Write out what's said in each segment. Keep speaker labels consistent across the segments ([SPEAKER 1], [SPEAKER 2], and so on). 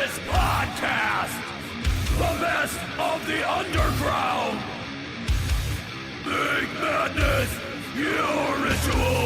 [SPEAKER 1] Madness Podcast! The best of the underground! Make madness your ritual!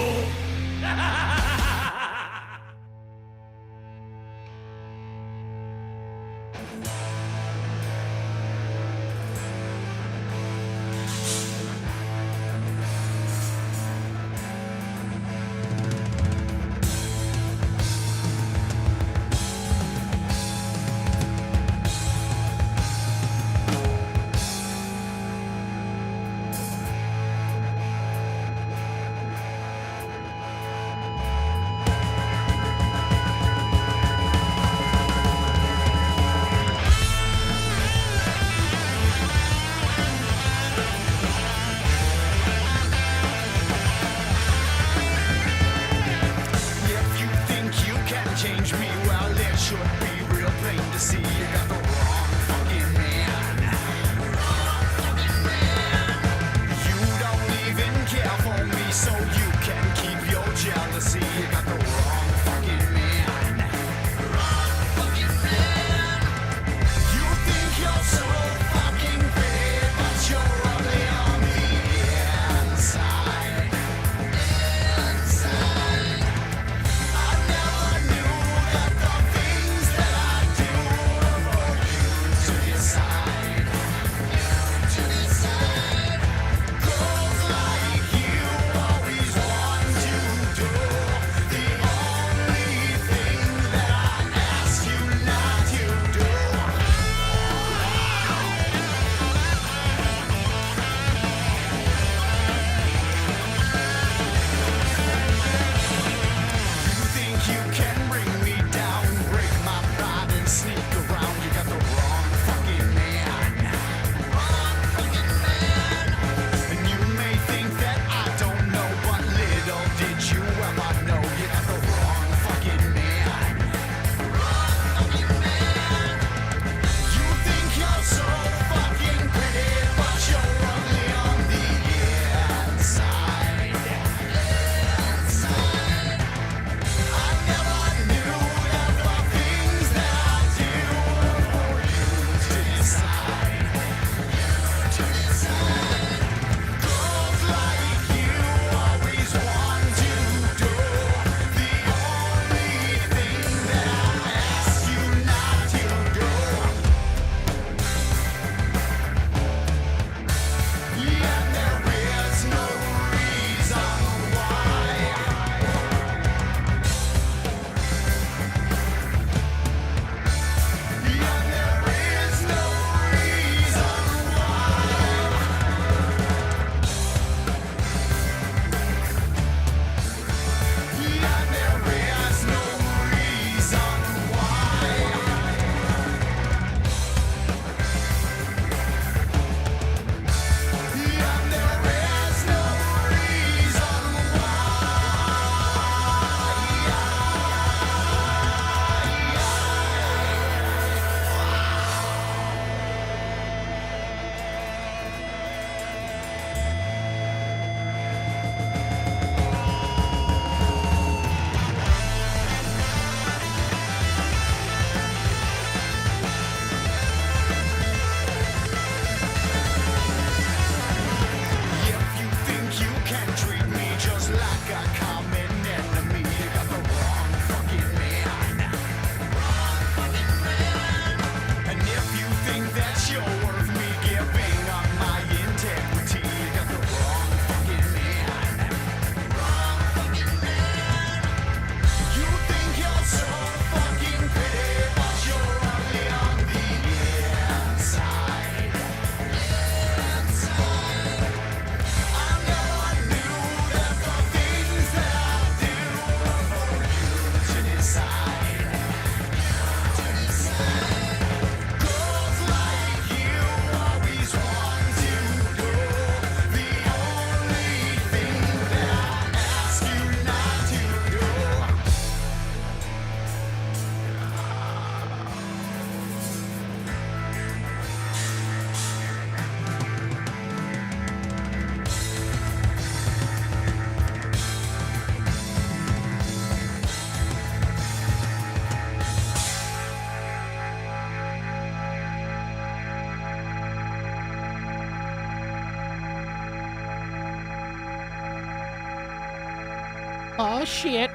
[SPEAKER 2] Oh, shit.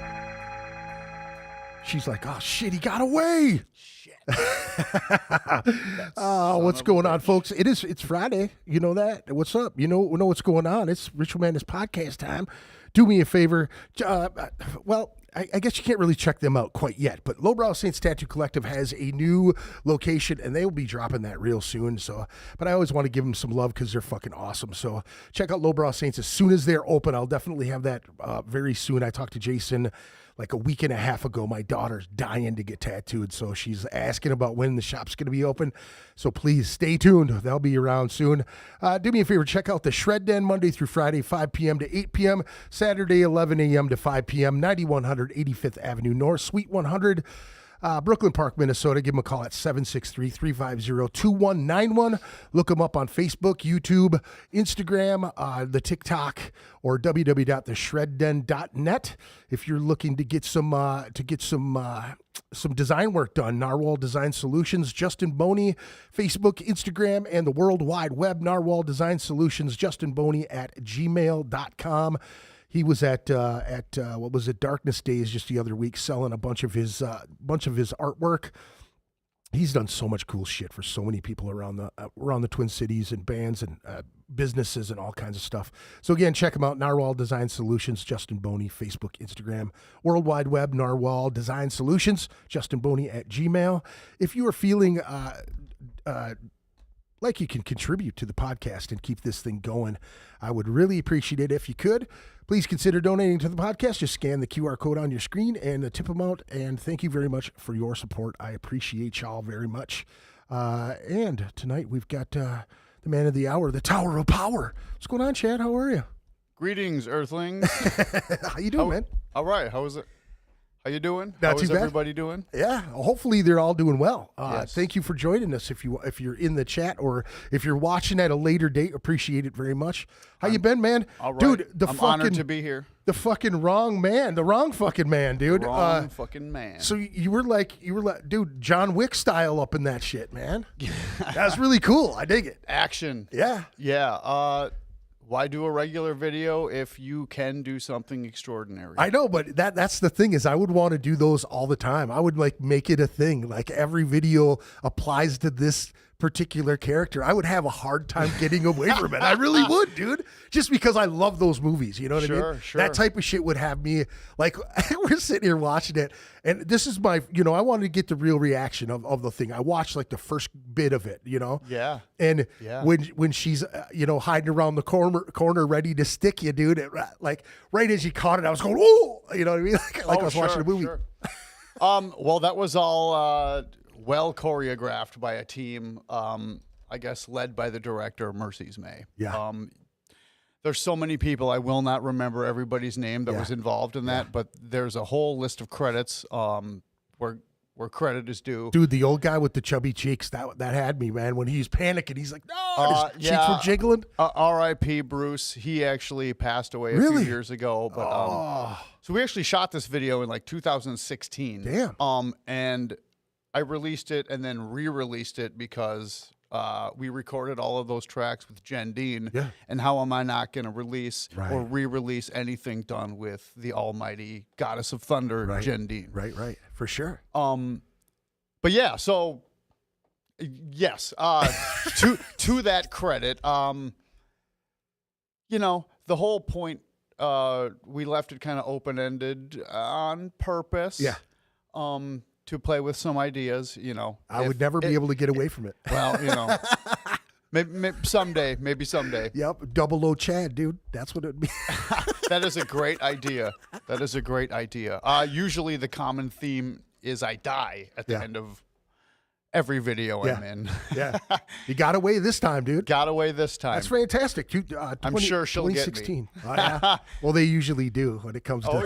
[SPEAKER 3] She's like, oh, shit, he got away.
[SPEAKER 1] Shit.
[SPEAKER 3] What's going on, folks? It's Friday. You know that? What's up? You know what's going on. It's Ritual Madness podcast time. Do me a favor. I guess you can't really check them out quite yet, but Lowbrow Saints Tattoo Collective has a new location, and they will be dropping that real soon. So, but I always want to give them some love because they're fucking awesome. So check out Lowbrow Saints as soon as they're open. I'll definitely have that very soon. I talked to Jason like a week and a half ago. My daughter's dying to get tattooed, so she's asking about when the shop's going to be open. So please stay tuned. They'll be around soon. Do me a favor, check out the Shred Den Monday through Friday, 5 p.m. to 8 p.m., Saturday, 11 a.m. to 5 p.m., 9100 85th Avenue North, Suite 100, Brooklyn Park, Minnesota. Give them a call at 763-350-2191. Look them up on Facebook, YouTube, Instagram, the TikTok, or www.theshredden.net. If you're looking to get some design work done, Narwhal Design Solutions, Justin Boney, Facebook, Instagram, and the World Wide Web. Narwhal Design Solutions, Justin Boney at gmail.com. He was at what was it, Darkness Days just the other week, selling a bunch of his artwork. He's done so much cool shit for so many people around the Twin Cities and bands and businesses and all kinds of stuff. So again, check him out. Narwhal Design Solutions, Justin Boney, Facebook, Instagram, World Wide Web, Narwhal Design Solutions, Justin Boney at Gmail. If you are feeling like you can contribute to the podcast and keep this thing going, I would really appreciate it if you could. Please consider donating to the podcast. Just scan the QR code on your screen and the tip amount. And thank you very much for your support. I appreciate y'all very much. And tonight we've got the man of the hour, the Tower of Power. What's going on, Chad? How are you?
[SPEAKER 4] Greetings, Earthlings.
[SPEAKER 3] How you doing, man?
[SPEAKER 4] All right. How is it? How you doing?
[SPEAKER 3] Not too
[SPEAKER 4] How is
[SPEAKER 3] bad.
[SPEAKER 4] everybody doing?
[SPEAKER 3] Yeah, hopefully they're all doing well.
[SPEAKER 4] Yes.
[SPEAKER 3] Thank you for joining us. If you're in the chat or if you're watching at a later date, appreciate it very much. How you been, man?
[SPEAKER 4] All right.
[SPEAKER 3] Dude,
[SPEAKER 4] I'm honored to be here.
[SPEAKER 3] The fucking wrong man, the wrong fucking man, dude.
[SPEAKER 4] Wrong fucking man.
[SPEAKER 3] So you were like, dude, John Wick style up in that shit, man. That's really cool. I dig it.
[SPEAKER 4] Action.
[SPEAKER 3] Yeah.
[SPEAKER 4] Yeah. Why do a regular video if you can do something extraordinary?
[SPEAKER 3] I know, but that's the thing is I would want to do those all the time. I would like make it a thing. Like every video applies to this particular character. I would have a hard time getting away from it. I really would, dude. Just because I love those movies. You know what I mean?
[SPEAKER 4] Sure.
[SPEAKER 3] That type of shit would have me like, we're sitting here watching it. And this is my, I wanted to get the real reaction of the thing. I watched like the first bit of it,
[SPEAKER 4] Yeah.
[SPEAKER 3] And when she's, hiding around the corner ready to stick you, dude, like right as you caught it, I was going, oh, you know what I mean? Like I was watching a movie.
[SPEAKER 4] Sure. Well, that was all well choreographed by a team, I guess led by the director, Mercy's May.
[SPEAKER 3] Yeah.
[SPEAKER 4] There's so many people, I will not remember everybody's name that was involved in that, but there's a whole list of credits where credit is due.
[SPEAKER 3] Dude, the old guy with the chubby cheeks, that had me, man. When he's panicking, he's like, no, his cheeks were jiggling.
[SPEAKER 4] R.I.P. Bruce. He actually passed away a few years ago. But so we actually shot this video in like 2016.
[SPEAKER 3] Damn.
[SPEAKER 4] And I released it and then re-released it because we recorded all of those tracks with Jen Dean.
[SPEAKER 3] Yeah.
[SPEAKER 4] And how am I not going to release or re-release anything done with the almighty Goddess of Thunder, Jen Dean?
[SPEAKER 3] Right. For sure.
[SPEAKER 4] But yeah, so yes, to that credit, the whole point, we left it kind of open-ended on purpose.
[SPEAKER 3] Yeah.
[SPEAKER 4] To play with some ideas,
[SPEAKER 3] I would never be able to get away from it.
[SPEAKER 4] Well, maybe someday.
[SPEAKER 3] Yep. Double O Chad, dude. That's what it would be.
[SPEAKER 4] That is a great idea. Usually the common theme is I die at the end of every video I'm in.
[SPEAKER 3] Yeah. You got away this time, dude.
[SPEAKER 4] Got away this time.
[SPEAKER 3] That's fantastic.
[SPEAKER 4] I'm sure she'll get me.
[SPEAKER 3] 2016. Well, they usually do when it comes to.
[SPEAKER 4] Oh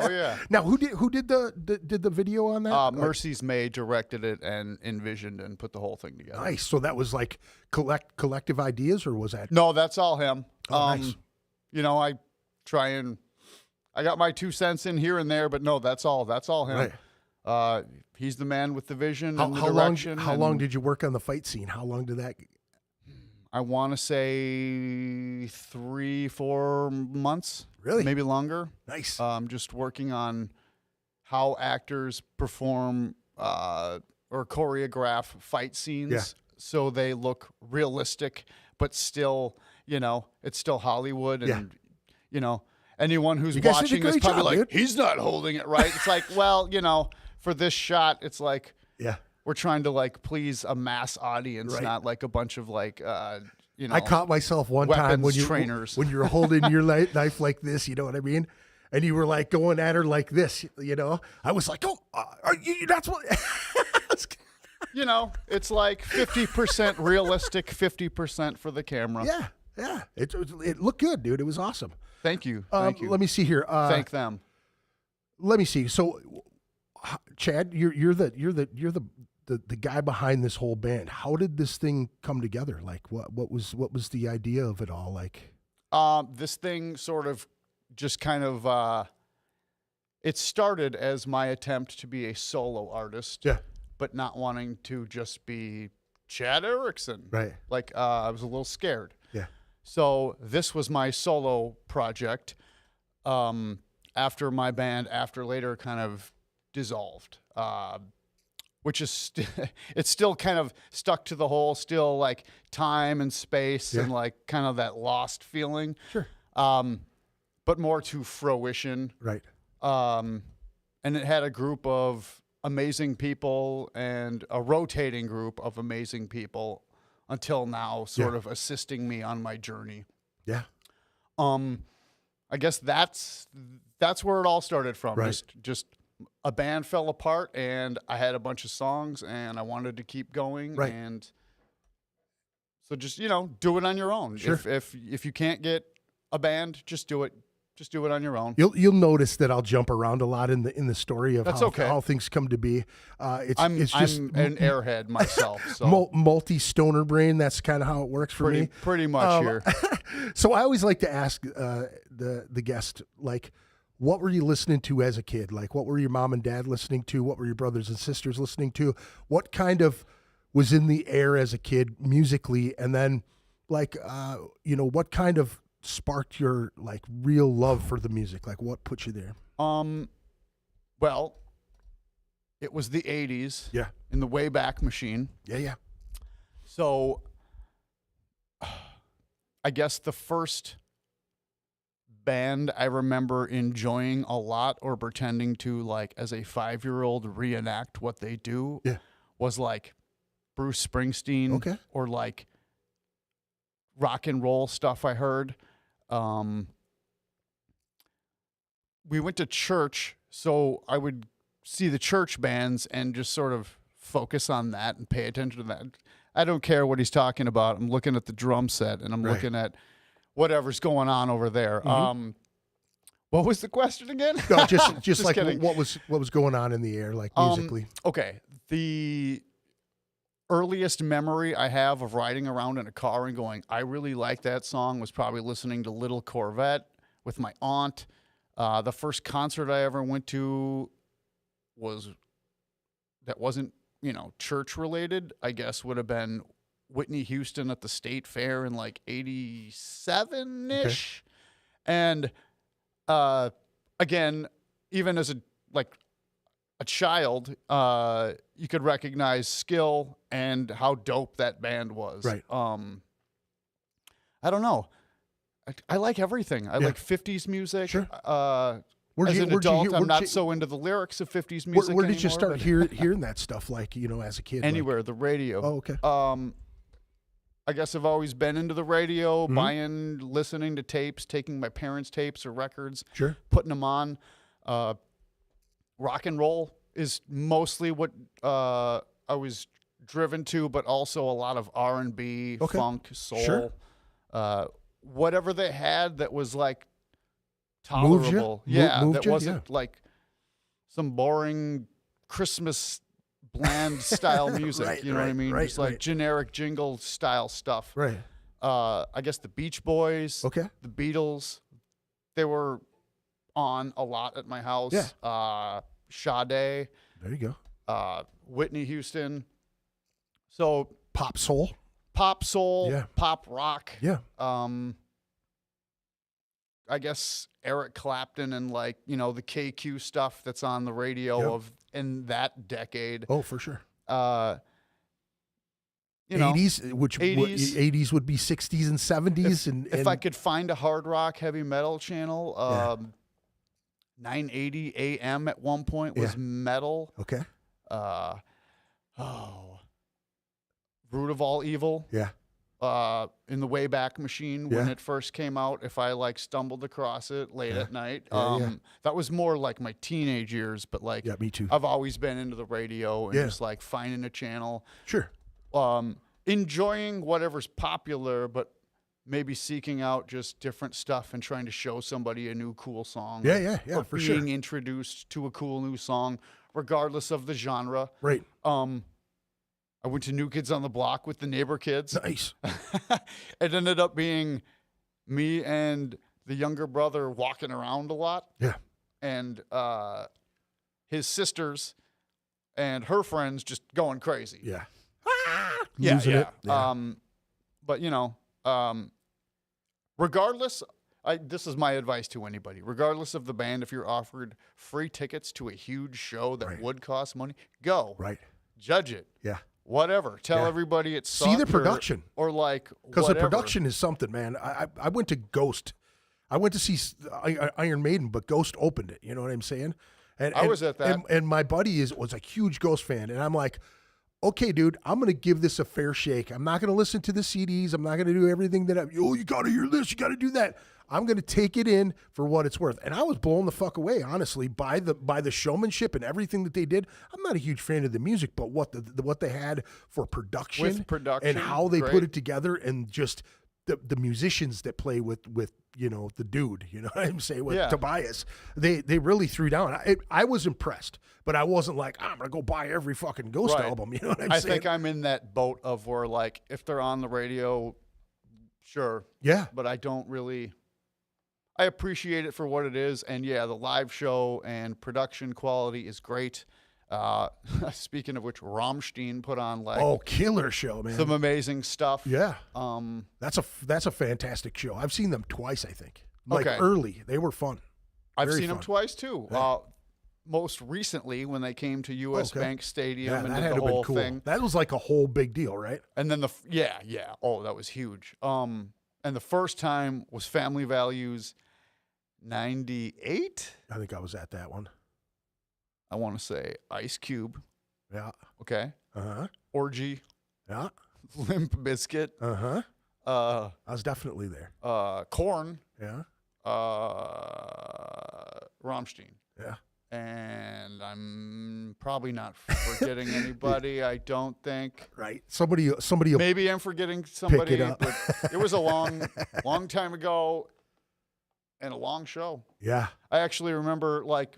[SPEAKER 4] yeah.
[SPEAKER 3] Now, who did the video on that?
[SPEAKER 4] Mercy's May directed it and envisioned and put the whole thing together.
[SPEAKER 3] Nice. So that was like collective ideas, or was that?
[SPEAKER 4] No, that's all him.
[SPEAKER 3] Nice.
[SPEAKER 4] I try and I got my 2 cents in here and there, but no, that's all him.
[SPEAKER 3] Right.
[SPEAKER 4] He's the man with the vision and the direction.
[SPEAKER 3] How long did you work on the fight scene? How long did that?
[SPEAKER 4] I want to say 3-4 months.
[SPEAKER 3] Really?
[SPEAKER 4] Maybe longer.
[SPEAKER 3] Nice.
[SPEAKER 4] Just working on how actors perform or choreograph fight scenes so they look realistic, but still, it's still Hollywood. And, anyone who's watching is probably like, he's not holding it right. It's like, well, for this shot, it's like, we're trying to like please a mass audience, not like a bunch of like,
[SPEAKER 3] I caught myself one time when you were holding your knife like this, you know what I mean? And you were like going at her like this, I was like, oh, that's what.
[SPEAKER 4] It's like 50% realistic, 50% for the camera.
[SPEAKER 3] Yeah. It looked good, dude. It was awesome.
[SPEAKER 4] Thank you. Thank you.
[SPEAKER 3] Let me see here.
[SPEAKER 4] Thank them.
[SPEAKER 3] Let me see. So, Chad, you're the guy behind this whole band. How did this thing come together? Like, what was the idea of it all? Like,
[SPEAKER 4] this thing sort of just kind of it started as my attempt to be a solo artist, but not wanting to just be Chad Erickson.
[SPEAKER 3] Right.
[SPEAKER 4] Like, I was a little scared.
[SPEAKER 3] Yeah.
[SPEAKER 4] So this was my solo project. After my band, After Later, kind of dissolved. Which is it's still kind of stuck to the whole, still like time and space and like kind of that lost feeling.
[SPEAKER 3] Sure.
[SPEAKER 4] But more to fruition.
[SPEAKER 3] Right.
[SPEAKER 4] And it had a group of amazing people and a rotating group of amazing people until now, sort of assisting me on my journey.
[SPEAKER 3] Yeah.
[SPEAKER 4] I guess that's where it all started from.
[SPEAKER 3] Right.
[SPEAKER 4] Just a band fell apart and I had a bunch of songs and I wanted to keep going.
[SPEAKER 3] Right.
[SPEAKER 4] And so just, do it on your own.
[SPEAKER 3] Sure.
[SPEAKER 4] If you can't get a band, just do it. Just do it on your own.
[SPEAKER 3] You'll notice that I'll jump around a lot in the story of how things come to be.
[SPEAKER 4] I'm just an airhead myself. So
[SPEAKER 3] multi-stoner brain. That's kind of how it works for me.
[SPEAKER 4] Pretty much here.
[SPEAKER 3] So I always like to ask the guest, like, what were you listening to as a kid? Like, what were your mom and dad listening to? What were your brothers and sisters listening to? What kind of was in the air as a kid musically? And then, like, what kind of sparked your like real love for the music? Like, what put you there?
[SPEAKER 4] Well, it was the 80s.
[SPEAKER 3] Yeah.
[SPEAKER 4] In the Wayback Machine.
[SPEAKER 3] Yeah.
[SPEAKER 4] So I guess the first band I remember enjoying a lot or pretending to, like, as a 5-year-old reenact what they do was like Bruce Springsteen or like rock and roll stuff I heard. We went to church, so I would see the church bands and just sort of focus on that and pay attention to that. I don't care what he's talking about. I'm looking at the drum set and I'm looking at whatever's going on over there.
[SPEAKER 3] Mm-hmm.
[SPEAKER 4] What was the question again?
[SPEAKER 3] No, just like
[SPEAKER 4] kidding.
[SPEAKER 3] what was going on in the air, like musically?
[SPEAKER 4] Okay. The earliest memory I have of riding around in a car and going, I really like that song, was probably listening to Little Corvette with my aunt. The first concert I ever went to wasn't, church related, I guess would have been Whitney Houston at the State Fair in like 87-ish. And again, even as a child, you could recognize skill and how dope that band was.
[SPEAKER 3] Right.
[SPEAKER 4] I don't know. I like everything. I like 50s music.
[SPEAKER 3] Sure.
[SPEAKER 4] As an adult, I'm not so into the lyrics of 50s music.
[SPEAKER 3] Where did you start hearing that stuff, like, as a kid?
[SPEAKER 4] Anywhere, the radio.
[SPEAKER 3] Oh, okay.
[SPEAKER 4] I guess I've always been into the radio, listening to tapes, taking my parents' tapes or records, putting them on. Rock and roll is mostly what I was driven to, but also a lot of R&B, funk, soul, whatever they had that was like tolerable. That wasn't like some boring Christmas bland style music. You know what I mean? Just like generic jingle style stuff.
[SPEAKER 3] Right.
[SPEAKER 4] I guess the Beach Boys, the Beatles, they were on a lot at my house. Sade.
[SPEAKER 3] There you go.
[SPEAKER 4] Whitney Houston. So
[SPEAKER 3] pop soul.
[SPEAKER 4] pop soul,
[SPEAKER 3] Yeah.
[SPEAKER 4] pop rock.
[SPEAKER 3] Yeah.
[SPEAKER 4] I guess Eric Clapton and like, you know, the KQ stuff that's on the radio
[SPEAKER 3] Yep.
[SPEAKER 4] of in that decade.
[SPEAKER 3] Oh, for sure.
[SPEAKER 4] You know,
[SPEAKER 3] 80s, which 80s would be 60s and 70s.
[SPEAKER 4] If I could find a hard rock heavy metal channel,
[SPEAKER 3] Yeah.
[SPEAKER 4] 980 AM at one point was
[SPEAKER 3] Yeah.
[SPEAKER 4] metal.
[SPEAKER 3] Okay.
[SPEAKER 4] Root of All Evil.
[SPEAKER 3] Yeah.
[SPEAKER 4] In the Wayback Machine when
[SPEAKER 3] Yeah.
[SPEAKER 4] it first came out, if I like stumbled across it late at night.
[SPEAKER 3] Yeah.
[SPEAKER 4] That was more like my teenage years, but like
[SPEAKER 3] Yeah, me too.
[SPEAKER 4] I've always been into the radio and
[SPEAKER 3] Yeah.
[SPEAKER 4] just like finding a channel.
[SPEAKER 3] Sure.
[SPEAKER 4] Enjoying whatever's popular, but maybe seeking out just different stuff and trying to show somebody a new cool song.
[SPEAKER 3] Yeah,
[SPEAKER 4] or
[SPEAKER 3] for
[SPEAKER 4] being
[SPEAKER 3] sure.
[SPEAKER 4] introduced to a cool new song, regardless of the genre.
[SPEAKER 3] Right.
[SPEAKER 4] I went to New Kids on the Block with the neighbor kids.
[SPEAKER 3] Nice.
[SPEAKER 4] It ended up being me and the younger brother walking around a lot,
[SPEAKER 3] Yeah.
[SPEAKER 4] and his sisters and her friends just going crazy.
[SPEAKER 3] Yeah.
[SPEAKER 4] Yeah,
[SPEAKER 3] Losing
[SPEAKER 4] yeah.
[SPEAKER 3] it. Yeah.
[SPEAKER 4] But you know, regardless, this is my advice to anybody. Regardless of the band, if you're offered free tickets to a huge show that
[SPEAKER 3] Right.
[SPEAKER 4] would cost money, go.
[SPEAKER 3] Right.
[SPEAKER 4] Judge it.
[SPEAKER 3] Yeah.
[SPEAKER 4] Whatever. Tell
[SPEAKER 3] Yeah.
[SPEAKER 4] everybody it's
[SPEAKER 3] See the production.
[SPEAKER 4] or like
[SPEAKER 3] Because the
[SPEAKER 4] whatever.
[SPEAKER 3] production is something, man. I went to Ghost. I went to see Iron Maiden, but Ghost opened it. You know what I'm saying? And
[SPEAKER 4] I was at that.
[SPEAKER 3] And my buddy was a huge Ghost fan, and I'm like, okay, dude, I'm gonna give this a fair shake. I'm not gonna listen to the CDs. I'm not gonna do everything that you gotta hear this, you gotta do that. I'm gonna take it in for what it's worth. And I was blown the fuck away, honestly, by the showmanship and everything that they did. I'm not a huge fan of the music, but what what they had for production,
[SPEAKER 4] With production,
[SPEAKER 3] and how they
[SPEAKER 4] great.
[SPEAKER 3] put it together, and just the musicians that play with you know the dude, you know what I'm saying, with
[SPEAKER 4] Yeah.
[SPEAKER 3] Tobias, they really threw down. I was impressed, but I wasn't like, I'm gonna go buy every fucking Ghost
[SPEAKER 4] Right.
[SPEAKER 3] album. You know what I'm
[SPEAKER 4] I
[SPEAKER 3] saying?
[SPEAKER 4] think I'm in that boat of where like if they're on the radio, sure,
[SPEAKER 3] Yeah,
[SPEAKER 4] but I don't really. I appreciate it for what it is, and yeah, the live show and production quality is great. Speaking of which, Rammstein put on like
[SPEAKER 3] oh, killer show, man.
[SPEAKER 4] some amazing stuff.
[SPEAKER 3] Yeah,
[SPEAKER 4] Um,
[SPEAKER 3] that's a fantastic show. I've seen them twice, I think. Like
[SPEAKER 4] Okay.
[SPEAKER 3] early, they were fun.
[SPEAKER 4] I've
[SPEAKER 3] Very
[SPEAKER 4] seen them
[SPEAKER 3] fun.
[SPEAKER 4] twice too.
[SPEAKER 3] Yeah.
[SPEAKER 4] Most recently when they came to U.S.
[SPEAKER 3] Okay.
[SPEAKER 4] Bank Stadium
[SPEAKER 3] Yeah,
[SPEAKER 4] and
[SPEAKER 3] that
[SPEAKER 4] did
[SPEAKER 3] had
[SPEAKER 4] the
[SPEAKER 3] to have
[SPEAKER 4] whole
[SPEAKER 3] been cool.
[SPEAKER 4] thing.
[SPEAKER 3] That was like a whole big deal, right?
[SPEAKER 4] And then yeah. Oh, that was huge. And the first time was Family Values 98.
[SPEAKER 3] I think I was at that one.
[SPEAKER 4] I want to say Ice Cube.
[SPEAKER 3] Yeah.
[SPEAKER 4] Okay.
[SPEAKER 3] Uh-huh.
[SPEAKER 4] Orgy,
[SPEAKER 3] Yeah.
[SPEAKER 4] Limp Bizkit,
[SPEAKER 3] Uh-huh.
[SPEAKER 4] uh,
[SPEAKER 3] I was definitely there.
[SPEAKER 4] Korn,
[SPEAKER 3] Yeah.
[SPEAKER 4] Rammstein.
[SPEAKER 3] Yeah.
[SPEAKER 4] And I'm probably not forgetting anybody. I don't think.
[SPEAKER 3] Right. Somebody will
[SPEAKER 4] Maybe I'm forgetting somebody,
[SPEAKER 3] up.
[SPEAKER 4] but it was a long time ago and a long show.
[SPEAKER 3] Yeah.
[SPEAKER 4] I actually remember like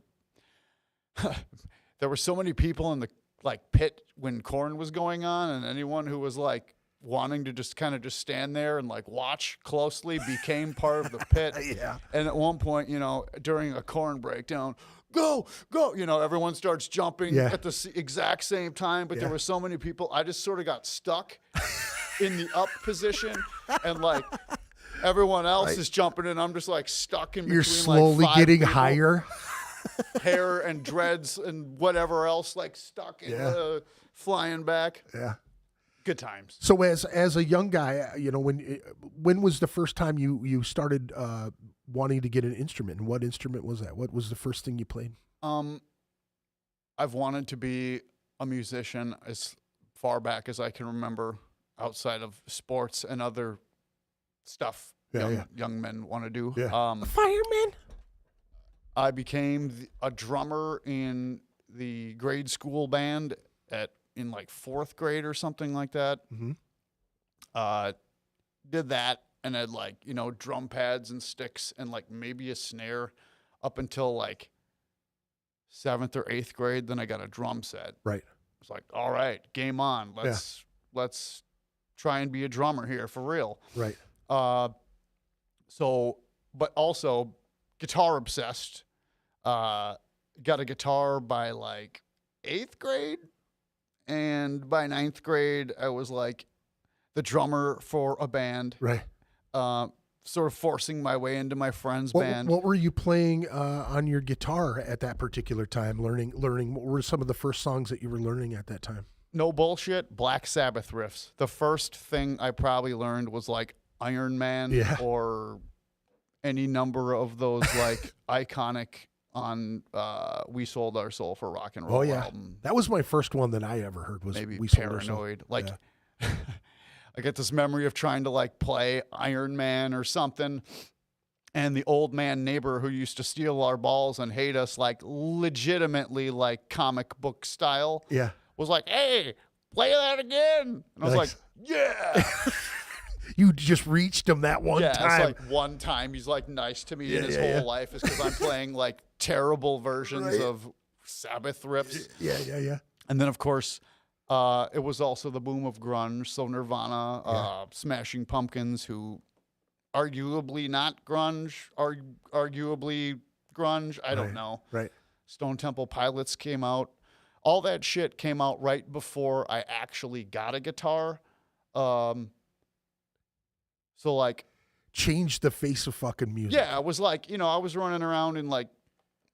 [SPEAKER 4] there were so many people in the like pit when Korn was going on, and anyone who was like wanting to just kind of just stand there and like watch closely became part of the pit.
[SPEAKER 3] Yeah.
[SPEAKER 4] And at one point, you know, during a Korn breakdown, go, you know, everyone starts jumping
[SPEAKER 3] Yeah.
[SPEAKER 4] at the exact same time, but there
[SPEAKER 3] Yeah.
[SPEAKER 4] were so many people, I just sort of got stuck in the up position, and like everyone else
[SPEAKER 3] Right.
[SPEAKER 4] is jumping, and I'm just like stuck in between.
[SPEAKER 3] You're slowly
[SPEAKER 4] like, 5
[SPEAKER 3] getting
[SPEAKER 4] people,
[SPEAKER 3] higher.
[SPEAKER 4] hair and dreads and whatever else, like stuck in
[SPEAKER 3] Yeah.
[SPEAKER 4] flying back.
[SPEAKER 3] Yeah.
[SPEAKER 4] Good times.
[SPEAKER 3] So as a young guy, you know, when was the first time you started wanting to get an instrument, and what instrument was that? What was the first thing you played?
[SPEAKER 4] I've wanted to be a musician as far back as I can remember, outside of sports and other stuff young men want to do.
[SPEAKER 3] Yeah. Fireman.
[SPEAKER 4] I became a drummer in the grade school band in like 4th grade or something like that.
[SPEAKER 3] Mm-hmm.
[SPEAKER 4] Did that and had like, you know, drum pads and sticks and like maybe a snare up until like 7th or 8th grade. Then I got a drum set.
[SPEAKER 3] Right.
[SPEAKER 4] It's like, all right, game on. Let's try and be a drummer here for real.
[SPEAKER 3] Right.
[SPEAKER 4] So, but also guitar obsessed. Got a guitar by like 8th grade, and by 9th grade, I was like, the drummer for a band.
[SPEAKER 3] Right.
[SPEAKER 4] Sort of forcing my way into my friend's
[SPEAKER 3] What,
[SPEAKER 4] band.
[SPEAKER 3] what were you playing on your guitar at that particular time? Learning. What were some of the first songs that you were learning at that time?
[SPEAKER 4] No bullshit, Black Sabbath riffs. The first thing I probably learned was like Iron Man or any number of those like iconic on We Sold Our Soul for Rock and Roll album.
[SPEAKER 3] That was my first one that I ever heard was
[SPEAKER 4] Maybe
[SPEAKER 3] We Sold Our Soul.
[SPEAKER 4] Paranoid. Like I get this memory of trying to like play Iron Man or something, and the old man neighbor who used to steal our balls and hate us like legitimately like comic book style was like, hey, play that again. And I was like, yeah.
[SPEAKER 3] You just reached him that one time.
[SPEAKER 4] Yeah, it's like one time he's like nice to me in his whole life is because I'm playing like terrible versions of Sabbath riffs.
[SPEAKER 3] Yeah.
[SPEAKER 4] And then, of course, it was also the boom of grunge. So Nirvana, Smashing Pumpkins, who arguably not grunge, arguably grunge. I don't know.
[SPEAKER 3] Right.
[SPEAKER 4] Stone Temple Pilots came out. All that shit came out right before I actually got a guitar. So like,
[SPEAKER 3] changed the face of fucking music.
[SPEAKER 4] yeah, I was like, I was running around in like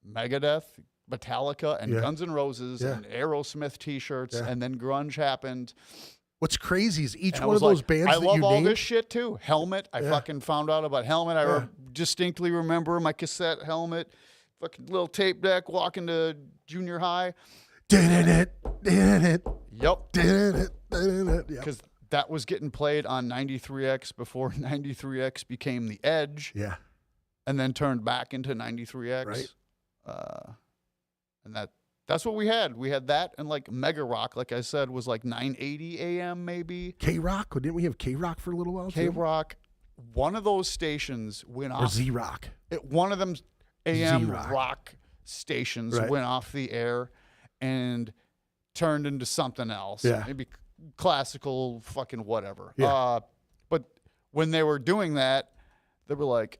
[SPEAKER 4] Megadeth, Metallica, and Guns N' Roses and Aerosmith t-shirts, and then grunge happened.
[SPEAKER 3] What's crazy is each
[SPEAKER 4] And
[SPEAKER 3] one of those bands
[SPEAKER 4] I
[SPEAKER 3] that
[SPEAKER 4] love
[SPEAKER 3] you
[SPEAKER 4] all
[SPEAKER 3] named,
[SPEAKER 4] this shit too. Helmet, I fucking found out about Helmet. I distinctly remember my cassette Helmet, fucking little tape deck, walking to junior high.
[SPEAKER 3] Yep.
[SPEAKER 4] Because that was getting played on 93X before 93X became the Edge.
[SPEAKER 3] Yeah.
[SPEAKER 4] And then turned back into 93X.
[SPEAKER 3] Right.
[SPEAKER 4] And that's what we had. We had that and like Mega Rock, like I said, was like 980 AM maybe.
[SPEAKER 3] K-Rock? Didn't we have K-Rock for a little while too?
[SPEAKER 4] K-Rock. One of those stations went off.
[SPEAKER 3] Or Z-Rock.
[SPEAKER 4] One of them AM
[SPEAKER 3] Z-Rock.
[SPEAKER 4] rock stations went off the air and turned into something else.
[SPEAKER 3] Yeah.
[SPEAKER 4] Maybe classical fucking whatever.
[SPEAKER 3] Yeah.
[SPEAKER 4] But when they were doing that, they were like,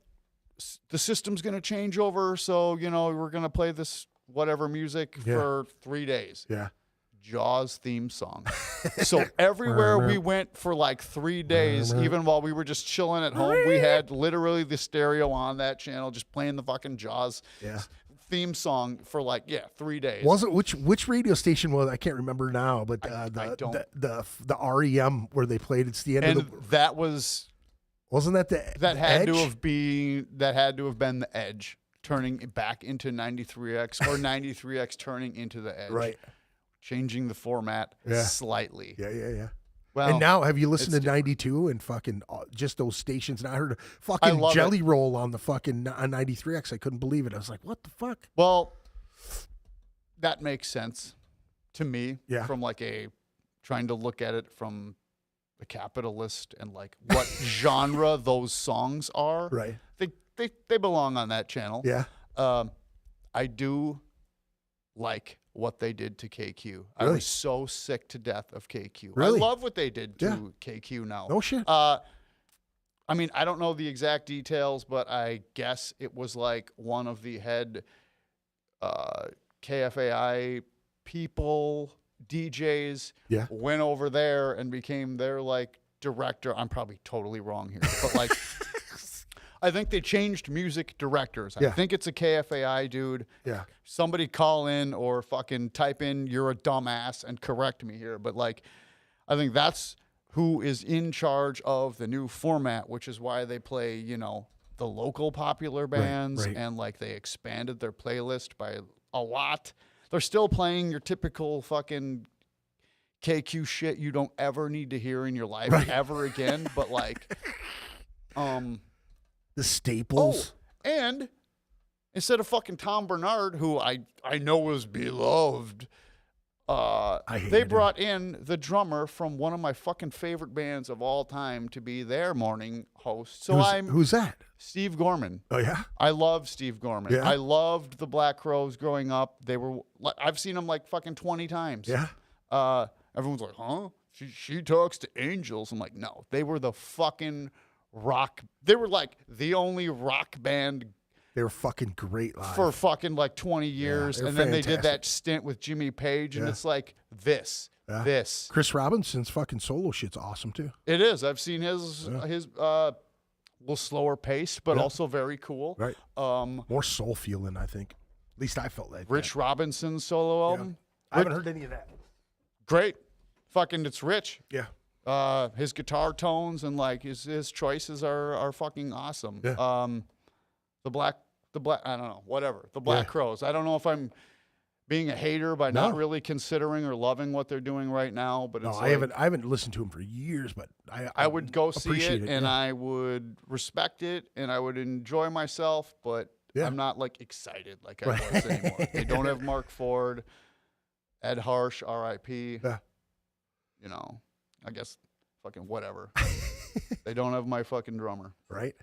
[SPEAKER 4] the system's going to change over. So, we're going to play this whatever music for 3 days.
[SPEAKER 3] Yeah.
[SPEAKER 4] Jaws theme song. So everywhere we went for like 3 days, even while we were just chilling at home, we had literally the stereo on that channel, just playing the fucking Jaws theme song for like 3 days.
[SPEAKER 3] Wasn't which radio station was I can't remember now, but the REM where they played it's the end
[SPEAKER 4] and
[SPEAKER 3] of the
[SPEAKER 4] that was
[SPEAKER 3] wasn't that the
[SPEAKER 4] that had
[SPEAKER 3] Edge?
[SPEAKER 4] to have been the Edge turning back into 93X or 93X turning into the Edge.
[SPEAKER 3] Right.
[SPEAKER 4] Changing the format slightly.
[SPEAKER 3] Yeah.
[SPEAKER 4] Well,
[SPEAKER 3] and now, have you listened to 92 and fucking just those stations? And I heard a fucking
[SPEAKER 4] love
[SPEAKER 3] Jelly Roll on the fucking on 93X. I couldn't believe it. I was like, what the fuck?
[SPEAKER 4] Well, that makes sense to me.
[SPEAKER 3] Yeah.
[SPEAKER 4] From like trying to look at it from a capitalist and like what genre those songs are.
[SPEAKER 3] Right.
[SPEAKER 4] They belong on that channel.
[SPEAKER 3] Yeah.
[SPEAKER 4] I do like what they did to KQ.
[SPEAKER 3] Really?
[SPEAKER 4] I was so sick to death of KQ.
[SPEAKER 3] Really?
[SPEAKER 4] I love what they did to KQ now.
[SPEAKER 3] No shit.
[SPEAKER 4] I mean, I don't know the exact details, but I guess it was like one of the head KFAI people, DJs, went over there and became their like director. I'm probably totally wrong here, but like I think they changed music directors. I think it's a KFAI dude.
[SPEAKER 3] Yeah.
[SPEAKER 4] Somebody call in or fucking type in "you're a dumbass" and correct me here. But like, I think that's who is in charge of the new format, which is why they play, the local popular bands and like they expanded their playlist by a lot. They're still playing your typical fucking KQ shit you don't ever need to hear in your life ever again. But like,
[SPEAKER 3] the staples.
[SPEAKER 4] Oh, and instead of fucking Tom Bernard, who I know was beloved, they brought in the drummer from one of my fucking favorite bands of all time to be their morning host. So
[SPEAKER 3] who's that?
[SPEAKER 4] Steve Gorman.
[SPEAKER 3] Oh yeah.
[SPEAKER 4] I love Steve Gorman.
[SPEAKER 3] Yeah.
[SPEAKER 4] I loved the Black Crowes growing up. I've seen them like fucking 20 times.
[SPEAKER 3] Yeah.
[SPEAKER 4] Everyone's like, huh? She talks to angels. I'm like, no, they were the fucking rock. They were like the only rock band.
[SPEAKER 3] They were fucking great live.
[SPEAKER 4] For fucking like 20 years.
[SPEAKER 3] Yeah,
[SPEAKER 4] and then they did
[SPEAKER 3] fantastic.
[SPEAKER 4] that stint with Jimmy Page. And it's like this.
[SPEAKER 3] Yeah.
[SPEAKER 4] this.
[SPEAKER 3] Chris Robinson's fucking solo shit's awesome too.
[SPEAKER 4] It is. I've seen his little slower pace, but also very cool.
[SPEAKER 3] Right. More soul feeling, I think. At least I felt like
[SPEAKER 4] Rich Robinson's solo album.
[SPEAKER 3] I haven't heard any of that.
[SPEAKER 4] Great. Fucking, it's rich.
[SPEAKER 3] Yeah.
[SPEAKER 4] His guitar tones and like his choices are fucking awesome.
[SPEAKER 3] Yeah.
[SPEAKER 4] The black, I don't know, whatever. The Black Crows. I don't know if I'm being a hater by not really considering or loving what they're doing right now, but it's
[SPEAKER 3] I haven't listened to him for years, but I
[SPEAKER 4] would go see it and
[SPEAKER 3] yeah.
[SPEAKER 4] I would respect it and I would enjoy myself, but I'm not like excited like I was anymore. They don't have Mark Ford, Ed Harsh, R.I.P.
[SPEAKER 3] Yeah.
[SPEAKER 4] You know, I guess fucking whatever. They don't have my fucking drummer.
[SPEAKER 3] Right.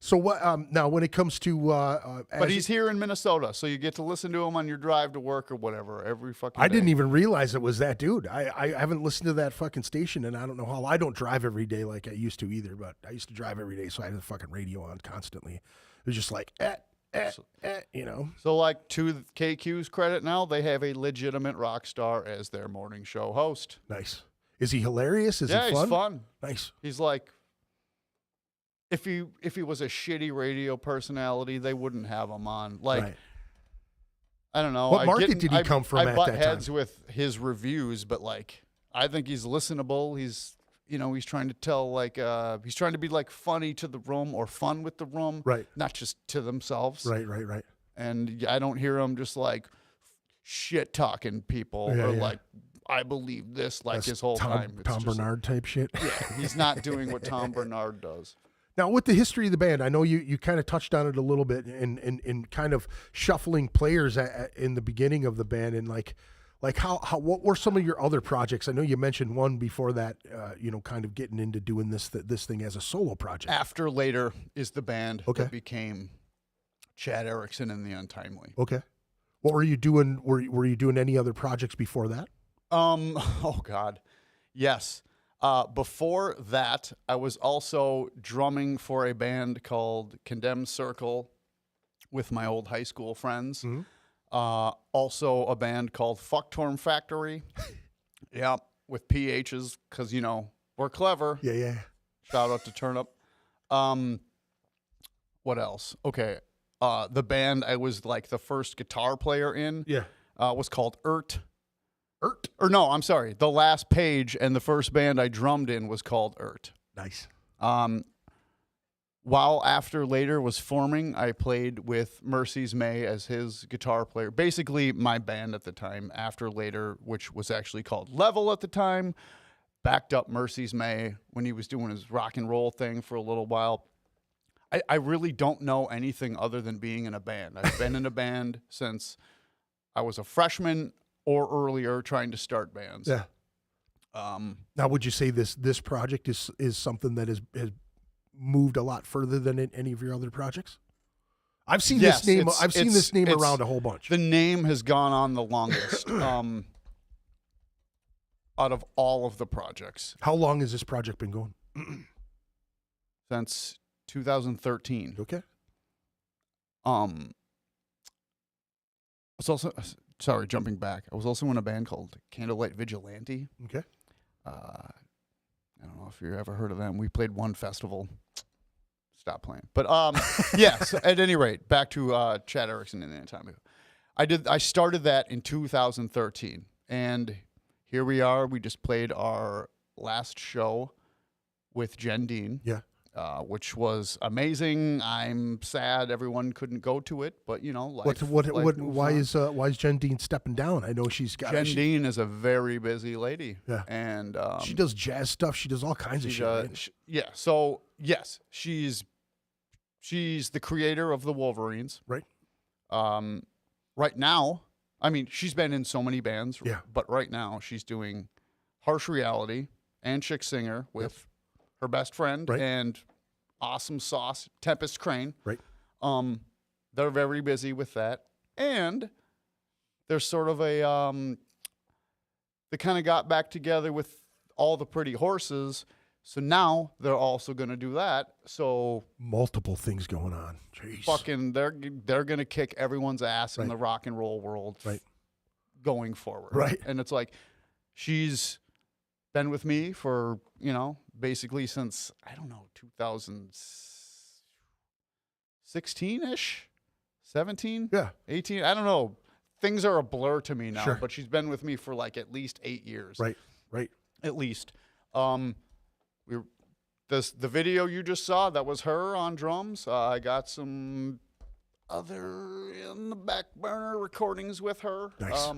[SPEAKER 3] So what? Now, when it comes to,
[SPEAKER 4] but he's here in Minnesota, so you get to listen to him on your drive to work or whatever every fucking day.
[SPEAKER 3] I didn't even realize it was that dude. I haven't listened to that fucking station, and I don't know how. I don't drive every day like I used to either, but I used to drive every day, so I had the fucking radio on constantly. It was just like, you know.
[SPEAKER 4] So, like, to KQ's credit now, they have a legitimate rock star as their morning show host.
[SPEAKER 3] Nice. Is he hilarious? Is he fun?
[SPEAKER 4] Yeah, he's fun.
[SPEAKER 3] Nice.
[SPEAKER 4] He's like, if he was a shitty radio personality, they wouldn't have him on. Like, I don't know.
[SPEAKER 3] What market did he come from
[SPEAKER 4] I
[SPEAKER 3] at
[SPEAKER 4] butt
[SPEAKER 3] that
[SPEAKER 4] heads
[SPEAKER 3] time?
[SPEAKER 4] with his reviews, but like, I think he's listenable. He's, you know, he's trying to tell like, he's trying to be like funny to the room or fun with the room,
[SPEAKER 3] Right.
[SPEAKER 4] Not just to themselves,
[SPEAKER 3] Right.
[SPEAKER 4] And I don't hear him just like shit talking people or like, I believe this like his whole time. It's
[SPEAKER 3] Tom
[SPEAKER 4] just
[SPEAKER 3] Bernard type shit.
[SPEAKER 4] Yeah, he's not doing what Tom Bernard does.
[SPEAKER 3] Now, with the history of the band, I know you kind of touched on it a little bit in kind of shuffling players in the beginning of the band, and like how what were some of your other projects? I know you mentioned one before that, kind of getting into doing this thing as a solo project.
[SPEAKER 4] After Later is the band
[SPEAKER 3] Okay.
[SPEAKER 4] that became Chad Erickson and The Untimely.
[SPEAKER 3] Okay. What were you doing? Were you doing any other projects before that?
[SPEAKER 4] Oh God, yes. Before that, I was also drumming for a band called Condemned Circle with my old high school friends.
[SPEAKER 3] Mm-hmm.
[SPEAKER 4] Also a band called Fucktorm Factory. Yeah, with PHs, because, we're clever.
[SPEAKER 3] Yeah.
[SPEAKER 4] Shout out to Turnip. What else? Okay. The band I was like the first guitar player in was called Ert. Or no, I'm sorry. The Last Page and the first band I drummed in was called Ert.
[SPEAKER 3] Nice.
[SPEAKER 4] While After Later was forming, I played with Mercy's May as his guitar player. Basically, my band at the time, After Later, which was actually called Level at the time, backed up Mercy's May when he was doing his rock and roll thing for a little while. I really don't know anything other than being in a band. I've been in a band since I was a freshman or earlier trying to start bands.
[SPEAKER 3] Yeah. Now, would you say this project is something that has moved a lot further than any of your other projects? I've seen this name. I've seen this name around a whole bunch.
[SPEAKER 4] The name has gone on the longest out of all of the projects.
[SPEAKER 3] How long has this project been going?
[SPEAKER 4] Since 2013.
[SPEAKER 3] Okay.
[SPEAKER 4] It's also sorry, jumping back. I was also in a band called Candlelight Vigilante.
[SPEAKER 3] Okay.
[SPEAKER 4] I don't know if you ever heard of them. We played one festival. Stop playing. But yeah, so at any rate, back to Chad Erickson and The Untimely. I started that in 2013. And here we are. We just played our last show with Jen Dean.
[SPEAKER 3] Yeah.
[SPEAKER 4] Which was amazing. I'm sad everyone couldn't go to it, but life.
[SPEAKER 3] Why is Jen Dean stepping down? I know Jen
[SPEAKER 4] Dean is a very busy lady.
[SPEAKER 3] Yeah,
[SPEAKER 4] and
[SPEAKER 3] she does jazz stuff. She does all kinds of shit. Right?
[SPEAKER 4] Yeah. So yes, she's the creator of the Wolverines.
[SPEAKER 3] Right.
[SPEAKER 4] Right now, I mean, she's been in so many bands.
[SPEAKER 3] Yeah.
[SPEAKER 4] But right now, she's doing Harsh Reality and Chick Singer with her best friend and awesome sauce, Tempest Crane.
[SPEAKER 3] Right.
[SPEAKER 4] They're very busy with that. And there's sort of a, they kind of got back together with All the Pretty Horses. So now they're also going to do that. So
[SPEAKER 3] multiple things going on. Jeez.
[SPEAKER 4] Fucking, they're going to kick everyone's ass in the rock and roll world
[SPEAKER 3] right.
[SPEAKER 4] going forward.
[SPEAKER 3] Right.
[SPEAKER 4] And it's like, she's been with me for, basically since, I don't know, 2016-ish, 17,
[SPEAKER 3] Yeah.
[SPEAKER 4] 18. I don't know. Things are a blur to me now,
[SPEAKER 3] Sure.
[SPEAKER 4] but she's been with me for like at least 8 years.
[SPEAKER 3] Right.
[SPEAKER 4] At least. The video you just saw, that was her on drums. I got some other in the back burner recordings with her.
[SPEAKER 3] Nice.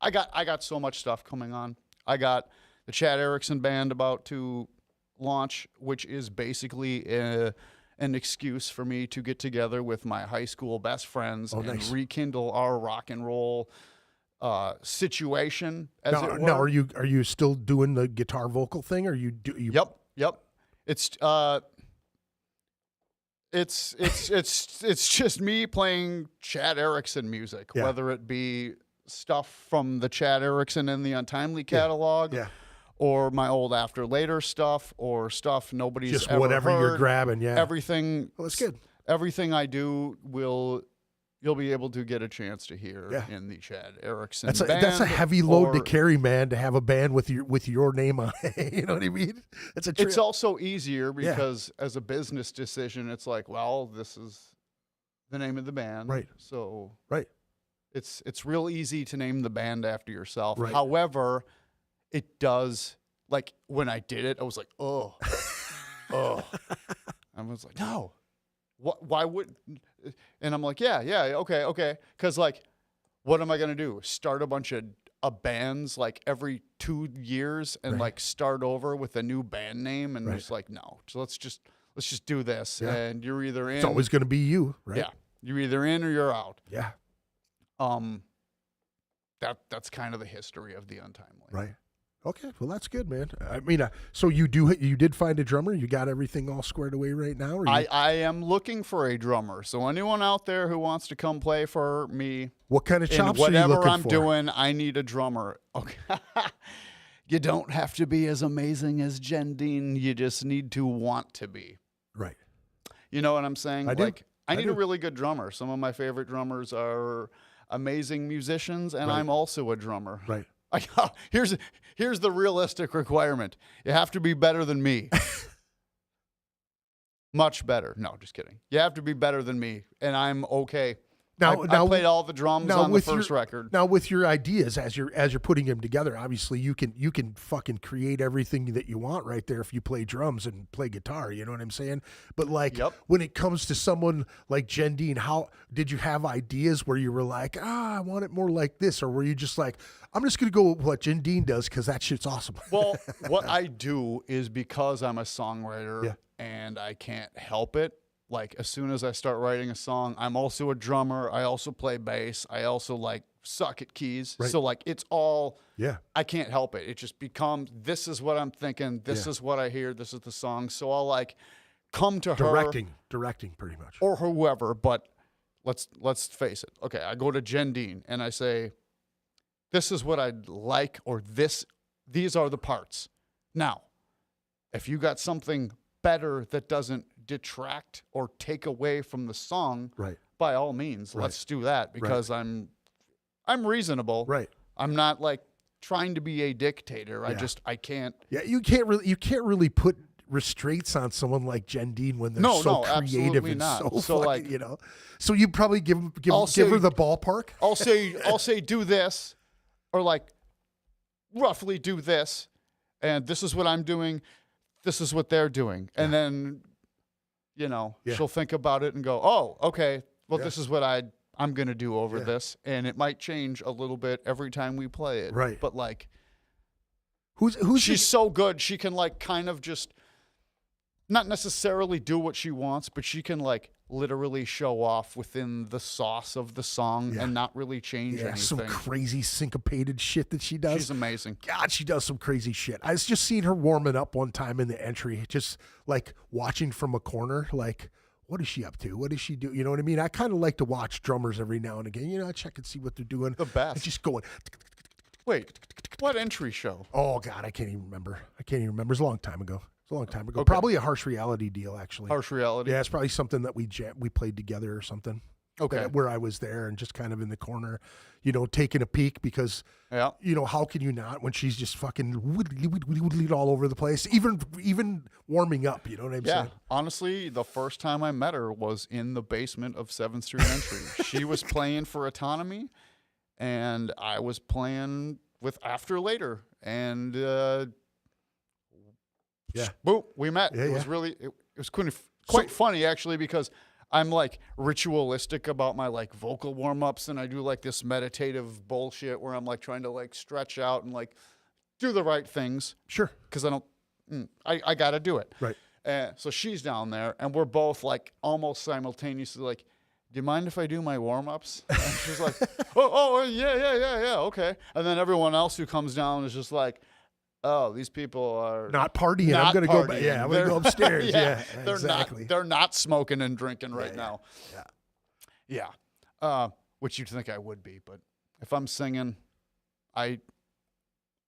[SPEAKER 4] I got so much stuff coming on. I got the Chad Erickson band about to launch, which is basically an excuse for me to get together with my high school best friends and
[SPEAKER 3] nice.
[SPEAKER 4] rekindle our rock and roll situation. As it were.
[SPEAKER 3] Now, are you still doing the guitar vocal thing, or you?
[SPEAKER 4] Yep. It's just me playing Chad Erickson music,
[SPEAKER 3] Yeah.
[SPEAKER 4] whether it be stuff from the Chad Erickson and the Untimely catalog,
[SPEAKER 3] Yeah.
[SPEAKER 4] or my old After Later stuff, or stuff nobody's
[SPEAKER 3] Just
[SPEAKER 4] ever
[SPEAKER 3] whatever
[SPEAKER 4] heard.
[SPEAKER 3] you're grabbing. Yeah.
[SPEAKER 4] Everything.
[SPEAKER 3] Well, that's good.
[SPEAKER 4] Everything I do you'll be able to get a chance to hear in the Chad Erickson
[SPEAKER 3] That's
[SPEAKER 4] band.
[SPEAKER 3] a heavy load to
[SPEAKER 4] or-
[SPEAKER 3] carry, man. To have a band with your name on it. You know what I mean? It's a trip.
[SPEAKER 4] It's also easier because as a business decision, it's like, well, this is the name of the band.
[SPEAKER 3] Right.
[SPEAKER 4] So
[SPEAKER 3] Right.
[SPEAKER 4] it's real easy to name the band after yourself.
[SPEAKER 3] Right.
[SPEAKER 4] However, it does, like, when I did it, I was like, oh. I was like, no. Why would, and I'm like, yeah, okay. Because, like, what am I going to do? Start a bunch of bands, like, every 2 years and, like, start over with a new band name? And it's like, no. So let's just do this.
[SPEAKER 3] Yeah.
[SPEAKER 4] And you're either in.
[SPEAKER 3] It's always going to be you, right?
[SPEAKER 4] Yeah. You're either in or you're out.
[SPEAKER 3] Yeah.
[SPEAKER 4] That's kind of the history of The Untimely.
[SPEAKER 3] Right. Okay. Well, that's good, man. I mean, so you did find a drummer? You got everything all squared away right now? Or
[SPEAKER 4] I am looking for a drummer. So anyone out there who wants to come play for me,
[SPEAKER 3] what kind of chops are you
[SPEAKER 4] whatever
[SPEAKER 3] looking
[SPEAKER 4] I'm
[SPEAKER 3] for?
[SPEAKER 4] doing, I need a drummer. Okay. You don't have to be as amazing as Jen Dean. You just need to want to be.
[SPEAKER 3] Right.
[SPEAKER 4] You know what I'm saying?
[SPEAKER 3] I do.
[SPEAKER 4] Like, I need
[SPEAKER 3] do.
[SPEAKER 4] a really good drummer. Some of my favorite drummers are amazing musicians, and
[SPEAKER 3] Right.
[SPEAKER 4] I'm also a drummer.
[SPEAKER 3] Right.
[SPEAKER 4] Here's the realistic requirement. You have to be better than me. Much better. No, just kidding. You have to be better than me, and I'm okay. I played all the drums on the first record.
[SPEAKER 3] Now, with your ideas as you're putting them together, obviously you can fucking create everything that you want right there if you play drums and play guitar. You know what I'm saying? But like when it comes to someone like Jen Dean, how did you have ideas where you were like, I want it more like this, or were you just like, I'm just gonna go with what Jen Dean does because that shit's awesome?
[SPEAKER 4] Well, what I do is, because I'm a songwriter and I can't help it. Like, as soon as I start writing a song, I'm also a drummer. I also play bass. I also, like, suck at keys.
[SPEAKER 3] Right.
[SPEAKER 4] So, like, it's all,
[SPEAKER 3] Yeah.
[SPEAKER 4] I can't help it. It just becomes, this is what I'm thinking. This is what I hear. This is the song. So I'll, like, come to
[SPEAKER 3] Directing pretty much.
[SPEAKER 4] or whoever. But let's face it. Okay, I go to Jen Dean and I say, this is what I'd like, or these are the parts. Now, if you got something better that doesn't detract or take away from the song,
[SPEAKER 3] Right.
[SPEAKER 4] by all means, let's do that, because I'm reasonable.
[SPEAKER 3] Right.
[SPEAKER 4] I'm not, like, trying to be a dictator. I can't.
[SPEAKER 3] Yeah, you can't really put restraints on someone like Jen Dean when they're so creative
[SPEAKER 4] absolutely
[SPEAKER 3] and
[SPEAKER 4] not.
[SPEAKER 3] so
[SPEAKER 4] So,
[SPEAKER 3] fucking,
[SPEAKER 4] like,
[SPEAKER 3] you know. So you probably give her the ballpark.
[SPEAKER 4] I'll say do this, or, like, roughly do this, and this is what I'm doing. This is what they're doing, and then, she'll think about it and go, oh, okay, well, this is what I'm going to do over this. And it might change a little bit every time we play it.
[SPEAKER 3] Right.
[SPEAKER 4] But, like,
[SPEAKER 3] she's
[SPEAKER 4] so good. She can, like, kind of just not necessarily do what she wants, but she can, like, literally show off within the sauce of the song and not really change anything.
[SPEAKER 3] some crazy syncopated shit that she does.
[SPEAKER 4] She's amazing.
[SPEAKER 3] God, she does some crazy shit. I was just seeing her warming up one time in the entry, just like watching from a corner, like, what is she up to? What does she do? You know what I mean? I kind of like to watch drummers every now and again. I check and see what they're doing.
[SPEAKER 4] The best.
[SPEAKER 3] And just going.
[SPEAKER 4] Wait, what entry show?
[SPEAKER 3] Oh, God, I can't even remember. It's a long time ago.
[SPEAKER 4] Okay.
[SPEAKER 3] Probably a Harsh Reality deal, actually.
[SPEAKER 4] Harsh Reality.
[SPEAKER 3] Yeah, it's probably something that we played together or something.
[SPEAKER 4] Okay.
[SPEAKER 3] where I was there and just kind of in the corner, you know, taking a peek because,
[SPEAKER 4] Yeah.
[SPEAKER 3] you know, how can you not when she's just fucking woodly all over the place, even warming up, you know what I'm
[SPEAKER 4] Yeah,
[SPEAKER 3] saying?
[SPEAKER 4] honestly, the first time I met her was in the basement of 7th Street Entry. She was playing for Autonomy, and I was playing with After Later, and boom, we met.
[SPEAKER 3] Yeah,
[SPEAKER 4] It was really, it was quite funny actually, because I'm like ritualistic about my like vocal warm ups, and I do like this meditative bullshit where I'm like trying to like stretch out and like do the right things.
[SPEAKER 3] Sure.
[SPEAKER 4] Because I got to do it.
[SPEAKER 3] Right.
[SPEAKER 4] So she's down there, and we're both like almost simultaneously like, do you mind if I do my warm ups? And she's like, yeah, okay. And then everyone else who comes down is just like, oh, these people are
[SPEAKER 3] Not partying.
[SPEAKER 4] not
[SPEAKER 3] I'm going to go.
[SPEAKER 4] partying.
[SPEAKER 3] Yeah, I'm going to go upstairs. yeah,
[SPEAKER 4] they're
[SPEAKER 3] exactly.
[SPEAKER 4] They're not smoking and drinking right now.
[SPEAKER 3] Yeah.
[SPEAKER 4] Yeah. Which you'd think I would be, but if I'm singing, I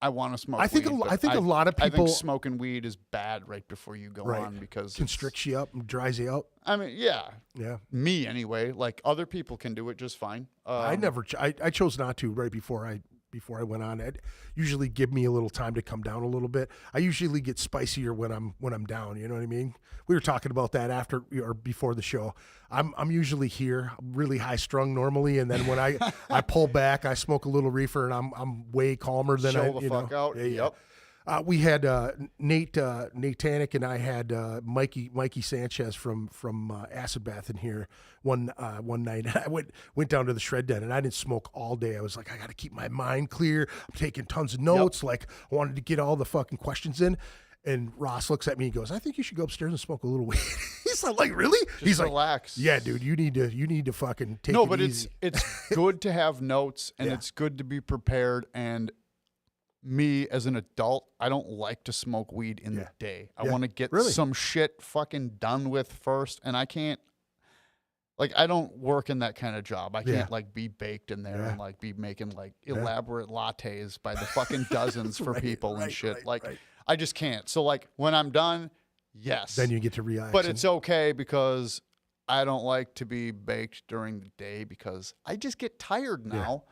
[SPEAKER 4] want to smoke.
[SPEAKER 3] I think
[SPEAKER 4] weed,
[SPEAKER 3] I think a lot of people
[SPEAKER 4] I think smoking weed is bad right before you go on because
[SPEAKER 3] constricts you up and dries you out.
[SPEAKER 4] I mean, yeah.
[SPEAKER 3] Yeah.
[SPEAKER 4] Me anyway. Like other people can do it just fine.
[SPEAKER 3] I never. I chose not to right before I went on. It usually give me a little time to come down a little bit. I usually get spicier when I'm down. You know what I mean? We were talking about that after or before the show. I'm usually here, really high strung normally, and then when I pull back, I smoke a little reefer, and I'm way calmer than
[SPEAKER 4] Chill the fuck out.
[SPEAKER 3] Yeah,
[SPEAKER 4] Yep.
[SPEAKER 3] We had Nate Tanik and I had Mikey Sanchez from Acid Bath in here one night. I went down to the shred den, and I didn't smoke all day. I was like, I got to keep my mind clear. I'm taking tons of notes. Like I wanted to get all the fucking questions in. And Ross looks at me and goes, I think you should go upstairs and smoke a little weed. He's like, really? He's
[SPEAKER 4] relax.
[SPEAKER 3] Like, yeah, dude, you need to fucking take it
[SPEAKER 4] No, but
[SPEAKER 3] easy.
[SPEAKER 4] it's good to have notes, and it's good to be prepared. And me as an adult, I don't like to smoke weed in the day. I want to get some shit fucking done with first, and I can't. Like, I don't work in that kind of job. I can't like be baked in there and like be making like elaborate lattes by the fucking dozens for people and shit. I just can't. So like when I'm done, yes.
[SPEAKER 3] Then you get to relax.
[SPEAKER 4] But it's okay because I don't like to be baked during the day because I just get tired now.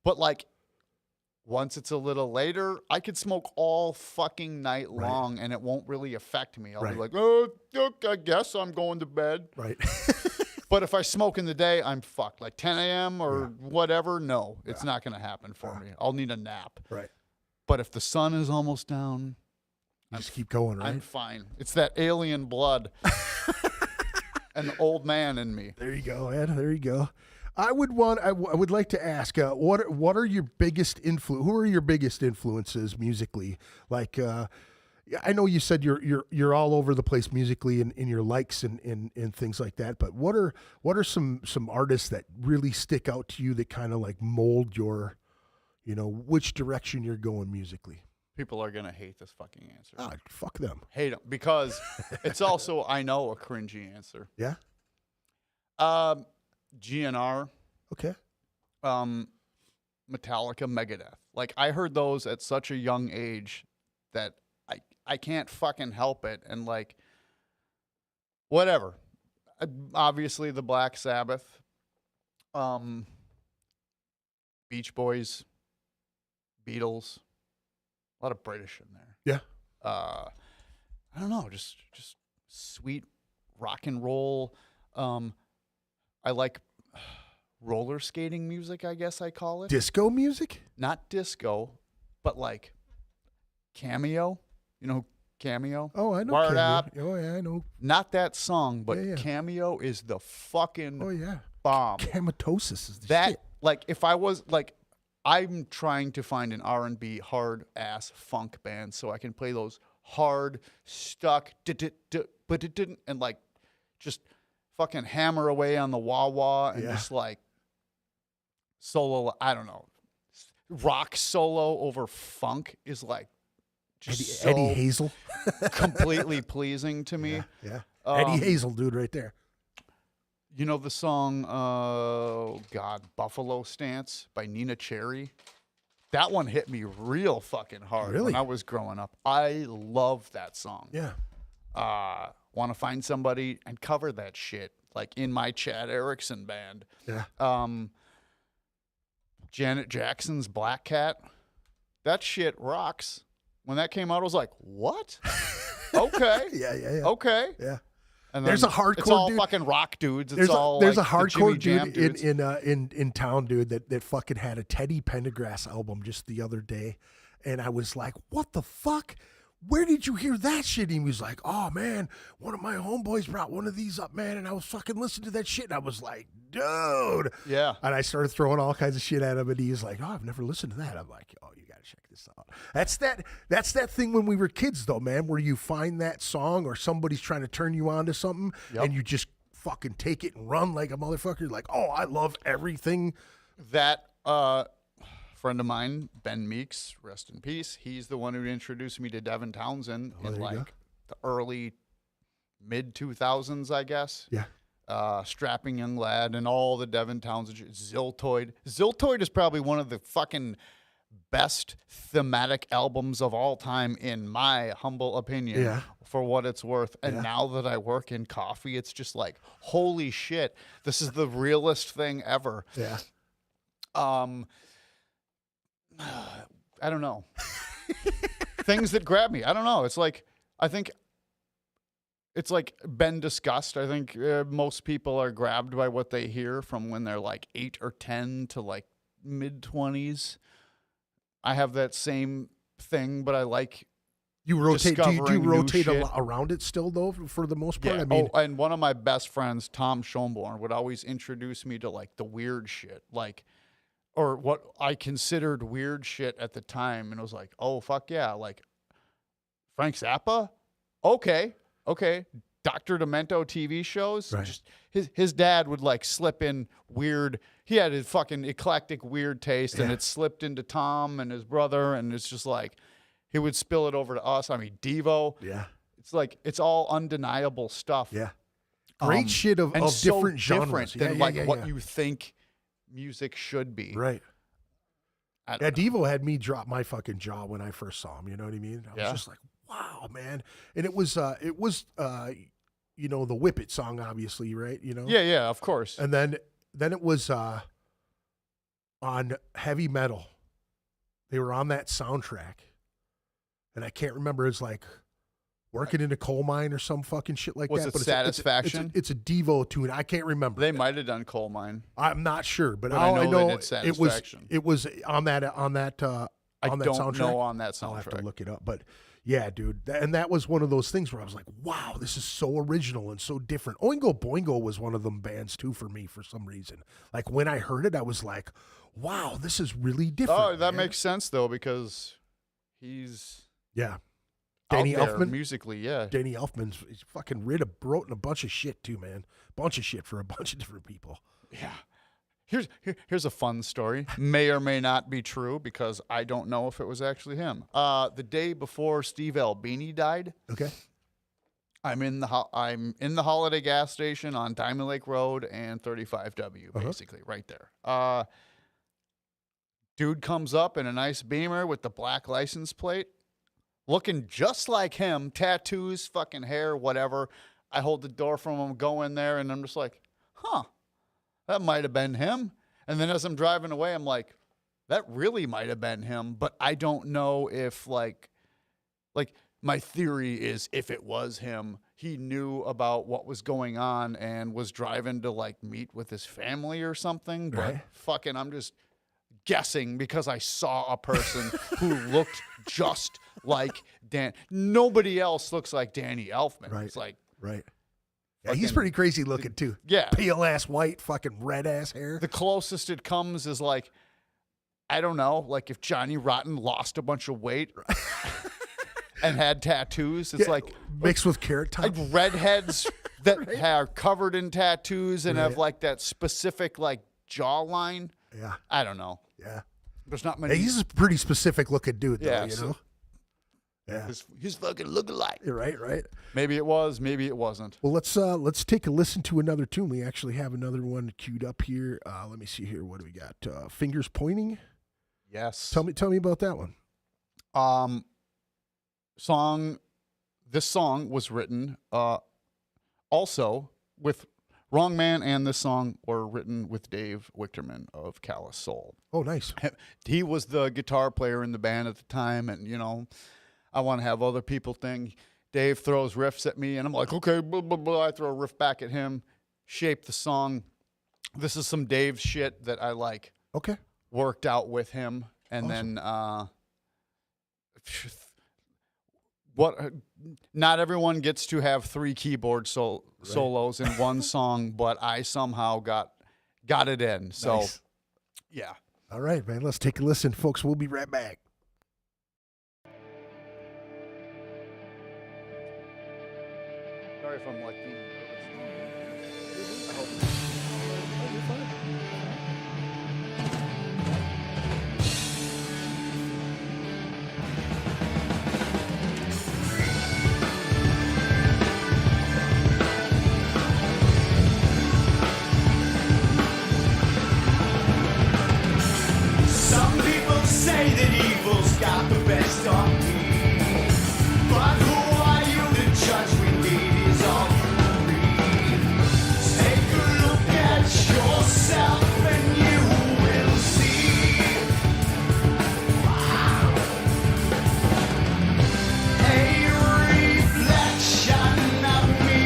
[SPEAKER 4] But like once it's a little later, I could smoke all fucking night long and it won't really affect me. I'll be like, oh, I guess I'm going to bed.
[SPEAKER 3] Right.
[SPEAKER 4] But if I smoke in the day, I'm fucked. Like 10 a.m. or whatever, no, it's not going to happen for me. I'll need a nap.
[SPEAKER 3] Right.
[SPEAKER 4] But if the sun is almost down,
[SPEAKER 3] you just keep going, right?
[SPEAKER 4] I'm fine. It's that alien blood and the old man in me.
[SPEAKER 3] There you go, Ed. There you go. I would like to ask, what are your biggest who are your biggest influences musically? Like, I know you said you're all over the place musically in your likes and things like that, but what are some artists that really stick out to you that kind of like mold your, which direction you're going musically?
[SPEAKER 4] People are going to hate this fucking answer.
[SPEAKER 3] Ah, fuck them.
[SPEAKER 4] Hate them. Because it's also, I know, a cringy answer.
[SPEAKER 3] Yeah?
[SPEAKER 4] GNR.
[SPEAKER 3] Okay.
[SPEAKER 4] Metallica, Megadeth. Like, I heard those at such a young age that I can't fucking help it. And, like, whatever. Obviously, the Black Sabbath. Beach Boys. Beatles. A lot of British in there.
[SPEAKER 3] Yeah.
[SPEAKER 4] I don't know, just sweet rock and roll. I like roller skating music, I guess I call it.
[SPEAKER 3] Disco music?
[SPEAKER 4] Not disco, but like Cameo. You know Cameo?
[SPEAKER 3] Oh, I know
[SPEAKER 4] Wired
[SPEAKER 3] Cameo.
[SPEAKER 4] Up.
[SPEAKER 3] Oh, yeah, I know.
[SPEAKER 4] Not that song, but
[SPEAKER 3] Yeah.
[SPEAKER 4] Cameo is the fucking bomb.
[SPEAKER 3] Chamatosis is the
[SPEAKER 4] That
[SPEAKER 3] shit.
[SPEAKER 4] like if I was like I'm trying to find an R&B hard ass funk band so I can play those hard stuck but it didn't and like just fucking hammer away on the wah wah and just like solo. I don't know, rock solo over funk is like just
[SPEAKER 3] Eddie Hazel.
[SPEAKER 4] completely pleasing to me.
[SPEAKER 3] Yeah. Eddie Hazel, dude, right there.
[SPEAKER 4] You know the song, Buffalo Stance by Nina Cherry? That one hit me real fucking hard when I was growing up. I love that song.
[SPEAKER 3] Yeah.
[SPEAKER 4] Want to find somebody and cover that shit. like in my Chad Erickson band.
[SPEAKER 3] Yeah.
[SPEAKER 4] Janet Jackson's Black Cat. That shit rocks. When that came out, I was like, what? Okay.
[SPEAKER 3] Yeah.
[SPEAKER 4] Okay.
[SPEAKER 3] Yeah.
[SPEAKER 4] And
[SPEAKER 3] There's a hardcore
[SPEAKER 4] It's all
[SPEAKER 3] dude.
[SPEAKER 4] fucking rock dudes. It's
[SPEAKER 3] There's
[SPEAKER 4] all
[SPEAKER 3] a
[SPEAKER 4] the
[SPEAKER 3] hardcore
[SPEAKER 4] Jimmy Jam
[SPEAKER 3] dude
[SPEAKER 4] dudes.
[SPEAKER 3] in town, dude, that fucking had a Teddy Pendergrass album just the other day, and I was like, "What the fuck? Where did you hear that shit?" And he was like, "Oh man, one of my homeboys brought one of these up, man, and I was fucking listening to that shit, and I was like, dude,
[SPEAKER 4] Yeah.
[SPEAKER 3] And I started throwing all kinds of shit at him, and he was like, "Oh, I've never listened to that." I'm like, "Oh, you gotta check this out." That's that thing when we were kids, though, man, where you find that song or somebody's trying to turn you on to something, and you just fucking take it and run like a motherfucker. Like, oh, I love everything.
[SPEAKER 4] That friend of mine, Ben Meeks, rest in peace. He's the one who introduced me to Devin Townsend in like the early mid 2000s, I guess.
[SPEAKER 3] Yeah.
[SPEAKER 4] Strapping Young Lad and all the Devin Townsend shit. Ziltoid. Ziltoid is probably one of the fucking best thematic albums of all time, in my humble opinion.
[SPEAKER 3] Yeah.
[SPEAKER 4] For what it's worth. And now that I work in coffee, it's just like, holy shit, this is the realest thing ever.
[SPEAKER 3] Yeah.
[SPEAKER 4] I don't know. Things that grab me. I don't know. It's like, I think it's like been discussed. I think most people are grabbed by what they hear from when they're like 8 or 10 to like mid 20s. I have that same thing, but I like
[SPEAKER 3] You rotate. Do you
[SPEAKER 4] discovering new
[SPEAKER 3] rotate
[SPEAKER 4] shit.
[SPEAKER 3] around it still though, for the most part?
[SPEAKER 4] Yeah.
[SPEAKER 3] I mean,
[SPEAKER 4] and one of my best friends, Tom Schomborn, would always introduce me to like the weird shit, like, or what I considered weird shit at the time, and it was like, oh fuck yeah, like Frank Zappa, okay, Dr. Demento TV shows.
[SPEAKER 3] Right.
[SPEAKER 4] Just his dad would like slip in weird. He had a fucking eclectic weird taste, and it slipped into Tom and his brother, and it's just like he would spill it over to us. I mean, Devo.
[SPEAKER 3] yeah.
[SPEAKER 4] It's like it's all undeniable stuff.
[SPEAKER 3] Yeah. Great shit of
[SPEAKER 4] and so
[SPEAKER 3] different genres.
[SPEAKER 4] different than like what
[SPEAKER 3] yeah.
[SPEAKER 4] you think music should be.
[SPEAKER 3] Right.
[SPEAKER 4] I
[SPEAKER 3] Yeah,
[SPEAKER 4] don't know.
[SPEAKER 3] Devo had me drop my fucking jaw when I first saw him. You know what I mean? I was just like, wow, man. And it was you know, the Whip It song, obviously, right? You know?
[SPEAKER 4] Yeah, of course.
[SPEAKER 3] And then it was on Heavy Metal. They were on that soundtrack. And I can't remember, it's like Working in a Coal Mine or some fucking shit like
[SPEAKER 4] Was
[SPEAKER 3] that.
[SPEAKER 4] it
[SPEAKER 3] But
[SPEAKER 4] Satisfaction?
[SPEAKER 3] It's a Devo tune. I can't remember.
[SPEAKER 4] They might have done Coal Mine.
[SPEAKER 3] I'm not sure, but
[SPEAKER 4] But
[SPEAKER 3] all
[SPEAKER 4] I
[SPEAKER 3] I
[SPEAKER 4] know they
[SPEAKER 3] know
[SPEAKER 4] did Satisfaction.
[SPEAKER 3] it was on that
[SPEAKER 4] I don't
[SPEAKER 3] soundtrack.
[SPEAKER 4] know on that
[SPEAKER 3] I'll have to
[SPEAKER 4] soundtrack.
[SPEAKER 3] look it up, but yeah, dude, and that was one of those things where I was like, wow, this is so original and so different. Oingo Boingo was one of them bands too for me for some reason. Like when I heard it, I was like, wow, this is really different.
[SPEAKER 4] Oh, that
[SPEAKER 3] man.
[SPEAKER 4] makes sense though, because he's
[SPEAKER 3] yeah. Danny
[SPEAKER 4] out there
[SPEAKER 3] Elfman.
[SPEAKER 4] musically, yeah.
[SPEAKER 3] Danny Elfman's he's fucking wrote a bunch of shit too, man. Bunch of shit for a bunch of different people.
[SPEAKER 4] Yeah. Here's a fun story. May or may not be true because I don't know if it was actually him. The day before Steve Albini died,
[SPEAKER 3] Okay.
[SPEAKER 4] I'm in the Holiday gas station on Diamond Lake Road and 35W, basically right there. Dude comes up in a nice Beamer with the black license plate, looking just like him, tattoos, fucking hair, whatever. I hold the door from him, go in there, and I'm just like, huh, that might have been him. And then as I'm driving away, I'm like, that really might have been him, but I don't know if like my theory is if it was him, he knew about what was going on and was driving to like meet with his family or something. But
[SPEAKER 3] Right.
[SPEAKER 4] fucking, I'm just guessing because I saw a person who looked just like Dan. Nobody else looks like Danny Elfman.
[SPEAKER 3] Right.
[SPEAKER 4] It's like,
[SPEAKER 3] Right. Yeah, he's
[SPEAKER 4] Fucking-
[SPEAKER 3] pretty crazy looking too.
[SPEAKER 4] yeah.
[SPEAKER 3] Pale ass white, fucking red ass hair.
[SPEAKER 4] The closest it comes is like, I don't know, like if Johnny Rotten lost a bunch of weight and had tattoos. It's
[SPEAKER 3] Yeah,
[SPEAKER 4] like
[SPEAKER 3] mixed with Carrot Top.
[SPEAKER 4] like redheads that are covered in tattoos and have
[SPEAKER 3] Right.
[SPEAKER 4] like that specific like jawline.
[SPEAKER 3] Yeah.
[SPEAKER 4] I don't know.
[SPEAKER 3] Yeah.
[SPEAKER 4] There's not
[SPEAKER 3] Yeah,
[SPEAKER 4] many.
[SPEAKER 3] he's a pretty specific looking dude, though,
[SPEAKER 4] Yeah,
[SPEAKER 3] you
[SPEAKER 4] so-
[SPEAKER 3] know? Yeah.
[SPEAKER 4] He's fucking look alike.
[SPEAKER 3] You're right, right.
[SPEAKER 4] Maybe it was, maybe it wasn't.
[SPEAKER 3] Well, let's take a listen to another tune. We actually have another one queued up here. Let me see here. What do we got? Fingers Pointing.
[SPEAKER 4] Yes.
[SPEAKER 3] Tell me about that one.
[SPEAKER 4] This song was written also with Wrong Man and this song were written with Dave Wichterman of Callous Soul.
[SPEAKER 3] Oh, nice.
[SPEAKER 4] He was the guitar player in the band at the time, and, I want to have other people think. Dave throws riffs at me, and I'm like, okay, blah, blah, blah. I throw a riff back at him, shape the song. This is some Dave shit that I like.
[SPEAKER 3] Okay.
[SPEAKER 4] Worked out with him, and
[SPEAKER 3] Awesome.
[SPEAKER 4] then not everyone gets to have 3 keyboard solos in one song, but I somehow got it in. So,
[SPEAKER 3] Nice.
[SPEAKER 4] yeah.
[SPEAKER 3] All right, man. Let's take a listen, folks. We'll be right back.
[SPEAKER 4] Sorry if I'm like being nervous. I hope.
[SPEAKER 1] Some people say that evil's got the best of me. But who are you to judge when hate is all you read? Take a look at yourself and you will see. A reflection of me.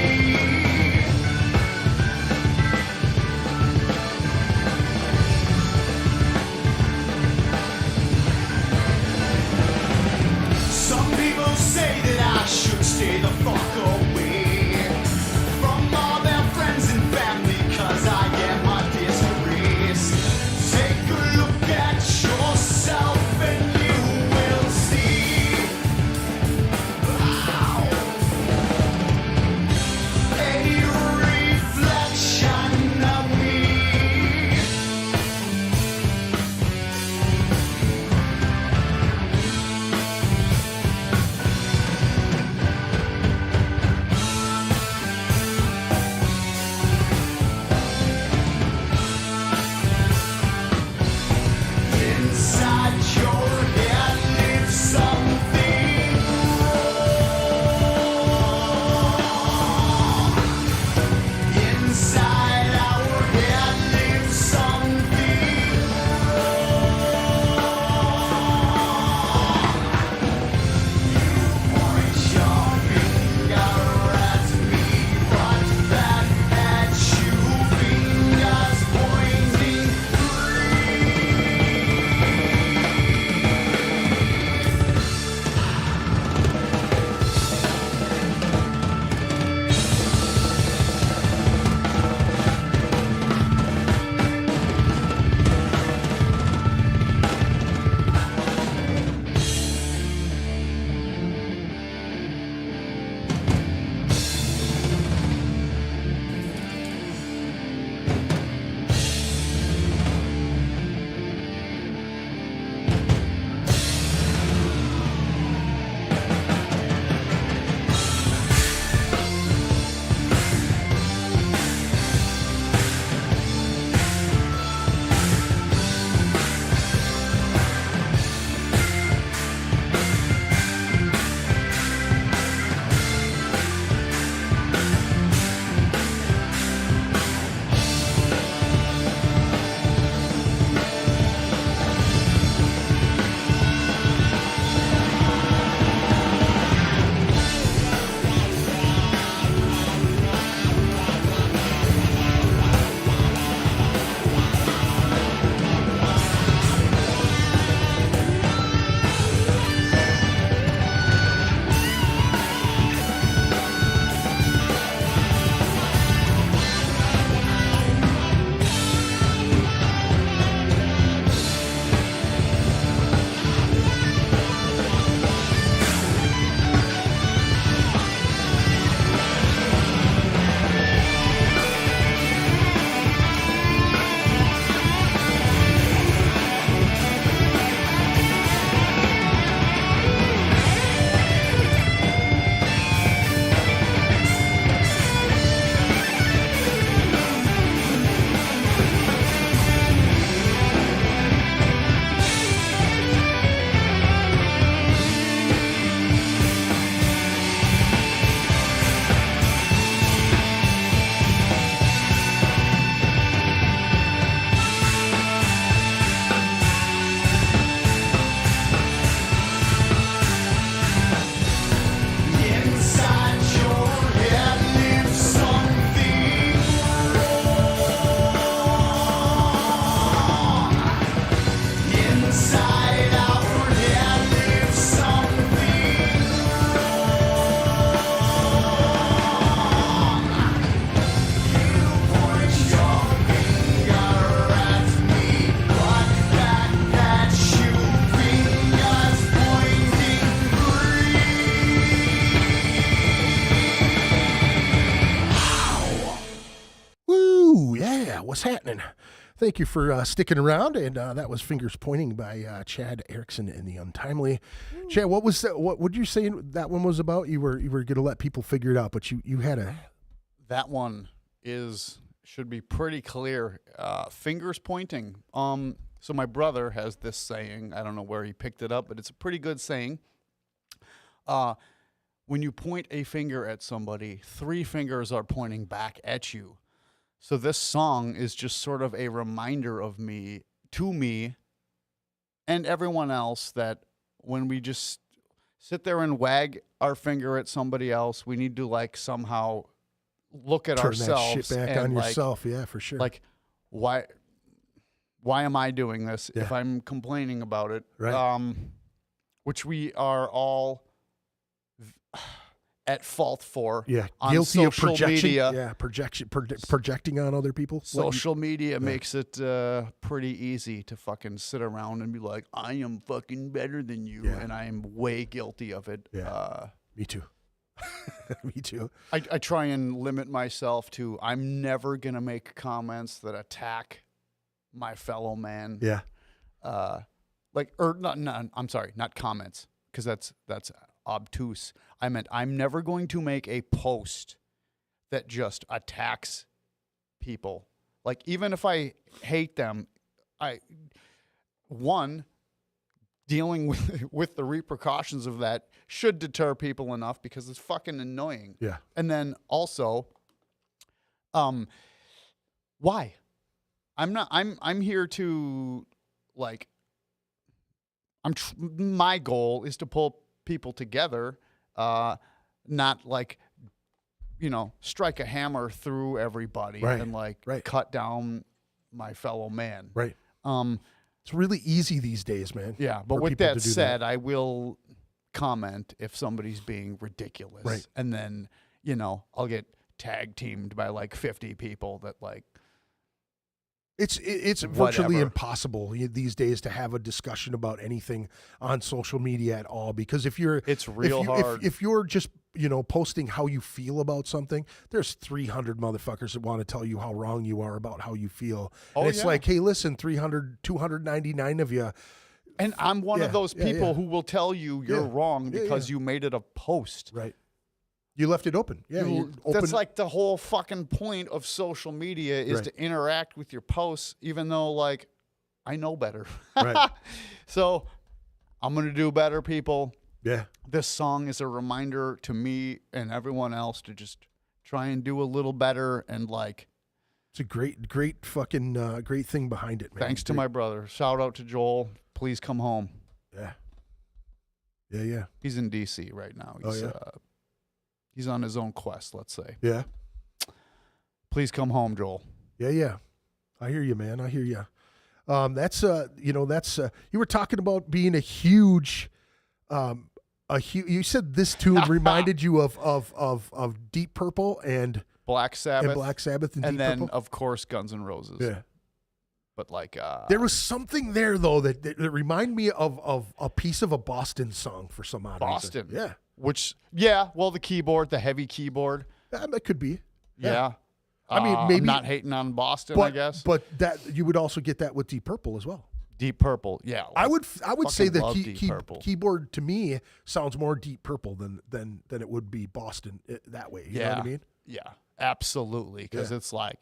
[SPEAKER 3] Thank you for sticking around, and that was Fingers Pointing by Chad Erickson and The Untimely. Chad, what was that? What would you say that one was about? You were going to let people figure it out, but you had a...
[SPEAKER 4] That one should be pretty clear. Fingers pointing. So my brother has this saying. I don't know where he picked it up, but it's a pretty good saying. When you point a finger at somebody, 3 fingers are pointing back at you. So this song is just sort of a reminder of me, and everyone else, that when we just sit there and wag our finger at somebody else, we need to like somehow look at
[SPEAKER 3] turn
[SPEAKER 4] ourselves
[SPEAKER 3] that shit back
[SPEAKER 4] and
[SPEAKER 3] on
[SPEAKER 4] like,
[SPEAKER 3] yourself. Yeah, for sure.
[SPEAKER 4] like, why am I doing this if I'm complaining about it?
[SPEAKER 3] Right.
[SPEAKER 4] Which we are all at fault for.
[SPEAKER 3] Yeah,
[SPEAKER 4] on
[SPEAKER 3] guilty of
[SPEAKER 4] social
[SPEAKER 3] projection.
[SPEAKER 4] media.
[SPEAKER 3] Yeah, projecting on other people.
[SPEAKER 4] Social media makes it pretty easy to fucking sit around and be like, I am fucking better than you, and I am way guilty of it.
[SPEAKER 3] Yeah, me too. Me too.
[SPEAKER 4] I try and limit myself to, I'm never going to make comments that attack my fellow man.
[SPEAKER 3] Yeah.
[SPEAKER 4] I'm sorry, not comments, because that's obtuse. I meant I'm never going to make a post that just attacks people. Like, even if I hate them, dealing with the repercussions of that should deter people enough, because it's fucking annoying.
[SPEAKER 3] Yeah.
[SPEAKER 4] And then also, why? I'm here to, like, my goal is to pull people together, not like, strike a hammer through everybody and cut down my fellow man.
[SPEAKER 3] Right. It's really easy these days, man.
[SPEAKER 4] Yeah, but with that said, I will comment if somebody's being ridiculous.
[SPEAKER 3] Right.
[SPEAKER 4] And then, I'll get tag teamed by like 50 people that like.
[SPEAKER 3] It's virtually impossible these days to have a discussion about anything on social media at all, because if you're hard. If you're just posting how you feel about something, there's 300 motherfuckers that want to tell you how wrong you are about how you feel. And it's like, hey, listen, 299 of you.
[SPEAKER 4] And I'm one of those people who will tell you you're wrong because you made it a post.
[SPEAKER 3] Right. You left it open. Yeah.
[SPEAKER 4] That's like the whole fucking point of social media is to interact with your posts, even though, like, I know better.
[SPEAKER 3] Right.
[SPEAKER 4] So I'm going to do better, people.
[SPEAKER 3] Yeah.
[SPEAKER 4] This song is a reminder to me and everyone else to just try and do a little better. And, like,
[SPEAKER 3] it's a great fucking great thing behind it, man.
[SPEAKER 4] Thanks to my brother. Shout out to Joel. Please come home.
[SPEAKER 3] Yeah. Yeah.
[SPEAKER 4] He's in D.C. right now. He's on his own quest, let's say.
[SPEAKER 3] Yeah.
[SPEAKER 4] Please come home, Joel.
[SPEAKER 3] Yeah. I hear you, man. I hear you. You were talking about being a huge, you said this tune reminded you of Deep Purple and
[SPEAKER 4] Black Sabbath.
[SPEAKER 3] And Deep
[SPEAKER 4] then,
[SPEAKER 3] Purple.
[SPEAKER 4] of course, Guns N' Roses.
[SPEAKER 3] Yeah.
[SPEAKER 4] But like,
[SPEAKER 3] there was something there though that reminded me of a piece of a Boston song for some odd
[SPEAKER 4] Boston.
[SPEAKER 3] reason.
[SPEAKER 4] Yeah. Well, the keyboard, the heavy keyboard.
[SPEAKER 3] That could be.
[SPEAKER 4] Yeah.
[SPEAKER 3] I mean, maybe
[SPEAKER 4] I'm not hating on Boston, I guess.
[SPEAKER 3] But that you would also get that with Deep Purple as well.
[SPEAKER 4] Deep Purple, yeah.
[SPEAKER 3] I would say the
[SPEAKER 4] Purple.
[SPEAKER 3] keyboard to me sounds more Deep Purple than it would be Boston that way. You know what I mean?
[SPEAKER 4] Yeah, absolutely. Because it's like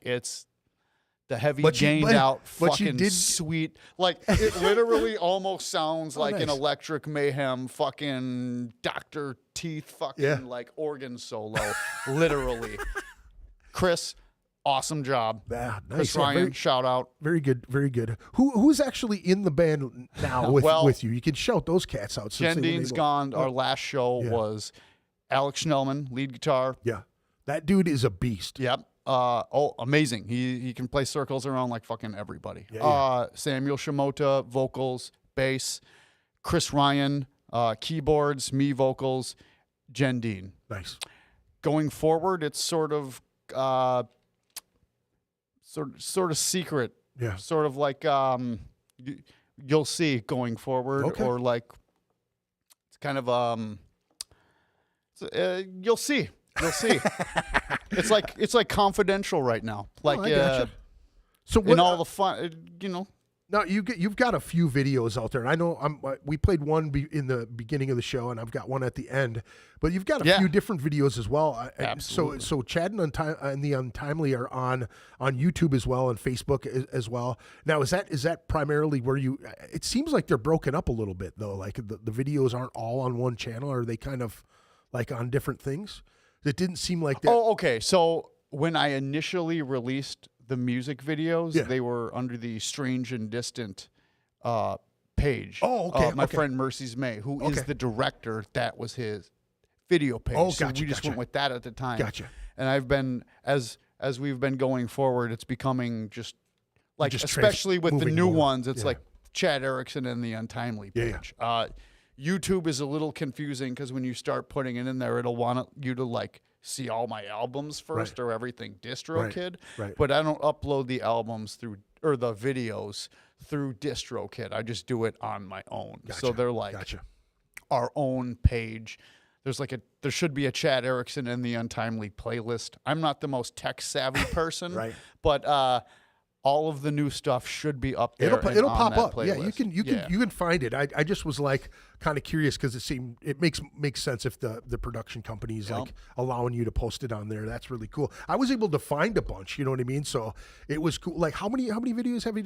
[SPEAKER 4] the heavy gained out fucking sweet. Like, it literally almost sounds like an Electric Mayhem fucking Dr. Teeth fucking like organ solo. Literally. Chris, awesome job.
[SPEAKER 3] Yeah, nice.
[SPEAKER 4] Chris Ryan, shout out.
[SPEAKER 3] Very good, very good. Who's actually in the band now with you? You can shout those cats out.
[SPEAKER 4] Jen Dean's gone. Our last show was Alex Schnellman, lead guitar.
[SPEAKER 3] Yeah. That dude is a beast.
[SPEAKER 4] Yep. Amazing. He can play circles around like fucking everybody. Samuel Shimota, vocals, bass. Chris Ryan, keyboards, me vocals. Jen Dean.
[SPEAKER 3] Nice.
[SPEAKER 4] Going forward, it's sort of secret.
[SPEAKER 3] Yeah.
[SPEAKER 4] Sort of like you'll see going forward, or like it's kind of you'll see. You'll see. It's like confidential right now. Like
[SPEAKER 3] I gotcha. So
[SPEAKER 4] and all the fun, you know.
[SPEAKER 3] Now you've got a few videos out there, and I know we played one in the beginning of the show, and I've got one at the end. But you've got a few different videos as well.
[SPEAKER 4] Absolutely.
[SPEAKER 3] So Chad and the Untimely are on YouTube as well and Facebook as well. Now is that primarily where you? It seems like they're broken up a little bit though. Like the videos aren't all on one channel. Are they kind of like on different things? It didn't seem like that.
[SPEAKER 4] Oh, okay. So when I initially released the music videos, they were under the Strange and Distant page.
[SPEAKER 3] Oh, okay.
[SPEAKER 4] My friend Mercy's May, who is the director, that was his video page.
[SPEAKER 3] Oh,
[SPEAKER 4] so we just went with that at the time.
[SPEAKER 3] Gotcha.
[SPEAKER 4] And I've been, as we've been going forward, it's becoming just like, especially with the new ones, it's like Chad Erickson and the Untimely page. YouTube is a little confusing because when you start putting it in there, it'll want you to like see all my albums first or everything DistroKid.
[SPEAKER 3] Right.
[SPEAKER 4] But I don't upload the albums through or the videos through DistroKid. I just do it on my own.
[SPEAKER 3] Gotcha.
[SPEAKER 4] So they're like our own page. There should be a Chad Erickson and the Untimely playlist. I'm not the most tech savvy person, but all of the new stuff should be up there.
[SPEAKER 3] It'll pop up.
[SPEAKER 4] Playlist.
[SPEAKER 3] Yeah, you can find it. I just was like kind of curious because it makes sense if the production company's like allowing you to post it on there. That's really cool. I was able to find a bunch. You know what I mean? So it was cool. Like how many videos have you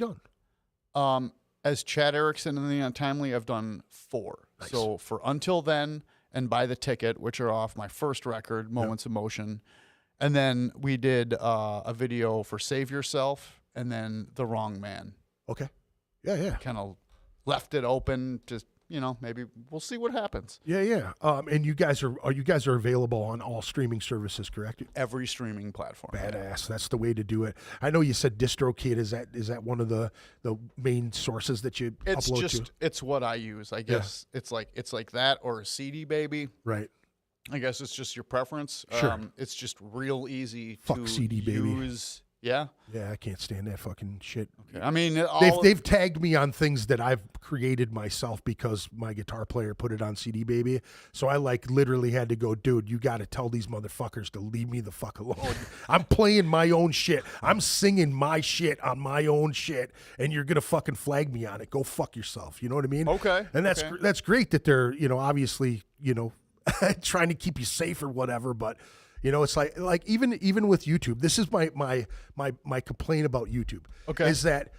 [SPEAKER 3] done?
[SPEAKER 4] As Chad Erickson and the Untimely, I've done 4.
[SPEAKER 3] Nice.
[SPEAKER 4] So for Until Then and Buy the Ticket, which are off my first record, Moments of Motion, and then we did a video for Save Yourself. And then The Wrong Man.
[SPEAKER 3] Okay. Yeah.
[SPEAKER 4] Kind of left it open. Just maybe we'll see what happens.
[SPEAKER 3] Yeah. And you guys are available on all streaming services, correct?
[SPEAKER 4] Every streaming platform.
[SPEAKER 3] Badass. That's the way to do it. I know you said DistroKid. Is that one of the main sources that you upload to?
[SPEAKER 4] It's what I use. I guess it's like that or a CD Baby.
[SPEAKER 3] Right.
[SPEAKER 4] I guess it's just your preference.
[SPEAKER 3] Sure.
[SPEAKER 4] It's just real easy
[SPEAKER 3] to CD Baby.
[SPEAKER 4] Use. Yeah.
[SPEAKER 3] Yeah, I can't stand that fucking shit.
[SPEAKER 4] Okay. I mean,
[SPEAKER 3] they've tagged me on things that I've created myself because my guitar player put it on CD Baby. So I like literally had to go, dude, you got to tell these motherfuckers to leave me the fuck alone. I'm playing my own shit. I'm singing my shit on my own shit, and you're gonna fucking flag me on it. Go fuck yourself. You know what I mean?
[SPEAKER 4] Okay.
[SPEAKER 3] And that's great that they're obviously trying to keep you safe or whatever, but. It's like even with YouTube, this is my complaint about YouTube.
[SPEAKER 4] Okay.
[SPEAKER 3] Is that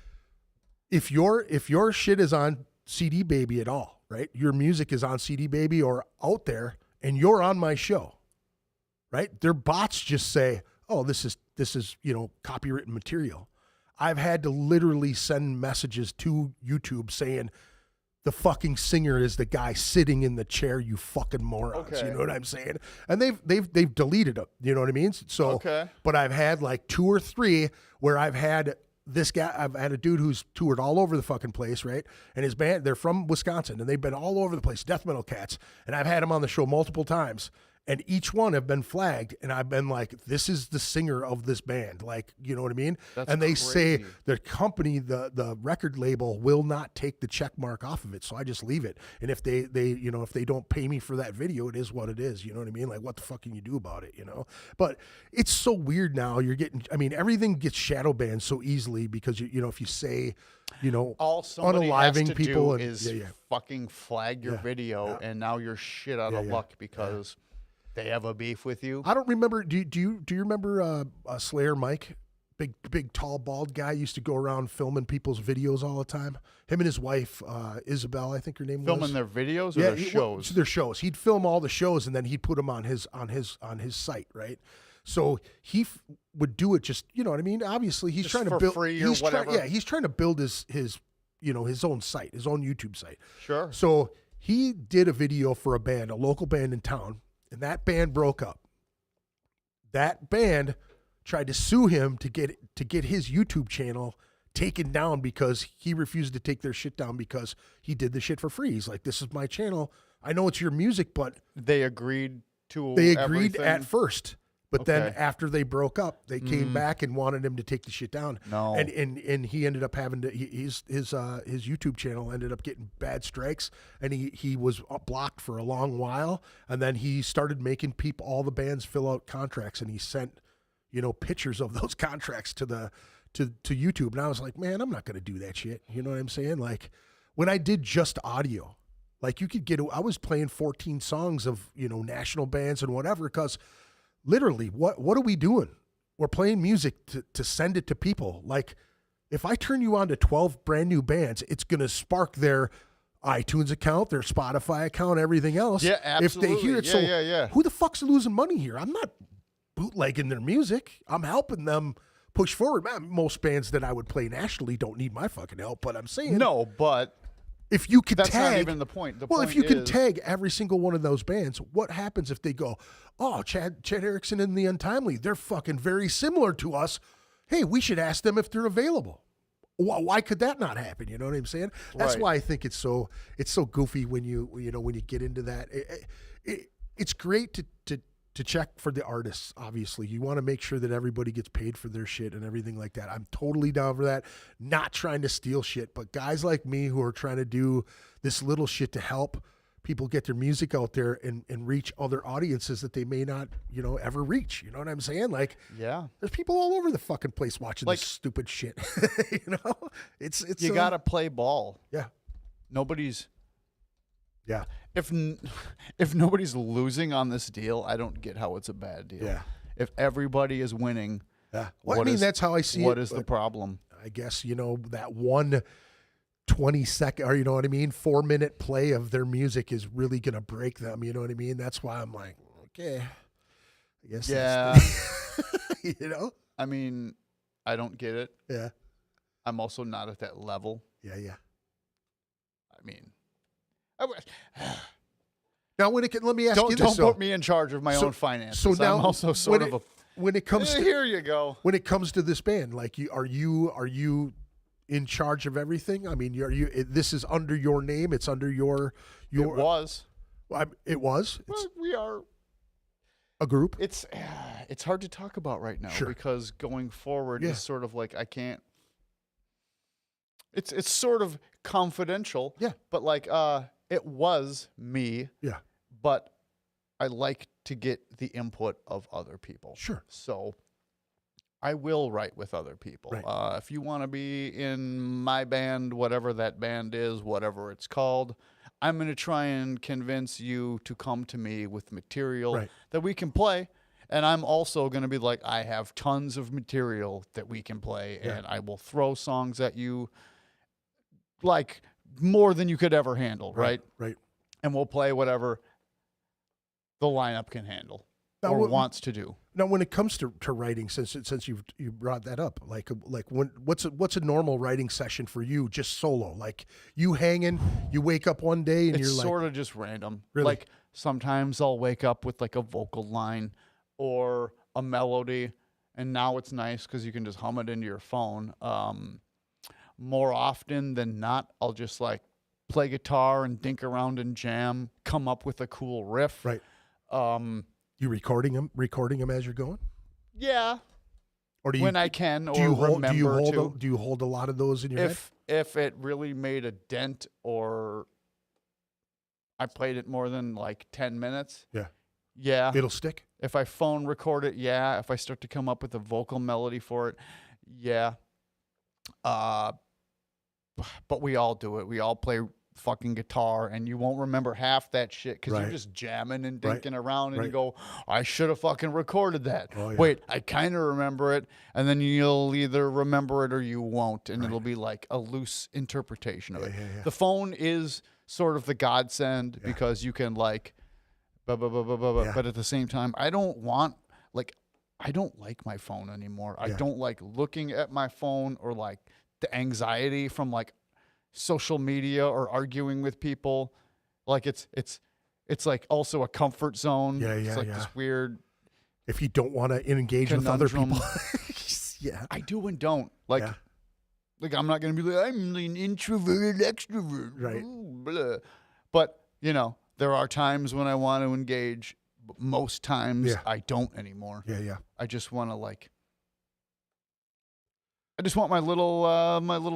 [SPEAKER 3] if your shit is on CD Baby at all, right? Your music is on CD Baby or out there, and you're on my show, right? Their bots just say, "Oh, this is copywritten material." I've had to literally send messages to YouTube saying, the fucking singer is the guy sitting in the chair, you fucking morons.
[SPEAKER 4] Okay.
[SPEAKER 3] You know what I'm saying? And they've deleted them. You know what I mean? So, but I've had like 2 or 3 where I've had this guy. I've had a dude who's toured all over the fucking place, right? And his band, they're from Wisconsin, and they've been all over the place, death metal cats. And I've had him on the show multiple times. And each one have been flagged, and I've been like, this is the singer of this band. Like, you know what I mean?
[SPEAKER 4] That's
[SPEAKER 3] and they
[SPEAKER 4] crazy.
[SPEAKER 3] say the company, the record label will not take the check mark off of it. So I just leave it. And if they if they don't pay me for that video, it is what it is. You know what I mean? Like, what the fuck can you do about it, But it's so weird now. Everything gets shadow banned so easily because, if you say,
[SPEAKER 4] all somebody has
[SPEAKER 3] unaliving
[SPEAKER 4] to
[SPEAKER 3] people
[SPEAKER 4] do is fucking flag your video, and now you're shit out of luck because they have a beef with you.
[SPEAKER 3] I don't remember. Do you remember Slayer Mike? Big tall bald guy used to go around filming people's videos all the time. Him and his wife Isabel, I think her name was.
[SPEAKER 4] Filming their videos or their shows?
[SPEAKER 3] Their shows. He'd film all the shows and then he'd put them on his site, right? So he would do it just, you know what I mean? Obviously, he's
[SPEAKER 4] just
[SPEAKER 3] trying to
[SPEAKER 4] for
[SPEAKER 3] build
[SPEAKER 4] free or whatever.
[SPEAKER 3] he's trying to build his own site, his own YouTube site.
[SPEAKER 4] Sure.
[SPEAKER 3] So he did a video for a local band in town, and that band broke up. That band tried to sue him to get his YouTube channel taken down because he refused to take their shit down because he did the shit for free. He's like, this is my channel. I know it's your music, but
[SPEAKER 4] they agreed
[SPEAKER 3] everything at first. But then after they broke up, they came back and wanted him to take the shit down.
[SPEAKER 4] No.
[SPEAKER 3] And he ended up having to his YouTube channel ended up getting bad strikes, and he was blocked for a long while, and then he started making all the bands fill out contracts, and he sent pictures of those contracts to to YouTube, and I was like, man, I'm not going to do that shit. You know what I'm saying? Like when I did just audio, like you could I was playing 14 songs of, national bands and whatever, because literally what are we doing? We're playing music to send it to people. Like if I turn you on to 12 brand new bands, it's going to spark their iTunes account, their Spotify account, everything else.
[SPEAKER 4] Yeah, absolutely.
[SPEAKER 3] If they hear it.
[SPEAKER 4] Yeah.
[SPEAKER 3] Who the fuck's losing money here? I'm not bootlegging their music. I'm helping them push forward. Man, most bands that I would play nationally don't need my fucking help, but I'm saying
[SPEAKER 4] no, but
[SPEAKER 3] if you could
[SPEAKER 4] that's
[SPEAKER 3] tag,
[SPEAKER 4] not even the point. The
[SPEAKER 3] well,
[SPEAKER 4] point
[SPEAKER 3] if you can
[SPEAKER 4] is,
[SPEAKER 3] tag every single one of those bands, what happens if they go, oh, Chad Erickson and The Untimely, they're fucking very similar to us. Hey, we should ask them if they're available. Why could that not happen? You know what I'm saying? That's
[SPEAKER 4] Right.
[SPEAKER 3] why I think it's so goofy when you get into that. It's great to check for the artists. Obviously, you want to make sure that everybody gets paid for their shit and everything like that. I'm totally down for that. Not trying to steal shit, but guys like me who are trying to do this little shit to help people get their music out there and reach other audiences that they may not, ever reach. You know what I'm saying? Like,
[SPEAKER 4] yeah,
[SPEAKER 3] there's people all over the fucking place watching
[SPEAKER 4] Like-
[SPEAKER 3] this stupid shit. It's
[SPEAKER 4] you got to play ball.
[SPEAKER 3] yeah.
[SPEAKER 4] Nobody's
[SPEAKER 3] Yeah.
[SPEAKER 4] if nobody's losing on this deal, I don't get how it's a bad deal.
[SPEAKER 3] Yeah.
[SPEAKER 4] If everybody is winning,
[SPEAKER 3] Yeah. Well,
[SPEAKER 4] what is-
[SPEAKER 3] that's how I see it.
[SPEAKER 4] what is the
[SPEAKER 3] but
[SPEAKER 4] problem?
[SPEAKER 3] I guess, that 20-second, or 4-minute play of their music is really going to break them. You know what I mean? That's why I'm like, okay, I guess.
[SPEAKER 4] Yeah.
[SPEAKER 3] That's
[SPEAKER 4] I mean, I don't get it.
[SPEAKER 3] yeah.
[SPEAKER 4] I'm also not at that level.
[SPEAKER 3] Yeah. Yeah.
[SPEAKER 4] I mean,
[SPEAKER 3] Now, let me ask you this.
[SPEAKER 4] don't
[SPEAKER 3] though.
[SPEAKER 4] put me in charge of my
[SPEAKER 3] So-
[SPEAKER 4] own finances.
[SPEAKER 3] so now,
[SPEAKER 4] I'm also sort of
[SPEAKER 3] when it comes to
[SPEAKER 4] here you go.
[SPEAKER 3] when it comes to this band, like are you in charge of everything? I mean, this is under your name. It's under your.
[SPEAKER 4] It was.
[SPEAKER 3] It was. It's
[SPEAKER 4] Well, we are.
[SPEAKER 3] a group.
[SPEAKER 4] It's hard to talk about right now
[SPEAKER 3] Sure.
[SPEAKER 4] because going forward
[SPEAKER 3] Yeah.
[SPEAKER 4] is sort of like I can't. It's sort of confidential.
[SPEAKER 3] Yeah.
[SPEAKER 4] But like it was me.
[SPEAKER 3] Yeah.
[SPEAKER 4] But I like to get the input of other people.
[SPEAKER 3] Sure.
[SPEAKER 4] So I will write with other people.
[SPEAKER 3] Right.
[SPEAKER 4] If you want to be in my band, whatever that band is, whatever it's called, I'm going to try and convince you to come to me with material
[SPEAKER 3] Right.
[SPEAKER 4] that we can play. And I'm also going to be like, I have tons of material that we can play,
[SPEAKER 3] Yeah.
[SPEAKER 4] and I will throw songs at you like more than you could ever handle, right?
[SPEAKER 3] Right.
[SPEAKER 4] And we'll play whatever the lineup can handle
[SPEAKER 3] Now,
[SPEAKER 4] or
[SPEAKER 3] what-
[SPEAKER 4] wants to do.
[SPEAKER 3] Now, when it comes to writing, since you brought that up, like what's a normal writing session for you, just solo? Like you hanging, you wake up one day and
[SPEAKER 4] It's
[SPEAKER 3] you're like,
[SPEAKER 4] sort of just random.
[SPEAKER 3] Really?
[SPEAKER 4] Like sometimes I'll wake up with like a vocal line or a melody, and now it's nice because you can just hum it into your phone. More often than not, I'll just like play guitar and dink around and jam, come up with a cool riff.
[SPEAKER 3] right?
[SPEAKER 4] Um,
[SPEAKER 3] You recording them as you're going,
[SPEAKER 4] yeah,
[SPEAKER 3] or do you
[SPEAKER 4] when I can or
[SPEAKER 3] do you hold
[SPEAKER 4] remember to.
[SPEAKER 3] do you hold a lot of those in your head?
[SPEAKER 4] If it really made a dent or I played it more than like 10 minutes, yeah.
[SPEAKER 3] It'll stick.
[SPEAKER 4] If I phone record it, yeah. If I start to come up with a vocal melody for it, yeah. But we all do it. We all play fucking guitar, and you won't remember half that shit because
[SPEAKER 3] Right.
[SPEAKER 4] you're just jamming and
[SPEAKER 3] Right.
[SPEAKER 4] dinking around, and
[SPEAKER 3] Right.
[SPEAKER 4] you go, I should have fucking recorded that.
[SPEAKER 3] Oh, yeah.
[SPEAKER 4] Wait, I kind of remember it, and then you'll either remember it or you won't, and it'll be like a loose interpretation of it.
[SPEAKER 3] Yeah.
[SPEAKER 4] The phone is sort of the godsend because you can like,
[SPEAKER 3] Yeah.
[SPEAKER 4] but at the same time, I don't like my phone anymore. I
[SPEAKER 3] Yeah.
[SPEAKER 4] don't like looking at my phone or like the anxiety from like social media or arguing with people. Like it's like also a comfort zone.
[SPEAKER 3] Yeah,
[SPEAKER 4] It's like
[SPEAKER 3] yeah.
[SPEAKER 4] this weird
[SPEAKER 3] If you don't want to engage with other
[SPEAKER 4] conundrum.
[SPEAKER 3] people, yeah,
[SPEAKER 4] I do and don't. Like
[SPEAKER 3] Yeah.
[SPEAKER 4] like I'm not gonna be like I'm an introverted extrovert.
[SPEAKER 3] Right.
[SPEAKER 4] Ooh, blah. But there are times when I want to engage. But most times
[SPEAKER 3] Yeah.
[SPEAKER 4] I don't anymore.
[SPEAKER 3] yeah.
[SPEAKER 4] I just want to I just want my little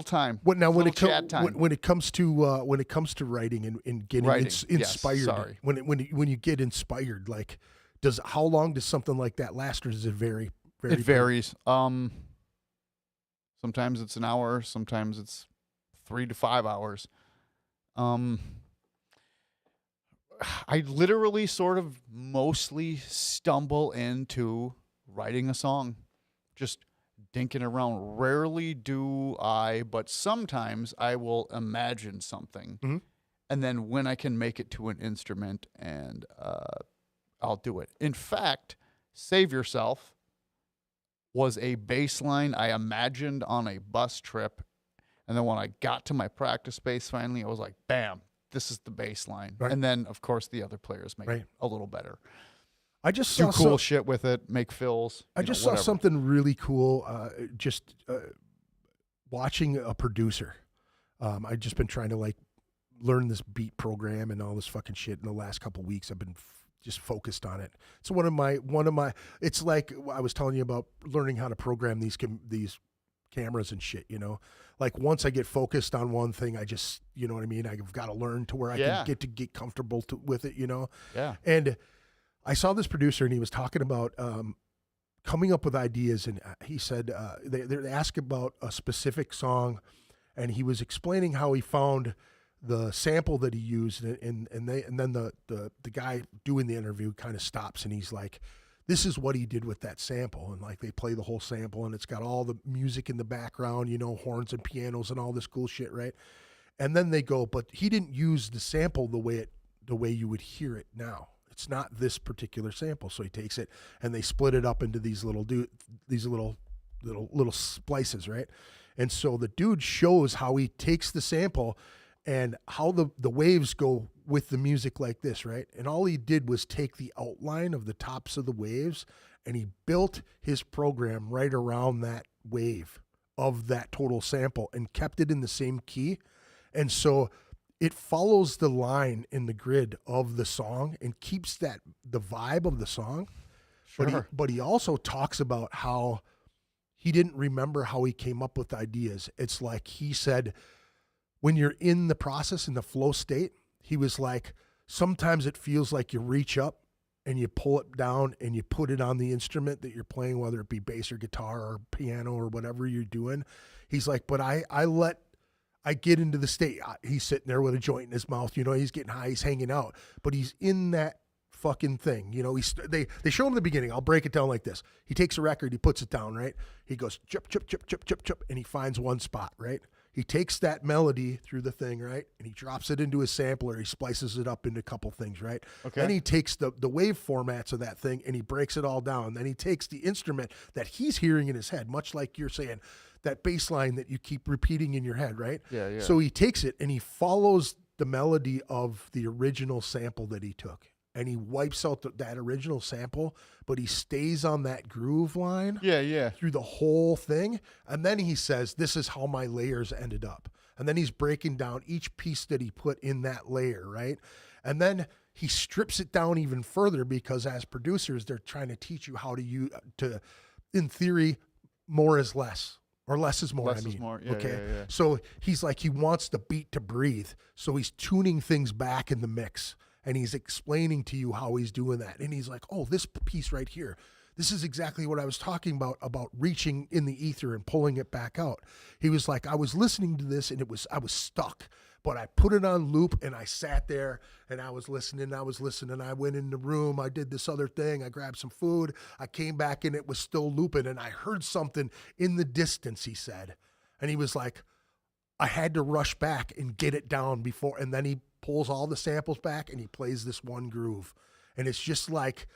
[SPEAKER 4] time.
[SPEAKER 3] When
[SPEAKER 4] Little chat time.
[SPEAKER 3] when it comes to writing and getting
[SPEAKER 4] Writing, yes,
[SPEAKER 3] inspired,
[SPEAKER 4] sorry.
[SPEAKER 3] when you get inspired, like how long does something like that last, or does it vary?
[SPEAKER 4] It varies. Sometimes it's an hour. Sometimes it's 3 to 5 hours. I literally sort of mostly stumble into writing a song, just dinking around. Rarely do I, but sometimes I will imagine something.
[SPEAKER 3] Mhm.
[SPEAKER 4] And then when I can make it to an instrument, and I'll do it. In fact, Save Yourself was a bass line I imagined on a bus trip. And then when I got to my practice space finally, I was like, bam, this is the bass line.
[SPEAKER 3] Right.
[SPEAKER 4] And then, of course, the other players make
[SPEAKER 3] Right.
[SPEAKER 4] it a little better.
[SPEAKER 3] I just
[SPEAKER 4] Do
[SPEAKER 3] saw
[SPEAKER 4] cool shit with it, make fills.
[SPEAKER 3] I just saw something really cool. Just watching a producer. I've just been trying to like learn this beat program and all this fucking shit in the last couple of weeks. I've been just focused on it. It's one of my. It's like I was telling you about learning how to program these cameras and shit. You know, like once I get focused on one thing, I just, you know what I mean. I've got to learn to where I can get comfortable with it. You know.
[SPEAKER 4] Yeah.
[SPEAKER 3] And I saw this producer and he was talking about coming up with ideas, and he said they asked about a specific song, and he was explaining how he found the sample that he used, and then the guy doing the interview kind of stops and he's like, this is what he did with that sample, and like they play the whole sample and it's got all the music in the background, you know, horns and pianos and all this cool shit, right? And then they go, but he didn't use the sample the way you would hear it now. It's not this particular sample. So he takes it and they split it up into these little splices, right? And so the dude shows how he takes the sample and how the waves go with the music like this, right? And all he did was take the outline of the tops of the waves and he built his program right around that wave of that total sample and kept it in the same key. And so it follows the line in the grid of the song and keeps the vibe of the song.
[SPEAKER 4] Sure.
[SPEAKER 3] But he also talks about how he didn't remember how he came up with ideas. It's like he said, when you're in the process, in the flow state, he was like, sometimes it feels like you reach up and you pull it down and you put it on the instrument that you're playing, whether it be bass or guitar or piano or whatever you're doing. He's like, but I get into the state. He's sitting there with a joint in his mouth, you know, he's getting high, he's hanging out, but he's in that fucking thing. You know, they show him in the beginning. I'll break it down like this. He takes a record, he puts it down, right? He goes, chip, chip, chip, chip, chip, chip, and he finds one spot, right? He takes that melody through the thing, right? And he drops it into his sampler. He splices it up into a couple things, right?
[SPEAKER 4] Okay.
[SPEAKER 3] Then he takes the wave formats of that thing and he breaks it all down. Then he takes the instrument that he's hearing in his head, much like you're saying, that bass line that you keep repeating in your head, right?
[SPEAKER 4] Yeah, yeah.
[SPEAKER 3] So he takes it and he follows the melody of the original sample that he took. And he wipes out that original sample, but he stays on that groove line through the whole thing. And then he says, this is how my layers ended up. And then he's breaking down each piece that he put in that layer, right? And then he strips it down even further because as producers, they're trying to teach you how to in theory, more is less. Or less is more,
[SPEAKER 4] Less is more. Yeah,
[SPEAKER 3] okay.
[SPEAKER 4] yeah.
[SPEAKER 3] So he's like, he wants the beat to breathe. So he's tuning things back in the mix. And he's explaining to you how he's doing that. And he's like, oh, this piece right here, this is exactly what I was talking about reaching in the ether and pulling it back out. He was like, I was listening to this and I was stuck, but I put it on loop and I sat there and I was listening. I went in the room. I did this other thing. I grabbed some food. I came back and it was still looping and I heard something in the distance, he said. And he was like, I had to rush back and get it down before. And then he pulls all the samples back and he plays this one groove. And it's just like,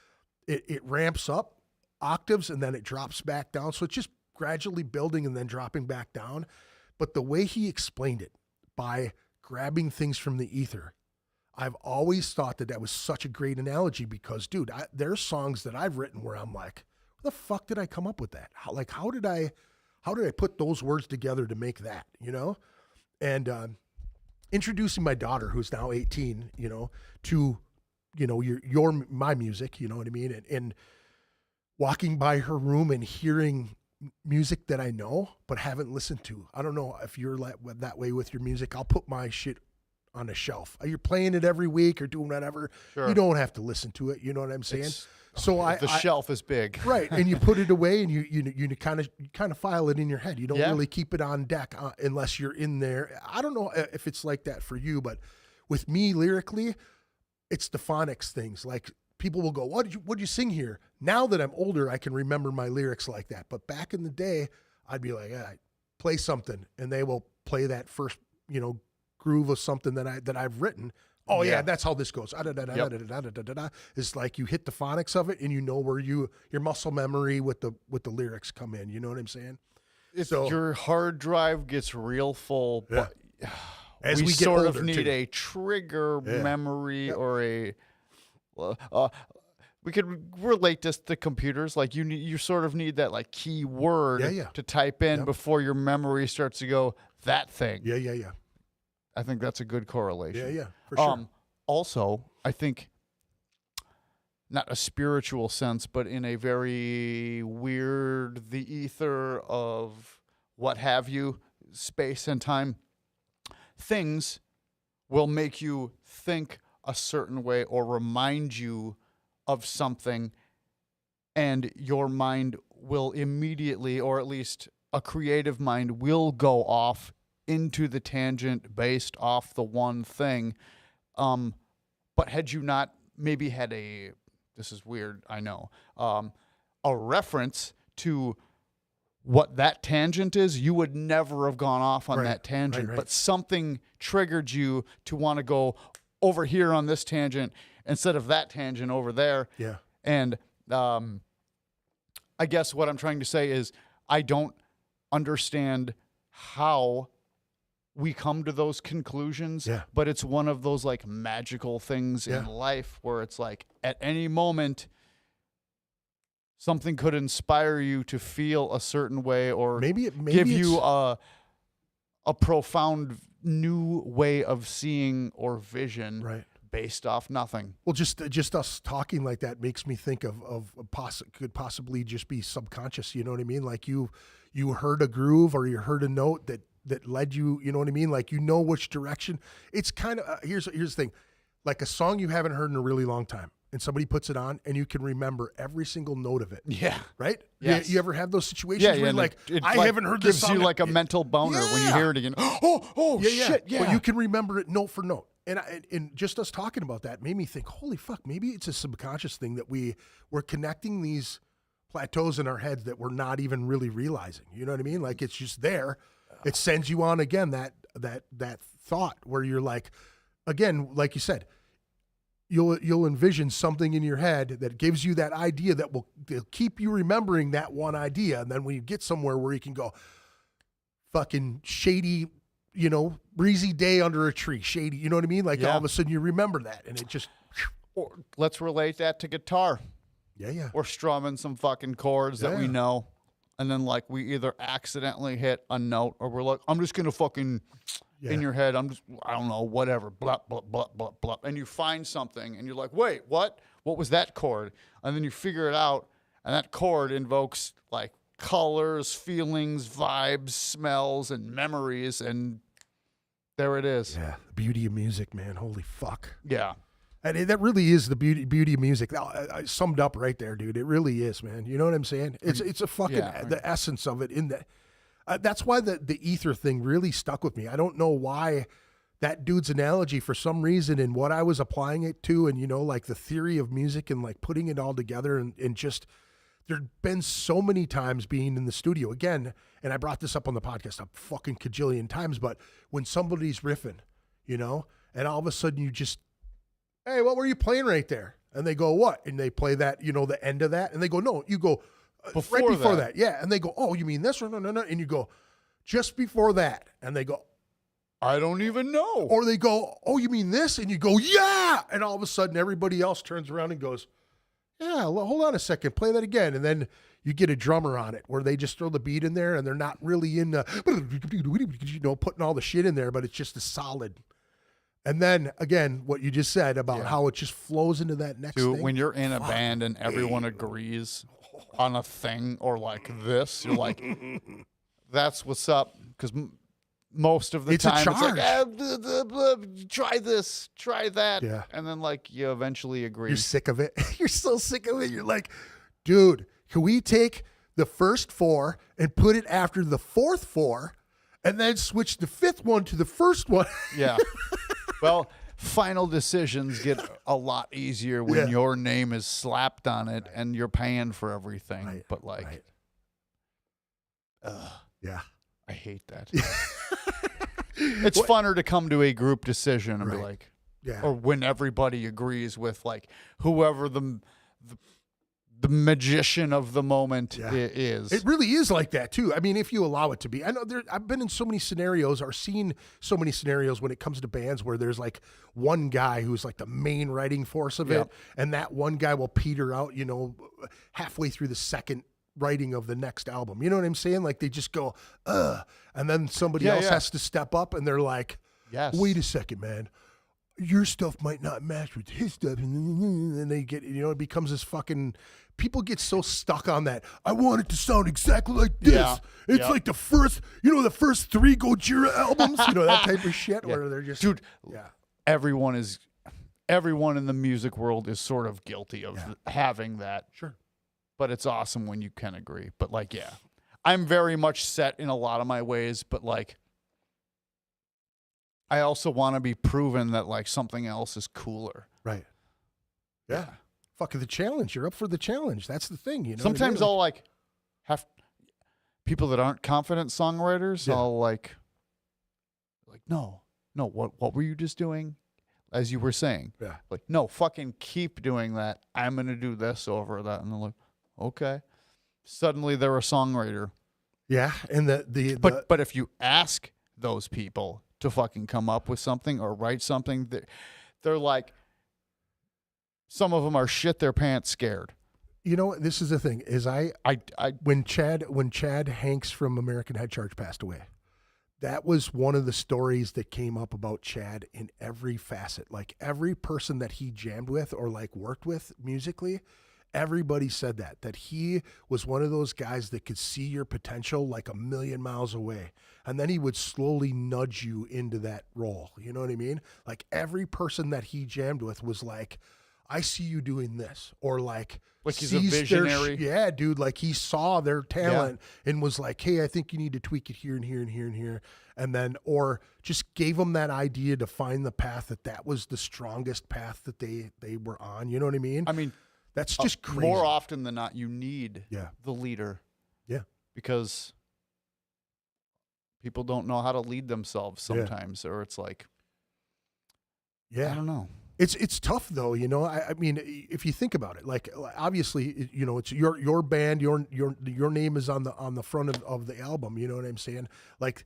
[SPEAKER 3] it ramps up octaves and then it drops back down. So it's just gradually building and then dropping back down. But the way he explained it by grabbing things from the ether, I've always thought that was such a great analogy because, dude, there's songs that I've written where I'm like, where the fuck did I come up with that? How did I put those words together to make that, you know? And introducing my daughter, who's now 18, you know, to, you know, my music, you know what I mean? And walking by her room and hearing music that I know but haven't listened to. I don't know if you're that way with your music. I'll put my shit on a shelf. You're playing it every week or doing whatever.
[SPEAKER 4] Sure.
[SPEAKER 3] You don't have to listen to it. You know what I'm saying?
[SPEAKER 4] The shelf is big.
[SPEAKER 3] Right, and you put it away, and you kind of file it in your head. You don't really keep it on deck unless you're in there. I don't know if it's like that for you, but with me lyrically, it's the phonics things. Like people will go, "What did you sing here?" Now that I'm older, I can remember my lyrics like that. But back in the day, I'd be like, play something, and they will play that first, groove of something that I've written. Oh yeah, that's how this goes. It's like you hit the phonics of it, and you know where your muscle memory with the lyrics come in. You know what I'm saying?
[SPEAKER 4] So your hard drive gets real full, but
[SPEAKER 3] as we get
[SPEAKER 4] sort
[SPEAKER 3] older,
[SPEAKER 4] of need
[SPEAKER 3] too.
[SPEAKER 4] a trigger memory or a. We could relate this to computers. Like you sort of need that like key word to type in before your memory starts to go that thing.
[SPEAKER 3] Yeah.
[SPEAKER 4] I think that's a good correlation.
[SPEAKER 3] Yeah, for sure.
[SPEAKER 4] Also, I think not a spiritual sense, but in a very weird, the ether of what have you, space and time, things will make you think a certain way or remind you of something, and your mind will immediately, or at least a creative mind will go off into the tangent based off the one thing. But had you not maybe had this is weird, I know, a reference to what that tangent is, you would never have gone off on that tangent.
[SPEAKER 3] Right.
[SPEAKER 4] But something triggered you to want to go over here on this tangent instead of that tangent over there.
[SPEAKER 3] Yeah.
[SPEAKER 4] And I guess what I'm trying to say is I don't understand how we come to those conclusions, but it's one of those like magical things in life where it's like at any moment something could inspire you to feel a certain way, or
[SPEAKER 3] maybe
[SPEAKER 4] give you a profound new way of seeing or vision based off nothing.
[SPEAKER 3] Well, just us talking like that makes me think of could possibly just be subconscious. You know what I mean? Like you heard a groove or you heard a note that led you. You know what I mean? Like which direction. It's kind of here's the thing, like a song you haven't heard in a really long time, and somebody puts it on, and you can remember every single note of it.
[SPEAKER 4] Yeah.
[SPEAKER 3] Right?
[SPEAKER 4] Yes.
[SPEAKER 3] You ever have those situations where you're like, I haven't heard this song.
[SPEAKER 4] Gives you like a mental boner when you hear it again. Shit, yeah.
[SPEAKER 3] But you can remember it note for note. And just us talking about that made me think, holy fuck, maybe it's a subconscious thing that we're connecting these plateaus in our heads that we're not even really realizing. You know what I mean? Like it's just there. It sends you on again, that thought where you're like, again, like you said, you'll envision something in your head that gives you that idea that will keep you remembering that one idea. And then when you get somewhere where you can go, fucking shady, breezy day under a tree, shady, you know what I mean? Like all of a sudden you remember that, and it just.
[SPEAKER 4] Or let's relate that to guitar.
[SPEAKER 3] Yeah.
[SPEAKER 4] We're strumming some fucking chords that we know, and then like we either accidentally hit a note, or we're like, I'm just gonna fucking in your head, I don't know, whatever, blah blah blah blah blah, and you find something, and you're like, wait, what was that chord? And then you figure it out, and that chord invokes like colors, feelings, vibes, smells, and memories, and there it is.
[SPEAKER 3] Yeah, the beauty of music, man. Holy fuck.
[SPEAKER 4] Yeah.
[SPEAKER 3] And that really is the beauty of music. I summed up right there, dude. It really is, man. You know what I'm saying? It's a fucking the essence of it in that. That's why the ether thing really stuck with me. I don't know why that dude's analogy, for some reason, and what I was applying it to, and like the theory of music and like putting it all together, and just there'd been so many times being in the studio again, and I brought this up on the podcast a fucking cajillion times, but when somebody's riffing, and all of a sudden you just, hey, what were you playing right there? And they go, what? And they play that, the end of that, and they go, no, you go right before that. Yeah. And they go, oh, you mean this? No. And you go, just before that. And they go,
[SPEAKER 4] I don't even know.
[SPEAKER 3] Or they go, oh, you mean this? And you go, yeah. And all of a sudden everybody else turns around and goes, yeah, hold on a second, play that again. And then you get a drummer on it where they just throw the beat in there, and they're not really in putting all the shit in there, but it's just a solid. And then again, what you just said about how it just flows into that next thing.
[SPEAKER 4] When you're in a band and everyone agrees on a thing or like this, you're like, that's what's up. Because most of the
[SPEAKER 3] It's a
[SPEAKER 4] time it's like,
[SPEAKER 3] charge.
[SPEAKER 4] blah, blah, blah, try this, try that.
[SPEAKER 3] Yeah.
[SPEAKER 4] And then like you eventually agree.
[SPEAKER 3] You're sick of it. You're so sick of it. You're like, dude, can we take the first 4 and put it after the fourth 4 and then switch the 5th one to the first one?
[SPEAKER 4] Yeah. Well, final decisions get a lot easier when
[SPEAKER 3] Yeah.
[SPEAKER 4] your name is slapped on it and you're paying for everything.
[SPEAKER 3] Right,
[SPEAKER 4] But like,
[SPEAKER 3] right.
[SPEAKER 4] ugh,
[SPEAKER 3] Yeah.
[SPEAKER 4] I hate that. It's funner to come to a group decision and be
[SPEAKER 3] Right.
[SPEAKER 4] like,
[SPEAKER 3] Yeah.
[SPEAKER 4] or when everybody agrees with like whoever the magician of the moment
[SPEAKER 3] Yeah.
[SPEAKER 4] is.
[SPEAKER 3] It really is like that too. I mean, if you allow it to be. I know I've been in so many scenarios or seen so many scenarios when it comes to bands where there's like one guy who's like the main writing force of
[SPEAKER 4] Yep.
[SPEAKER 3] it, and that one guy will peter out, halfway through the second writing of the next album. You know what I'm saying? Like they just go, and then somebody
[SPEAKER 4] Yeah,
[SPEAKER 3] else
[SPEAKER 4] yeah.
[SPEAKER 3] has to step up and they're like,
[SPEAKER 4] Yes.
[SPEAKER 3] wait a second, man. Your stuff might not match with his stuff. And they get, it becomes this fucking, people get so stuck on that. I want it to sound exactly like this.
[SPEAKER 4] Yeah.
[SPEAKER 3] It's
[SPEAKER 4] Yep.
[SPEAKER 3] like the first 3 Gojira albums, that type of shit
[SPEAKER 4] Yeah.
[SPEAKER 3] where they're just,
[SPEAKER 4] Dude,
[SPEAKER 3] yeah.
[SPEAKER 4] everyone in the music world is sort of guilty of having that.
[SPEAKER 3] Sure.
[SPEAKER 4] But it's awesome when you can agree. But like, yeah, I'm very much set in a lot of my ways, but like, I also want to be proven that like something else is cooler.
[SPEAKER 3] Right. Yeah. Fucking the challenge. You're up for the challenge. That's the thing, what I
[SPEAKER 4] Sometimes
[SPEAKER 3] mean?
[SPEAKER 4] I'll like have people that aren't confident songwriters.
[SPEAKER 3] Yeah.
[SPEAKER 4] I'll like, no, what were you just doing? As you were saying,
[SPEAKER 3] Yeah.
[SPEAKER 4] like, no, fucking keep doing that. I'm going to do this over that. And they're like, okay. Suddenly they're a songwriter.
[SPEAKER 3] Yeah. And
[SPEAKER 4] But if you ask those people to fucking come up with something or write something, they're like, some of them are shit their pants scared.
[SPEAKER 3] this is the thing is when Chad Hanks from American Head Charge passed away, that was one of the stories that came up about Chad in every facet. Like every person that he jammed with or like worked with musically, everybody said that he was one of those guys that could see your potential like a million miles away. And then he would slowly nudge you into that role. You know what I mean? Like every person that he jammed with was like, I see you doing this, or like
[SPEAKER 4] he's a
[SPEAKER 3] sees their
[SPEAKER 4] visionary.
[SPEAKER 3] yeah, dude. Like he saw their talent and was like, hey, I think you need to tweak it here and here and here and here. And then, or just gave them that idea to find the path that was the strongest path that they were on. You know what I mean?
[SPEAKER 4] I mean,
[SPEAKER 3] that's just crazy.
[SPEAKER 4] more often than not, you need
[SPEAKER 3] Yeah.
[SPEAKER 4] the leader.
[SPEAKER 3] Yeah.
[SPEAKER 4] Because people don't know how to lead themselves sometimes, or it's like,
[SPEAKER 3] Yeah.
[SPEAKER 4] I don't know.
[SPEAKER 3] It's tough though, I mean, if you think about it, like obviously, it's your band, your name is on the front of the album. You know what I'm saying? Like,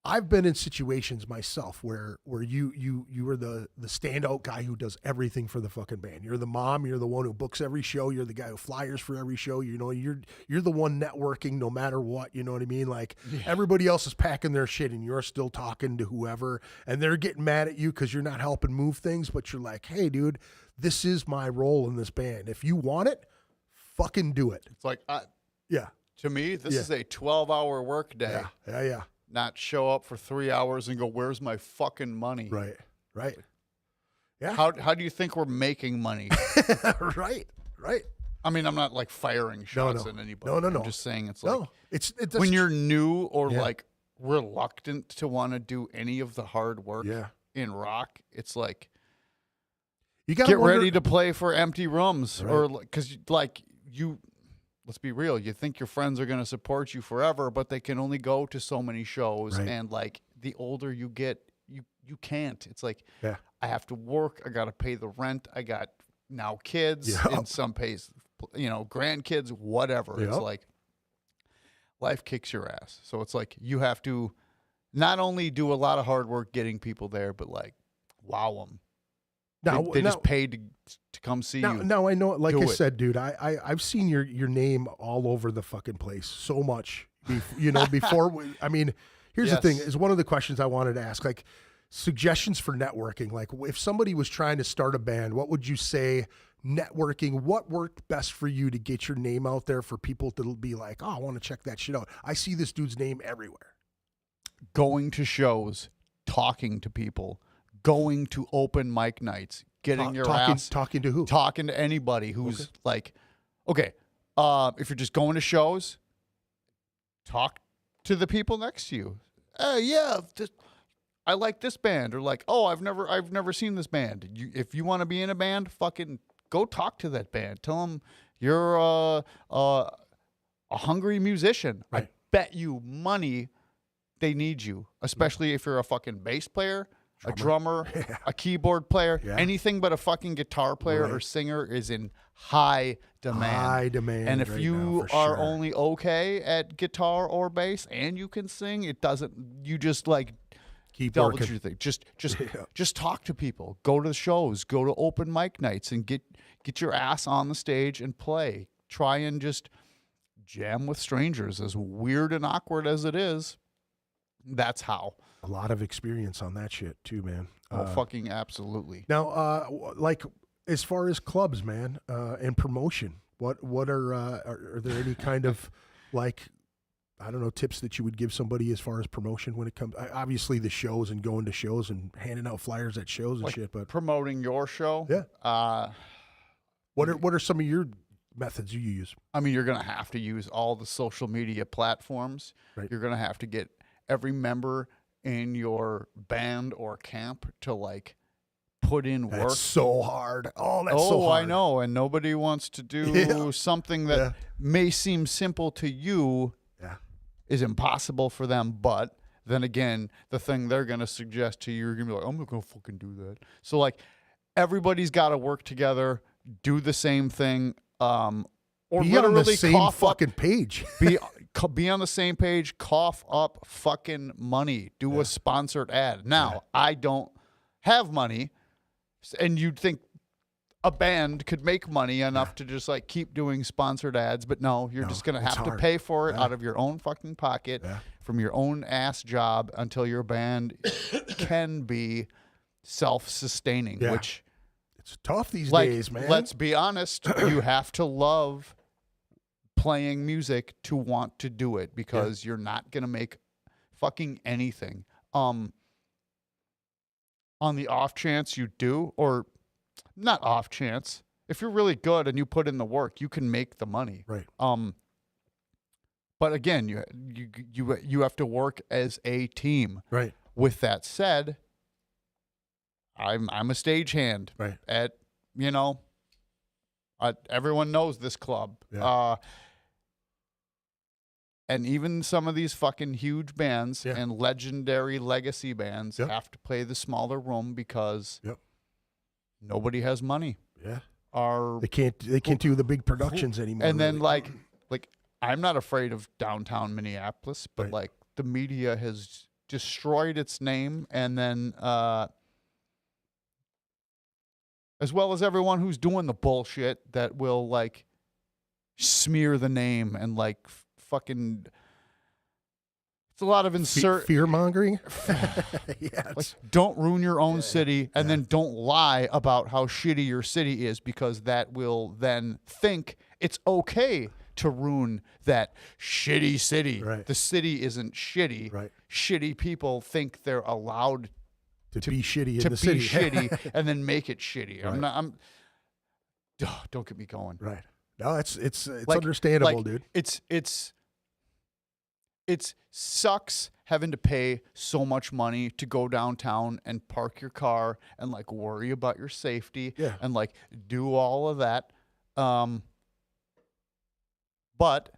[SPEAKER 3] I've been in situations myself where you were the standout guy who does everything for the fucking band. You're the mom. You're the one who books every show. You're the guy who flyers for every show. You're the one networking no matter what. You know what I mean? Like everybody else is packing their shit and you're still talking to whoever, and they're getting mad at you because you're not helping move things. But you're like, hey, dude, this is my role in this band. If you want it, fucking do it.
[SPEAKER 4] It's like,
[SPEAKER 3] Yeah.
[SPEAKER 4] to me, this is a 12-hour work day.
[SPEAKER 3] Yeah.
[SPEAKER 4] Not show up for 3 hours and go, where's my fucking money?
[SPEAKER 3] Right. Yeah.
[SPEAKER 4] How do you think we're making money?
[SPEAKER 3] Right.
[SPEAKER 4] I mean, I'm not like firing shots
[SPEAKER 3] No.
[SPEAKER 4] at anybody.
[SPEAKER 3] No.
[SPEAKER 4] I'm just saying it's like,
[SPEAKER 3] No, it's
[SPEAKER 4] when you're new or
[SPEAKER 3] Yeah.
[SPEAKER 4] like reluctant to want to do any of the hard work in rock, it's like,
[SPEAKER 3] you got
[SPEAKER 4] get ready to play for empty rooms,
[SPEAKER 3] Right.
[SPEAKER 4] or because like you, let's be real, you think your friends are going to support you forever, but they can only go to so many shows.
[SPEAKER 3] Right.
[SPEAKER 4] And like the older you get, you can't. It's like,
[SPEAKER 3] Yeah.
[SPEAKER 4] I have to work. I got to pay the rent. I got now kids,
[SPEAKER 3] Yep.
[SPEAKER 4] in some case, grandkids, whatever. It's
[SPEAKER 3] Yep.
[SPEAKER 4] like life kicks your ass. So it's like you have to not only do a lot of hard work getting people there, but like wow them. They just paid to come see you.
[SPEAKER 3] Now I know, like
[SPEAKER 4] Do
[SPEAKER 3] I
[SPEAKER 4] it.
[SPEAKER 3] said, dude, I've seen your name all over the fucking place so much. Before I mean, here's the thing:
[SPEAKER 4] Yes.
[SPEAKER 3] is one of the questions I wanted to ask, like suggestions for networking. Like, if somebody was trying to start a band, what would you say? Networking, what worked best for you to get your name out there for people to be like, oh, I want to check that shit out. I see this dude's name everywhere.
[SPEAKER 4] going to shows, talking to people, going to open mic nights, getting your ass
[SPEAKER 3] talking to who?
[SPEAKER 4] talking to anybody who's like, okay, if you're just going to shows, talk to the people next to you. Yeah, I like this band, or like, oh, I've never seen this band. If you want to be in a band, fucking go talk to that band. Tell them you're a hungry musician.
[SPEAKER 3] Right.
[SPEAKER 4] I bet you money they need you, especially if you're a fucking bass player, a drummer, a keyboard player, anything but a fucking guitar player or singer is in high demand.
[SPEAKER 3] High demand.
[SPEAKER 4] And if
[SPEAKER 3] right
[SPEAKER 4] you
[SPEAKER 3] now, for
[SPEAKER 4] are
[SPEAKER 3] sure.
[SPEAKER 4] only okay at guitar or bass and you can sing, it doesn't. You just like
[SPEAKER 3] keep
[SPEAKER 4] delve
[SPEAKER 3] working.
[SPEAKER 4] into your thing. Just talk to people. Go to the shows. Go to open mic nights and get your ass on the stage and play. Try and just jam with strangers. As weird and awkward as it is, that's how.
[SPEAKER 3] A lot of experience on that shit too, man.
[SPEAKER 4] Oh, fucking absolutely.
[SPEAKER 3] Now, like as far as clubs, man, and promotion, what are there any kind of like, I don't know, tips that you would give somebody as far as promotion when it comes? Obviously, the shows and going to shows and handing out flyers at shows and
[SPEAKER 4] Like
[SPEAKER 3] shit. But
[SPEAKER 4] promoting your show.
[SPEAKER 3] Yeah. What are some of your methods you use?
[SPEAKER 4] I mean, you're gonna have to use all the social media platforms.
[SPEAKER 3] Right.
[SPEAKER 4] You're gonna have to get every member in your band or camp to like put in work.
[SPEAKER 3] That's so hard. Oh, that's so
[SPEAKER 4] Oh,
[SPEAKER 3] hard.
[SPEAKER 4] I know. And nobody wants to do something that may seem simple to you is impossible for them. But then again, the thing they're going to suggest to you, you're going to be like, I'm not going to fucking do that. So like everybody's got to work together, do the same thing. Or
[SPEAKER 3] Be on the
[SPEAKER 4] literally
[SPEAKER 3] same
[SPEAKER 4] cough
[SPEAKER 3] fucking
[SPEAKER 4] up,
[SPEAKER 3] page.
[SPEAKER 4] be on the same page, cough up fucking money, do a sponsored ad. Now, I don't have money, and you'd think a band could make money enough to just like keep doing sponsored ads, but no, you're just going to have to
[SPEAKER 3] hard.
[SPEAKER 4] pay for it out of your own fucking pocket from your own ass job until your band can be self-sustaining, which
[SPEAKER 3] it's tough these
[SPEAKER 4] like,
[SPEAKER 3] days, man.
[SPEAKER 4] let's be honest, you have to love playing music to want to do it because you're not going to make fucking anything. On the off chance you do, or not off chance, if you're really good and you put in the work, you can make the money.
[SPEAKER 3] Right.
[SPEAKER 4] But again, you have to work as a team.
[SPEAKER 3] Right.
[SPEAKER 4] With that said, I'm a stagehand.
[SPEAKER 3] Right.
[SPEAKER 4] At everyone knows this club.
[SPEAKER 3] Yeah.
[SPEAKER 4] And even some of these fucking huge bands and legendary legacy bands have to play the smaller room because nobody has money.
[SPEAKER 3] Yeah.
[SPEAKER 4] They
[SPEAKER 3] can't do the big productions anymore.
[SPEAKER 4] And then
[SPEAKER 3] really.
[SPEAKER 4] like I'm not afraid of downtown Minneapolis, but like the media has destroyed its name, and then as well as everyone who's doing the bullshit that will like smear the name and like fucking. It's a lot of
[SPEAKER 3] fear mongering.
[SPEAKER 4] Like, don't ruin your own city, and then don't lie about how shitty your city is, because that will then think it's okay to ruin that shitty city.
[SPEAKER 3] Right.
[SPEAKER 4] The city isn't shitty.
[SPEAKER 3] Right.
[SPEAKER 4] Shitty people think they're allowed
[SPEAKER 3] to be shitty in
[SPEAKER 4] to
[SPEAKER 3] the
[SPEAKER 4] be
[SPEAKER 3] city.
[SPEAKER 4] shitty and then make it shitty.
[SPEAKER 3] Right.
[SPEAKER 4] Don't get me going.
[SPEAKER 3] Right. No, it's
[SPEAKER 4] Like-
[SPEAKER 3] understandable,
[SPEAKER 4] like,
[SPEAKER 3] dude.
[SPEAKER 4] It sucks having to pay so much money to go downtown and park your car and like worry about your safety and like do all of that. But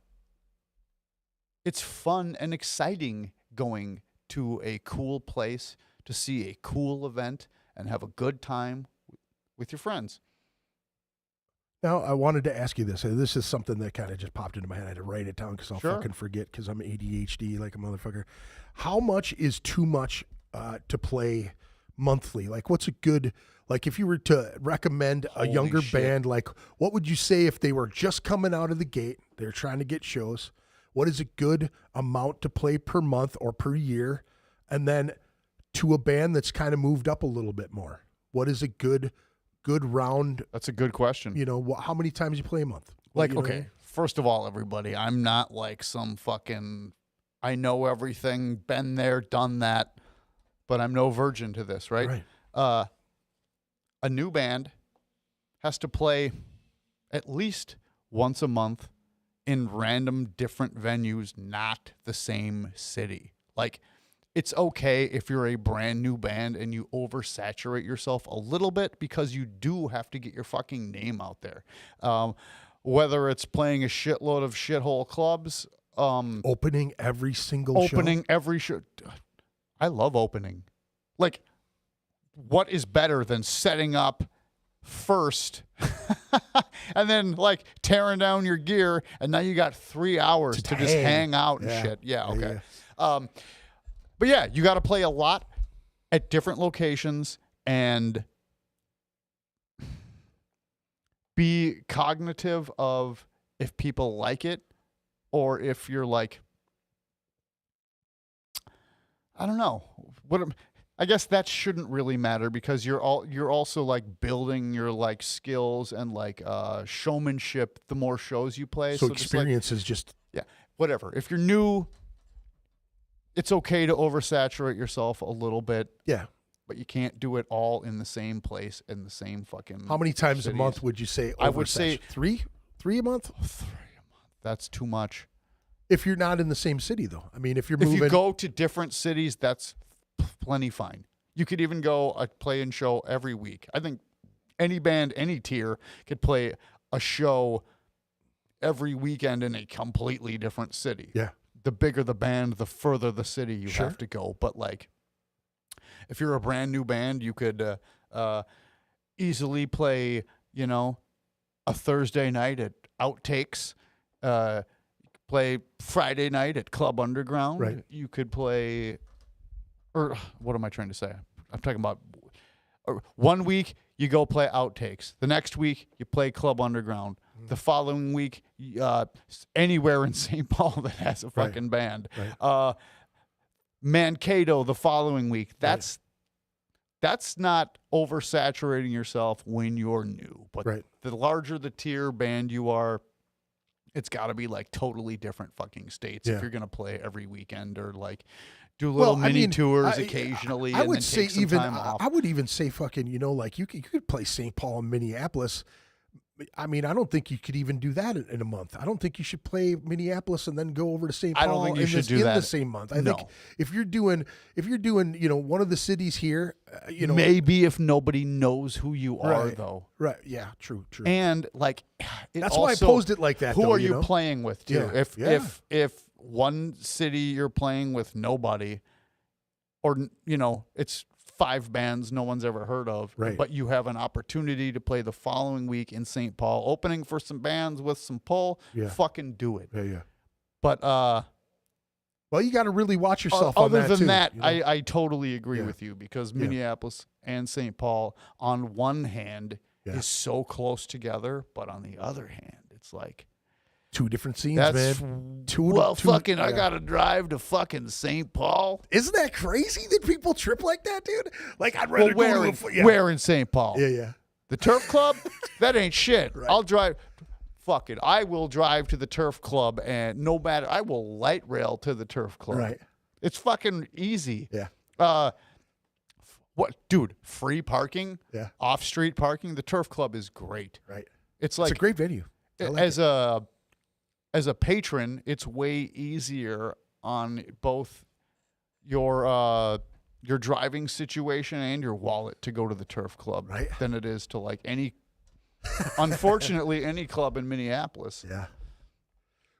[SPEAKER 4] it's fun and exciting going to a cool place to see a cool event and have a good time with your friends.
[SPEAKER 3] Now, I wanted to ask you this. This is something that kind of just popped into my head. I had to write it down because I'll fucking forget because I'm ADHD like a motherfucker. How much is too much to play monthly? Like, what's a good, like, if you were to recommend a younger band, like, what would you say if they were just coming out of the gate, they're trying to get shows? What is a good amount to play per month or per year? And then to a band that's kind of moved up a little bit more, what is a good round?
[SPEAKER 4] That's a good question.
[SPEAKER 3] How many times you play a month?
[SPEAKER 4] Like, okay, first of all, everybody, I'm not like some fucking, I know everything, been there, done that, but I'm no virgin to this, right? A new band has to play at least once a month in random different venues, not the same city. Like, it's okay if you're a brand new band and you oversaturate yourself a little bit, because you do have to get your fucking name out there. Whether it's playing a shitload of shithole clubs,
[SPEAKER 3] opening every single show.
[SPEAKER 4] every show. I love opening. Like, what is better than setting up first and then like tearing down your gear, and now you got 3 hours to just hang out and shit. Yeah, okay. But yeah, you got to play a lot at different locations and be cognitive of if people like it, or if you're like, I don't know. I guess that shouldn't really matter, because you're also like building your like skills and like showmanship the more shows you play.
[SPEAKER 3] So experience is just
[SPEAKER 4] whatever. If you're new, it's okay to oversaturate yourself a little bit.
[SPEAKER 3] Yeah.
[SPEAKER 4] But you can't do it all in the same place in the same fucking.
[SPEAKER 3] How many times
[SPEAKER 4] cities.
[SPEAKER 3] a month would you say?
[SPEAKER 4] I would say
[SPEAKER 3] three a month.
[SPEAKER 4] 3 a month. That's too much.
[SPEAKER 3] If you're not in the same city, though. I mean, if you're moving.
[SPEAKER 4] If you go to different cities, that's plenty fine. You could even go play and show every week. I think any band, any tier could play a show every weekend in a completely different city.
[SPEAKER 3] Yeah.
[SPEAKER 4] The bigger the band, the further the city you have to go. But like, if you're a brand new band, you could easily play, you know, a Thursday night at Outtakes. Play Friday night at Club Underground.
[SPEAKER 3] Right.
[SPEAKER 4] You could play, or what am I trying to say? I'm talking about 1 week you go play Outtakes. The next week you play Club Underground. The following week, anywhere in St. Paul that has a fucking band.
[SPEAKER 3] Right.
[SPEAKER 4] Mankato the following week. That's not oversaturating yourself when you're new. But the larger the tier band you are, it's got to be like totally different fucking states if you're going to play every weekend, or like do little mini tours occasionally.
[SPEAKER 3] I
[SPEAKER 4] and
[SPEAKER 3] would
[SPEAKER 4] then
[SPEAKER 3] say
[SPEAKER 4] take some time off.
[SPEAKER 3] I would even say fucking, you know, like you could play St. Paul and Minneapolis. I mean, I don't think you could even do that in a month. I don't think you should play Minneapolis and then go over to St. Paul.
[SPEAKER 4] I don't think you should do that
[SPEAKER 3] in the same month. I think if you're doing, you know, one of the cities here, you know,
[SPEAKER 4] maybe if nobody knows who you are, though.
[SPEAKER 3] Right. Yeah. True.
[SPEAKER 4] And like,
[SPEAKER 3] that's why I posed it like that.
[SPEAKER 4] Who are you
[SPEAKER 3] know?
[SPEAKER 4] playing with too?
[SPEAKER 3] Yeah.
[SPEAKER 4] If one city you're playing with nobody, or you know, it's 5 bands no one's ever heard of, but you have an opportunity to play the following week in St. Paul, opening for some bands with some pull, fucking do it.
[SPEAKER 3] Yeah.
[SPEAKER 4] But
[SPEAKER 3] well, you got to really watch yourself on that too.
[SPEAKER 4] Other than that,
[SPEAKER 3] you know?
[SPEAKER 4] I totally agree with you, because Minneapolis and St. Paul, on one hand, is so close together, but on the other hand, it's like
[SPEAKER 3] 2 different scenes,
[SPEAKER 4] that's,
[SPEAKER 3] man.
[SPEAKER 4] I gotta drive to fucking St. Paul.
[SPEAKER 3] Isn't that crazy that people trip like that, dude? Like, I'd rather go to
[SPEAKER 4] where in St. Paul?
[SPEAKER 3] Yeah.
[SPEAKER 4] The Turf Club? That ain't shit. I'll drive. Fuck it. I will drive to the Turf Club, and no matter, I will light rail to the Turf Club.
[SPEAKER 3] Right.
[SPEAKER 4] It's fucking easy.
[SPEAKER 3] Yeah.
[SPEAKER 4] What, dude? Free parking?
[SPEAKER 3] Yeah.
[SPEAKER 4] Off-street parking? The Turf Club is great.
[SPEAKER 3] Right.
[SPEAKER 4] It's like
[SPEAKER 3] a great venue.
[SPEAKER 4] As a patron, it's way easier on both your driving situation and your wallet to go to the Turf Club than it is to like unfortunately, any club in Minneapolis.
[SPEAKER 3] Yeah.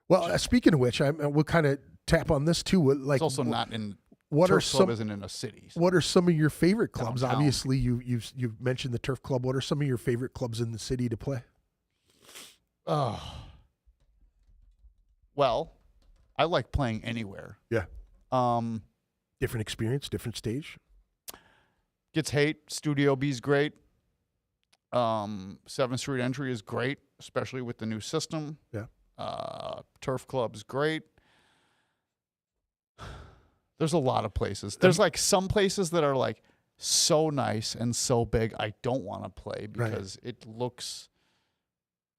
[SPEAKER 3] Well, speaking of which, we'll kind of tap on this too. Like,
[SPEAKER 4] it's also not in.
[SPEAKER 3] What
[SPEAKER 4] Turf
[SPEAKER 3] are
[SPEAKER 4] Club
[SPEAKER 3] some?
[SPEAKER 4] Isn't in a city. So.
[SPEAKER 3] What are some of your favorite clubs?
[SPEAKER 4] Downtown.
[SPEAKER 3] Obviously, you've mentioned the Turf Club. What are some of your favorite clubs in the city to play?
[SPEAKER 4] Well, I like playing anywhere.
[SPEAKER 3] Yeah. Different experience, different stage.
[SPEAKER 4] Gets hate. Studio B's great. 7th Street Entry is great, especially with the new system.
[SPEAKER 3] Yeah.
[SPEAKER 4] Turf Club's great. There's a lot of places. There's like some places that are like so nice and so big, I don't want to play because it looks.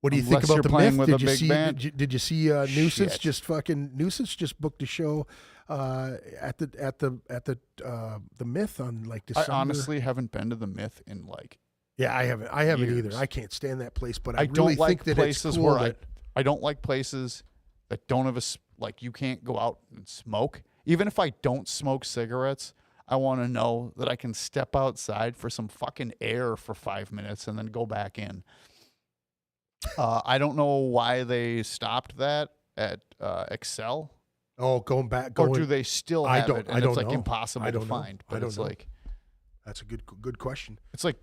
[SPEAKER 3] What do you think
[SPEAKER 4] Unless
[SPEAKER 3] about
[SPEAKER 4] you're
[SPEAKER 3] the
[SPEAKER 4] playing
[SPEAKER 3] Myth?
[SPEAKER 4] with a big band.
[SPEAKER 3] Did you see Nuisance
[SPEAKER 4] Shit.
[SPEAKER 3] Nuisance just booked a show at the Myth on like December.
[SPEAKER 4] I honestly haven't been to the Myth in like.
[SPEAKER 3] Yeah, I haven't
[SPEAKER 4] years.
[SPEAKER 3] either. I can't stand that place, but I
[SPEAKER 4] I
[SPEAKER 3] really
[SPEAKER 4] don't like
[SPEAKER 3] think that
[SPEAKER 4] places
[SPEAKER 3] it's cool
[SPEAKER 4] where
[SPEAKER 3] that,
[SPEAKER 4] I don't like places that don't have like you can't go out and smoke. Even if I don't smoke cigarettes, I want to know that I can step outside for some fucking air for 5 minutes and then go back in. I don't know why they stopped that at Excel.
[SPEAKER 3] going
[SPEAKER 4] Or do they still have it? And
[SPEAKER 3] I don't
[SPEAKER 4] it's like
[SPEAKER 3] know.
[SPEAKER 4] impossible
[SPEAKER 3] I
[SPEAKER 4] to
[SPEAKER 3] don't know.
[SPEAKER 4] find. But
[SPEAKER 3] I don't
[SPEAKER 4] it's
[SPEAKER 3] know.
[SPEAKER 4] like
[SPEAKER 3] That's a good question.
[SPEAKER 4] it's like,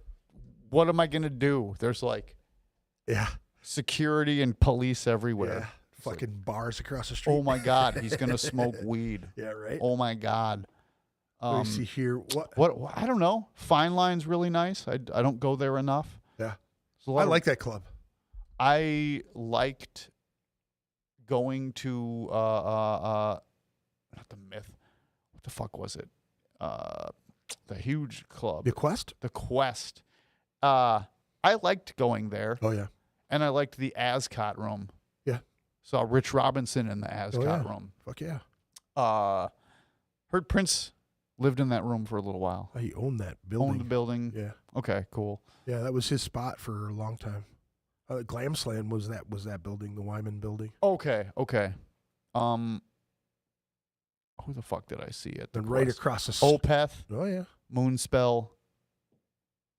[SPEAKER 4] what am I gonna do? There's like
[SPEAKER 3] Yeah,
[SPEAKER 4] security and police everywhere.
[SPEAKER 3] yeah. Fucking bars across the street.
[SPEAKER 4] Oh my God, he's gonna smoke weed.
[SPEAKER 3] Yeah, right.
[SPEAKER 4] Oh my God.
[SPEAKER 3] Let me see here. What?
[SPEAKER 4] What I don't know. Fine Line's really nice. I don't go there enough.
[SPEAKER 3] Yeah,
[SPEAKER 4] There's a lot
[SPEAKER 3] I
[SPEAKER 4] of-
[SPEAKER 3] like that club.
[SPEAKER 4] I liked going to not the Myth. What the fuck was it? The huge club.
[SPEAKER 3] The Quest.
[SPEAKER 4] The Quest. I liked going there,
[SPEAKER 3] Oh yeah.
[SPEAKER 4] and I liked the Ascot room.
[SPEAKER 3] Yeah.
[SPEAKER 4] Saw Rich Robinson in the Ascot
[SPEAKER 3] yeah.
[SPEAKER 4] room.
[SPEAKER 3] Fuck yeah.
[SPEAKER 4] Heard Prince lived in that room for a little while.
[SPEAKER 3] He owned that building.
[SPEAKER 4] Owned the building.
[SPEAKER 3] Yeah.
[SPEAKER 4] Okay, cool.
[SPEAKER 3] Yeah, that was his spot for a long time. Glam Slam was that building, the Wyman building.
[SPEAKER 4] Okay. Who the fuck did I see at the
[SPEAKER 3] And right
[SPEAKER 4] Quest?
[SPEAKER 3] across the
[SPEAKER 4] Opeth,
[SPEAKER 3] Oh yeah.
[SPEAKER 4] Moonspell,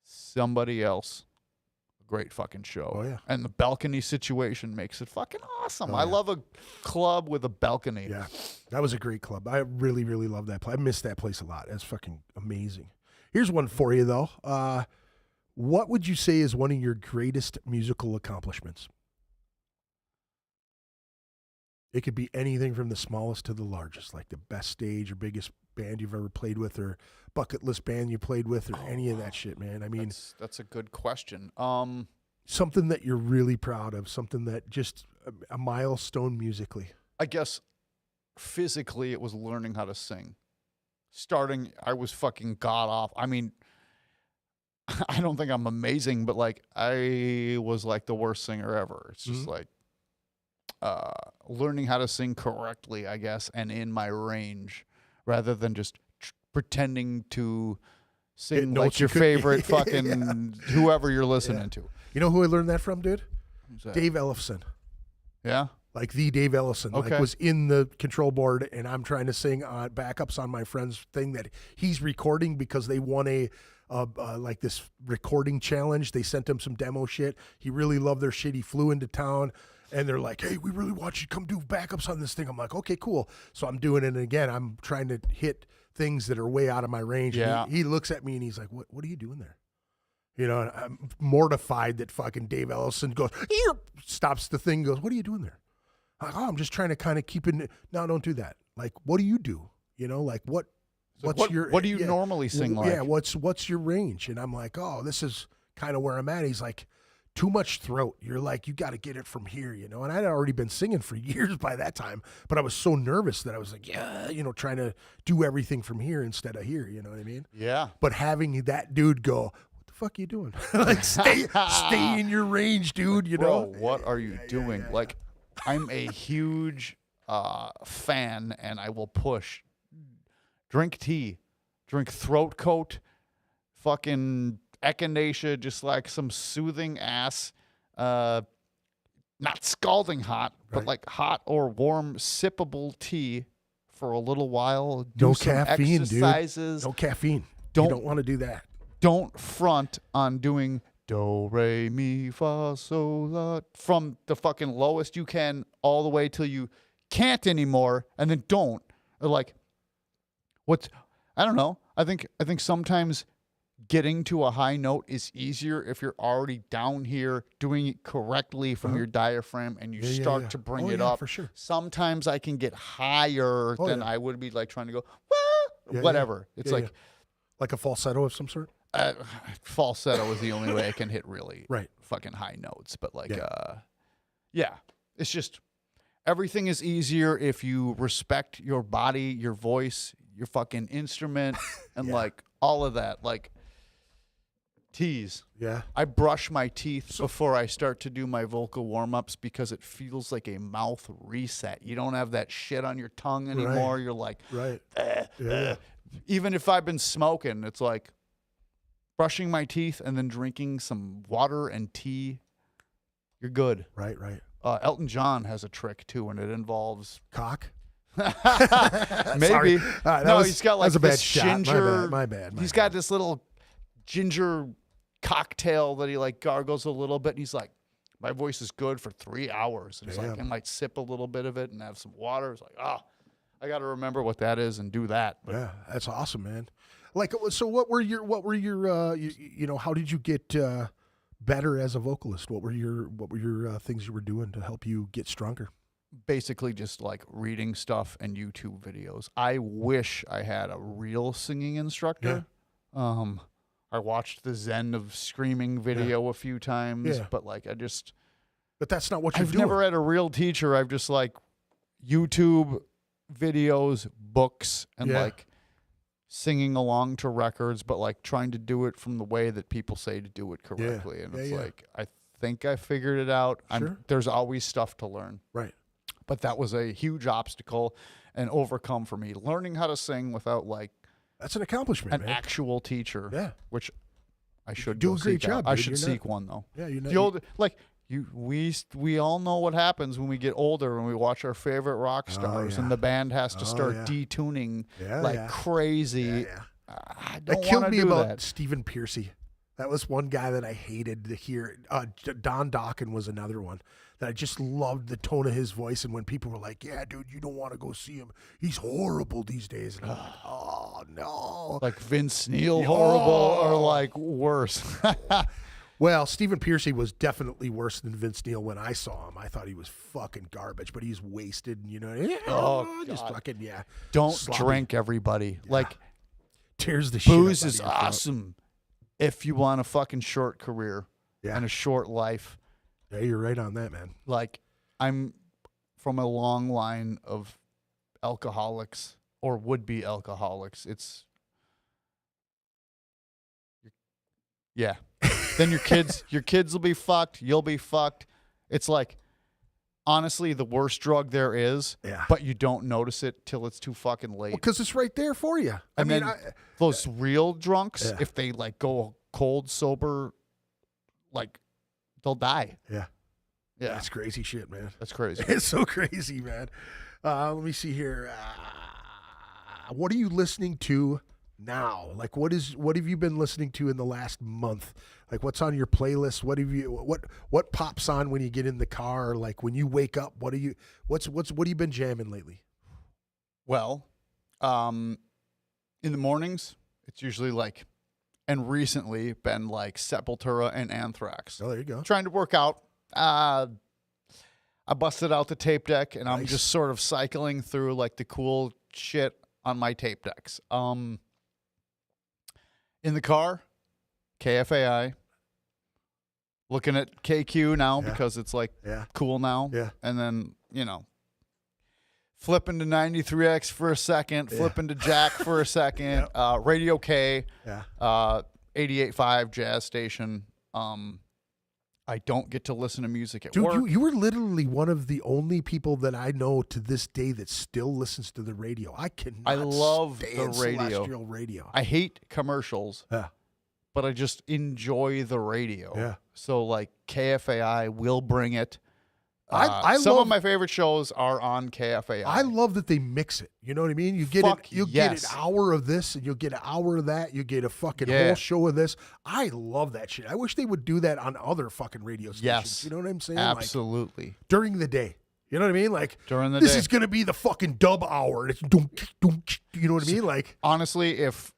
[SPEAKER 4] somebody else. Great fucking show.
[SPEAKER 3] Oh, yeah.
[SPEAKER 4] And the balcony situation makes it fucking awesome.
[SPEAKER 3] Oh,
[SPEAKER 4] I
[SPEAKER 3] yeah.
[SPEAKER 4] love a club with a balcony.
[SPEAKER 3] Yeah. That was a great club. I really, really love that place. I miss that place a lot. That's fucking amazing. Here's one for you though. What would you say is one of your greatest musical accomplishments? It could be anything from the smallest to the largest, like the best stage or biggest band you've ever played with, or bucket list band you played with, or any of that shit, man. I mean,
[SPEAKER 4] That's a good question.
[SPEAKER 3] something that you're really proud of, something that just a milestone musically.
[SPEAKER 4] I guess physically it was learning how to sing. Starting, I was fucking god off. I mean, I don't think I'm amazing, but like I was like the worst singer ever. It's just like learning how to sing correctly, I guess, and in my range, rather than just pretending to sing
[SPEAKER 3] notes
[SPEAKER 4] like your
[SPEAKER 3] you could-
[SPEAKER 4] favorite fucking whoever you're listening to.
[SPEAKER 3] You know who I learned that from, dude?
[SPEAKER 4] Who's that?
[SPEAKER 3] Dave Ellefson.
[SPEAKER 4] Yeah.
[SPEAKER 3] Like the Dave Ellison,
[SPEAKER 4] Okay.
[SPEAKER 3] like was in the control board, and I'm trying to sing on backups on my friend's thing that he's recording because they won a like this recording challenge. They sent him some demo shit. He really loved their shit. He flew into town, and they're like, "Hey, we really want you to come do backups on this thing." I'm like, "Okay, cool." So I'm doing it, and again, I'm trying to hit things that are way out of my range. And
[SPEAKER 4] Yeah.
[SPEAKER 3] he looks at me and he's like, "What are you doing there?" You know, and I'm mortified that fucking Dave Ellison goes, "Here," stops the thing, goes, "What are you doing there?" I'm like, "Oh, I'm just trying to kind of keep it. No, don't do that. Like, what do you do? You know, like what do you
[SPEAKER 4] normally sing like?
[SPEAKER 3] Yeah, what's your range?" And I'm like, "Oh, this is kind of where I'm at." He's like, "Too much throat. You're like, you got to get it from here, you know." And I'd already been singing for years by that time, but I was so nervous that I was like, "Yeah," you know, trying to do everything from here instead of here. You know what I mean?
[SPEAKER 4] Yeah.
[SPEAKER 3] But having that dude go, "What the fuck are you doing?" Like, stay in your range, dude. You know?
[SPEAKER 4] Bro, what are you doing?
[SPEAKER 3] yeah.
[SPEAKER 4] Like, I'm a huge fan, and I will push. Drink tea, drink throat coat, fucking echinacea, just like some soothing ass, not scalding hot, but
[SPEAKER 3] Right.
[SPEAKER 4] like hot or warm sippable tea for a little while.
[SPEAKER 3] No
[SPEAKER 4] Do some
[SPEAKER 3] caffeine,
[SPEAKER 4] exercises.
[SPEAKER 3] dude. No caffeine.
[SPEAKER 4] Don't-
[SPEAKER 3] You don't want to do that.
[SPEAKER 4] Don't front on doing do, re, mi, fa, sol, la from the fucking lowest you can all the way till you can't anymore, and then don't. Or like, I don't know. I think sometimes getting to a high note is easier if you're already down here doing it correctly from your diaphragm and you
[SPEAKER 3] Yeah,
[SPEAKER 4] start
[SPEAKER 3] yeah.
[SPEAKER 4] to bring
[SPEAKER 3] Oh,
[SPEAKER 4] it
[SPEAKER 3] yeah,
[SPEAKER 4] up.
[SPEAKER 3] for sure.
[SPEAKER 4] Sometimes I can get higher
[SPEAKER 3] Oh,
[SPEAKER 4] than
[SPEAKER 3] yeah.
[SPEAKER 4] I would be like trying to go,
[SPEAKER 3] Yeah,
[SPEAKER 4] whatever.
[SPEAKER 3] yeah.
[SPEAKER 4] It's
[SPEAKER 3] Yeah,
[SPEAKER 4] like,
[SPEAKER 3] yeah. Like a falsetto of some sort.
[SPEAKER 4] falsetto is the only way I can hit really
[SPEAKER 3] Right.
[SPEAKER 4] fucking high notes. But like,
[SPEAKER 3] Yeah.
[SPEAKER 4] yeah, it's just everything is easier if you respect your body, your voice, your fucking instrument, and
[SPEAKER 3] Yeah.
[SPEAKER 4] like all of that. Like, Teas.
[SPEAKER 3] Yeah.
[SPEAKER 4] I brush my teeth before I start to do my vocal warm-ups because it feels like a mouth reset. You don't have that shit on your tongue anymore. You're like,
[SPEAKER 3] Right.
[SPEAKER 4] even if I've been smoking, it's like brushing my teeth and then drinking some water and tea. You're good.
[SPEAKER 3] Right.
[SPEAKER 4] Elton John has a trick too, and it involves
[SPEAKER 3] Cock.
[SPEAKER 4] maybe.
[SPEAKER 3] Sorry.
[SPEAKER 4] No, he's got like
[SPEAKER 3] a bad
[SPEAKER 4] this
[SPEAKER 3] shot.
[SPEAKER 4] ginger.
[SPEAKER 3] My bad.
[SPEAKER 4] He's got this little ginger cocktail that he like gargles a little bit. And he's like, my voice is good for 3 hours. And he's like, I might sip a little bit of it and have some water. It's like, I got to remember what that is and do that. But
[SPEAKER 3] yeah, that's awesome, man. Like, so what were your you know, how did you get better as a vocalist? What were your things you were doing to help you get stronger?
[SPEAKER 4] basically just like reading stuff and YouTube videos. I wish I had a real singing instructor.
[SPEAKER 3] Yeah.
[SPEAKER 4] I watched the Zen of Screaming video a few times, but like
[SPEAKER 3] But that's not what you're
[SPEAKER 4] I've
[SPEAKER 3] doing.
[SPEAKER 4] never had a real teacher. I've just like YouTube videos, books, and like singing along to records, but like trying to do it from the way that people say to do it correctly. And it's like, I think I figured it out.
[SPEAKER 3] Sure.
[SPEAKER 4] There's always stuff to learn.
[SPEAKER 3] Right.
[SPEAKER 4] But that was a huge obstacle and overcome for me. Learning how to sing without like
[SPEAKER 3] That's an accomplishment,
[SPEAKER 4] an
[SPEAKER 3] man.
[SPEAKER 4] actual teacher.
[SPEAKER 3] Yeah.
[SPEAKER 4] Which I should
[SPEAKER 3] do
[SPEAKER 4] go
[SPEAKER 3] a great
[SPEAKER 4] seek out.
[SPEAKER 3] job,
[SPEAKER 4] I
[SPEAKER 3] dude.
[SPEAKER 4] should seek one though.
[SPEAKER 3] Yeah, you know.
[SPEAKER 4] The old like we all know what happens when we get older when we watch our favorite rock stars and the band has to start detuning crazy. I don't
[SPEAKER 3] That killed
[SPEAKER 4] want to
[SPEAKER 3] me
[SPEAKER 4] do
[SPEAKER 3] about
[SPEAKER 4] that.
[SPEAKER 3] Stephen Piercy. That was one guy that I hated to hear. Don Dokken was another one that I just loved the tone of his voice. And when people were like, "Yeah, dude, you don't want to go see him. He's horrible these days." And I'm like, "Oh no!"
[SPEAKER 4] Like Vince Neil, horrible or like worse.
[SPEAKER 3] Well, Stephen Piercy was definitely worse than Vince Neil when I saw him. I thought he was fucking garbage, but he's wasted, and just fucking
[SPEAKER 4] Don't
[SPEAKER 3] sloppy.
[SPEAKER 4] drink, everybody. Like
[SPEAKER 3] Tears the shit
[SPEAKER 4] booze
[SPEAKER 3] out of
[SPEAKER 4] is
[SPEAKER 3] your throat.
[SPEAKER 4] awesome if you want a fucking short career and a short life.
[SPEAKER 3] Yeah, you're right on that, man.
[SPEAKER 4] Like I'm from a long line of alcoholics or would-be alcoholics. Then your kids will be fucked. You'll be fucked. It's like, honestly, the worst drug there is, but you don't notice it till it's too fucking late.
[SPEAKER 3] Because it's right there for you.
[SPEAKER 4] And then those real drunks, if they like go cold sober, like they'll die.
[SPEAKER 3] Yeah.
[SPEAKER 4] Yeah.
[SPEAKER 3] That's crazy shit, man.
[SPEAKER 4] That's crazy.
[SPEAKER 3] It's so crazy, man. Let me see here. What are you listening to now? Like, what have you been listening to in the last month? Like, what's on your playlist? What pops on when you get in the car? Like when you wake up, what have you been jamming lately?
[SPEAKER 4] Well, in the mornings, it's usually like, and recently been like Sepultura and Anthrax.
[SPEAKER 3] Oh, there you go.
[SPEAKER 4] Trying to work out. I busted out the tape deck and I'm just sort of cycling through like the cool shit on my tape decks. In the car, KFAI. Looking at KQ now because it's like cool now. Yeah. And then, flipping to 93X for a second, flipping to Jack for a second, Radio K, 88.5 jazz station. I don't get to listen to music at work.
[SPEAKER 3] Dude, you were literally one of the only people that I know to this day that still listens to the radio. I love
[SPEAKER 4] the
[SPEAKER 3] celestial radio.
[SPEAKER 4] I hate commercials.
[SPEAKER 3] Yeah.
[SPEAKER 4] But I just enjoy the radio.
[SPEAKER 3] Yeah.
[SPEAKER 4] So like KFAI will bring it.
[SPEAKER 3] Some
[SPEAKER 4] of my favorite shows are on KFAI.
[SPEAKER 3] I love that they mix it. You know what I mean? You get get an hour of this and you'll get an hour of that. You get a fucking whole show of this. I love that shit. I wish they would do that on other fucking radio stations.
[SPEAKER 4] Yes.
[SPEAKER 3] You know what I'm saying?
[SPEAKER 4] Absolutely.
[SPEAKER 3] Like, during the day. You know what I mean? Like
[SPEAKER 4] during the day.
[SPEAKER 3] This is gonna be the fucking dub hour. It's you know what I mean? Like
[SPEAKER 4] honestly, if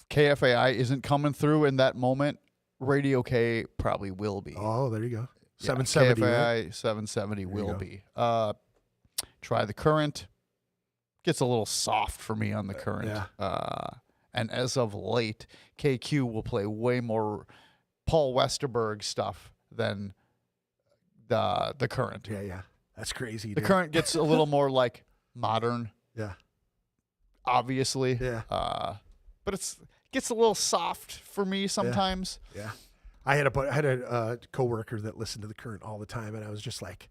[SPEAKER 4] KFAI isn't coming through in that moment, Radio K probably will be.
[SPEAKER 3] Oh, there you go. 770.
[SPEAKER 4] KFAI
[SPEAKER 3] right?
[SPEAKER 4] 770 will be. Try the Current. Gets a little soft for me on the Current. And as of late, KQ will play way more Paul Westerberg stuff than the Current.
[SPEAKER 3] Yeah. That's crazy.
[SPEAKER 4] The Current gets a little more like modern.
[SPEAKER 3] Yeah.
[SPEAKER 4] Obviously.
[SPEAKER 3] Yeah.
[SPEAKER 4] but it gets a little soft for me sometimes.
[SPEAKER 3] Yeah. I had a coworker that listened to The Current all the time, and I was just like,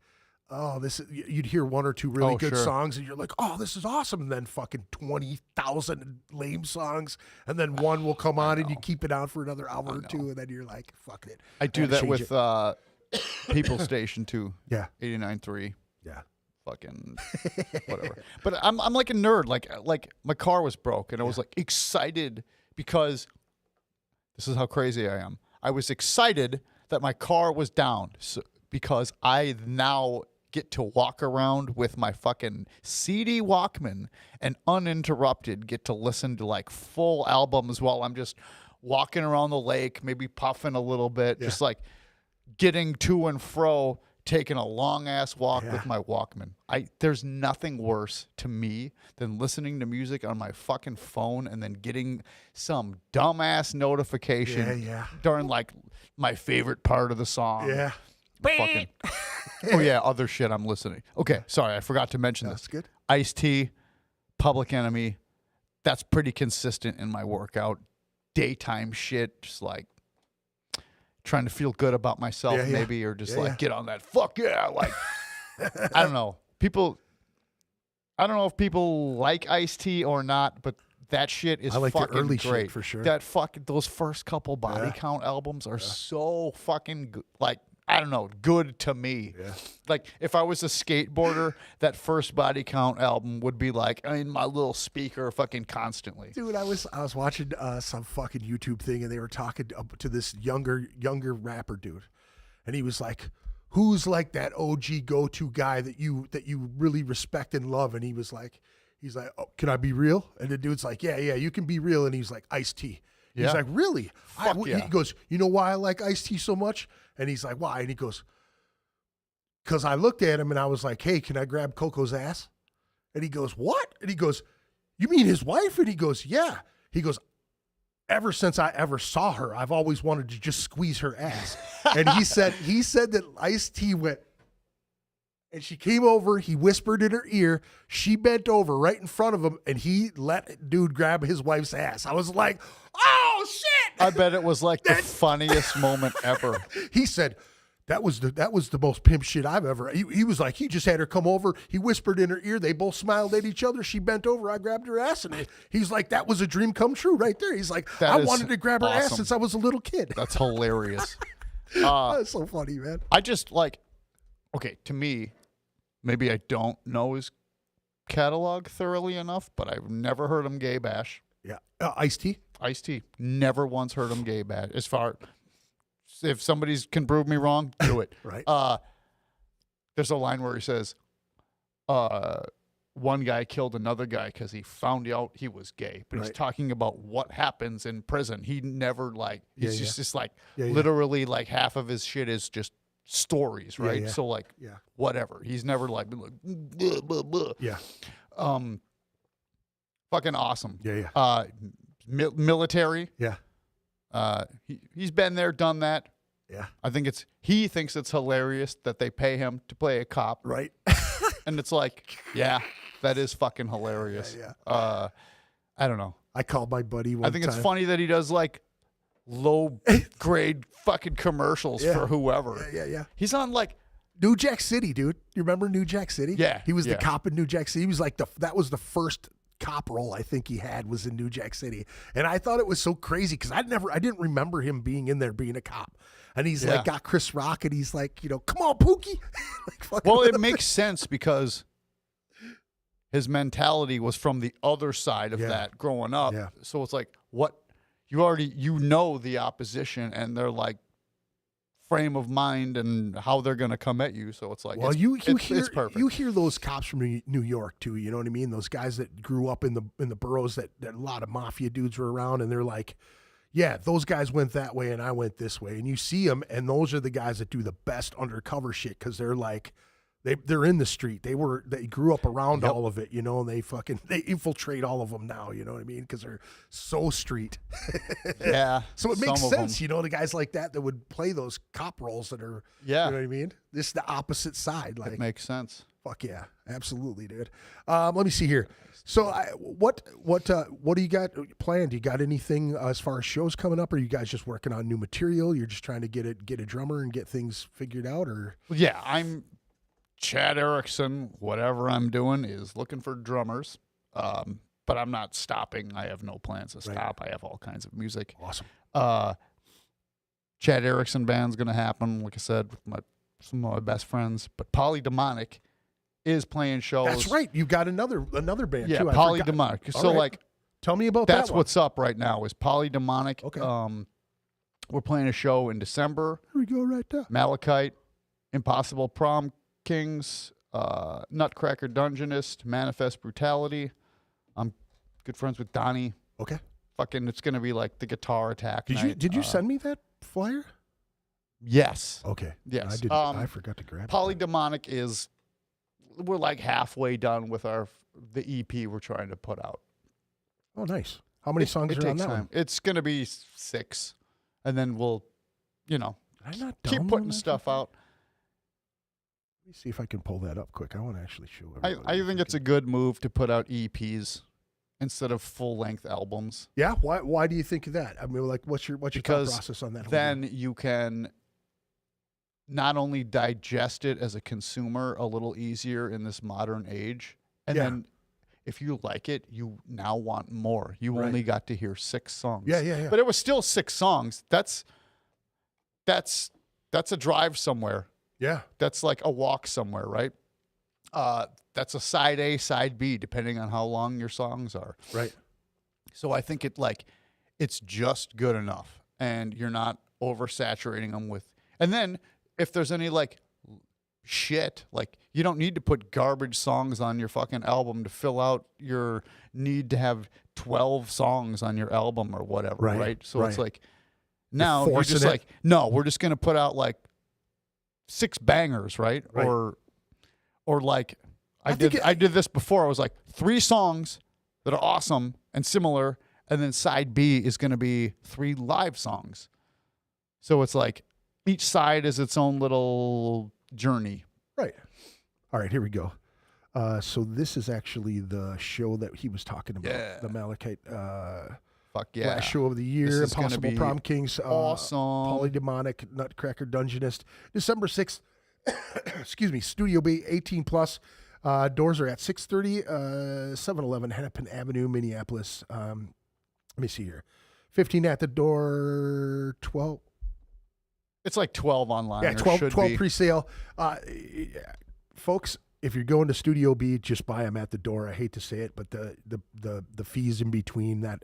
[SPEAKER 3] oh, you'd hear one or two really good songs, and you're like, oh, this is awesome. And then fucking 20,000 lame songs, and then one will come on, and you keep it on for another hour or two, and then you're like, fuck it.
[SPEAKER 4] I do that with People Station too.
[SPEAKER 3] Yeah.
[SPEAKER 4] 89.3.
[SPEAKER 3] Yeah.
[SPEAKER 4] Fucking whatever. But I'm like a nerd. Like my car was broke, and I was like excited because this is how crazy I am. I was excited that my car was down because I now get to walk around with my fucking CD Walkman and uninterrupted get to listen to like full albums while I'm just walking around the lake, maybe puffing a little bit, just like getting to and fro, taking a long ass walk with my Walkman. There's nothing worse to me than listening to music on my fucking phone and then getting some dumbass notification during like my favorite part of the song.
[SPEAKER 3] Yeah.
[SPEAKER 4] Fucking. Oh yeah, other shit I'm listening. Okay, sorry, I forgot to mention this.
[SPEAKER 3] That's good.
[SPEAKER 4] Ice-T, Public Enemy. That's pretty consistent in my workout. Daytime shit, just like trying to feel good about myself maybe, or just get on that fuck yeah, like I don't know. I don't know if people like Ice-T or not, but that shit is
[SPEAKER 3] like
[SPEAKER 4] fucking
[SPEAKER 3] the early
[SPEAKER 4] great.
[SPEAKER 3] shit for sure.
[SPEAKER 4] That fucking those first couple Body Count albums are so fucking good. Like, I don't know, good to me. Yeah. Like, if I was a skateboarder, that first Body Count album would be like in my little speaker fucking constantly.
[SPEAKER 3] Dude, I was watching some fucking YouTube thing, and they were talking to this younger rapper dude, and he was like, "Who's like that OG go-to guy that you really respect and love?" And he's like, "Oh, can I be real?" And the dude's like, "Yeah, you can be real." And he's like, "Ice-T." He's like, "Really?" He goes, "You know why I like Ice-T so much?" And he's like, "Why?" And he goes, "Because I looked at him and I was like, hey, can I grab Coco's ass?" And he goes, "What?" And he goes, "You mean his wife?" And he goes, "Yeah." He goes, "Ever since I ever saw her, I've always wanted to just squeeze her ass." And he said that Ice-T went, and she came over, he whispered in her ear, she bent over right in front of him, and he let dude grab his wife's ass. I was like, oh shit!
[SPEAKER 4] I bet it was like the funniest moment ever.
[SPEAKER 3] He said, that was the most pimp shit I've ever. He was like, he just had her come over, he whispered in her ear, they both smiled at each other, she bent over, I grabbed her ass, and he's like, that was a dream come true right there. He's like, I wanted to grab her ass since I was a little kid.
[SPEAKER 4] That's hilarious.
[SPEAKER 3] That's so funny, man.
[SPEAKER 4] I just like, okay, to me, maybe I don't know his catalog thoroughly enough, but I've never heard him gay bash.
[SPEAKER 3] Yeah. Ice-T?
[SPEAKER 4] Ice-T. Never once heard him gay bash. As far, if somebody can prove me wrong, do it.
[SPEAKER 3] Right.
[SPEAKER 4] There's a line where he says, one guy killed another guy because he found out he was gay. But he's talking about what happens in prison. He never like, he's just like, literally like half of his shit is just stories, right? So like, whatever. He's never like been like, blah, blah, blah.
[SPEAKER 3] Yeah.
[SPEAKER 4] Fucking awesome.
[SPEAKER 3] Yeah.
[SPEAKER 4] Military.
[SPEAKER 3] Yeah.
[SPEAKER 4] He's been there, done that.
[SPEAKER 3] Yeah.
[SPEAKER 4] I think he thinks it's hilarious that they pay him to play a cop.
[SPEAKER 3] Right.
[SPEAKER 4] And it's like, yeah, that is fucking hilarious.
[SPEAKER 3] Yeah.
[SPEAKER 4] I don't know.
[SPEAKER 3] I called my buddy one time.
[SPEAKER 4] I think it's funny that he does like low grade fucking commercials for whoever.
[SPEAKER 3] Yeah.
[SPEAKER 4] He's on like
[SPEAKER 3] New Jack City, dude. You remember New Jack City?
[SPEAKER 4] Yeah.
[SPEAKER 3] He was the cop in New Jack City. He was like that was the first cop role I think he had was in New Jack City. And I thought it was so crazy because I didn't remember him being in there being a cop. And he's like got Chris Rock and he's like, come on, Pookie.
[SPEAKER 4] Well, it makes sense because his mentality was from the other side of that growing up.
[SPEAKER 3] Yeah.
[SPEAKER 4] So it's like, what you know the opposition and their like frame of mind and how they're going to come at you. So it's like,
[SPEAKER 3] well,
[SPEAKER 4] it's perfect.
[SPEAKER 3] You hear those cops from New York too. You know what I mean? Those guys that grew up in the boroughs that a lot of mafia dudes were around, and they're like, yeah, those guys went that way and I went this way. And you see them, and those are the guys that do the best undercover shit because they're like, they're in the street. They grew up around all of it, and they infiltrate all of them now. You know what I mean? Because they're so street.
[SPEAKER 4] Yeah.
[SPEAKER 3] So it makes sense, the guys like that would play those cop roles that are, you know what I mean? This is the opposite side. Like,
[SPEAKER 4] it makes sense.
[SPEAKER 3] Fuck yeah, absolutely, dude. Let me see here. So, what do you got planned? You got anything as far as shows coming up? Or are you guys just working on new material? You're just trying to get a drummer and get things figured out, or?
[SPEAKER 4] Yeah, I'm Chad Erickson. Whatever I'm doing is looking for drummers. But I'm not stopping. I have no plans to stop. I have all kinds of music.
[SPEAKER 3] Awesome.
[SPEAKER 4] Chad Erickson band's gonna happen. Like I said, with some of my best friends. But Polydemonic is playing shows.
[SPEAKER 3] That's right. You got another band
[SPEAKER 4] yeah,
[SPEAKER 3] too.
[SPEAKER 4] Polydemonic. So like,
[SPEAKER 3] tell me about
[SPEAKER 4] that's
[SPEAKER 3] that one.
[SPEAKER 4] what's up right now. Is Polydemonic.
[SPEAKER 3] Okay.
[SPEAKER 4] We're playing a show in December.
[SPEAKER 3] Here we go, right there.
[SPEAKER 4] Malachite, Impossible Prom Kings, Nutcracker Dungeonist, Manifest Brutality. I'm good friends with Donnie.
[SPEAKER 3] Okay.
[SPEAKER 4] Fucking, it's gonna be like the Guitar Attack.
[SPEAKER 3] Did you send me that flyer?
[SPEAKER 4] Yes.
[SPEAKER 3] Okay.
[SPEAKER 4] Yes.
[SPEAKER 3] I did. I forgot to grab it.
[SPEAKER 4] Polydemonic is, we're like halfway done with the EP we're trying to put out.
[SPEAKER 3] Oh, nice. How many songs are on that one?
[SPEAKER 4] It's gonna be 6, and then we'll,
[SPEAKER 3] Did I not
[SPEAKER 4] keep
[SPEAKER 3] download
[SPEAKER 4] putting
[SPEAKER 3] that
[SPEAKER 4] stuff
[SPEAKER 3] shit?
[SPEAKER 4] out.
[SPEAKER 3] Let me see if I can pull that up quick. I want to actually show everybody.
[SPEAKER 4] I think it's a good move to put out EPs instead of full-length albums.
[SPEAKER 3] Yeah. Why do you think of that? I mean, like, what's your thought process on that? whole
[SPEAKER 4] Then
[SPEAKER 3] deal?
[SPEAKER 4] you can not only digest it as a consumer a little easier in this modern age, and then if you like it, you now want more. You only got to hear 6 songs.
[SPEAKER 3] Yeah.
[SPEAKER 4] But it was still 6 songs. That's a drive somewhere.
[SPEAKER 3] Yeah.
[SPEAKER 4] That's like a walk somewhere, right? That's a side A, side B, depending on how long your songs are.
[SPEAKER 3] Right.
[SPEAKER 4] So I think it's just good enough, and you're not oversaturating them with. And then if there's any like shit, like you don't need to put garbage songs on your fucking album to fill out your need to have 12 songs on your album or whatever, right? So it's like now you're just like, no, we're just gonna put out like 6 bangers, right? Or like I did this before. I was like 3 songs that are awesome and similar, and then side B is going to be 3 live songs. So it's like each side is its own little journey.
[SPEAKER 3] Right. All right, here we go. So this is actually the show that he was talking about, the Malachite
[SPEAKER 4] Fuck yeah.
[SPEAKER 3] last show of the year, Impossible Prom Kings,
[SPEAKER 4] awesome.
[SPEAKER 3] Polydemonic, Nutcracker Dungeonist, December 6th, excuse me, Studio B, 18 plus. Doors are at 6:30, 711 Hennepin Avenue, Minneapolis. Let me see here. 15 at the door, 12.
[SPEAKER 4] It's like 12 online.
[SPEAKER 3] Yeah, 12 pre-sale. Folks, if you're going to Studio B, just buy them at the door. I hate to say it, but the fees in between that,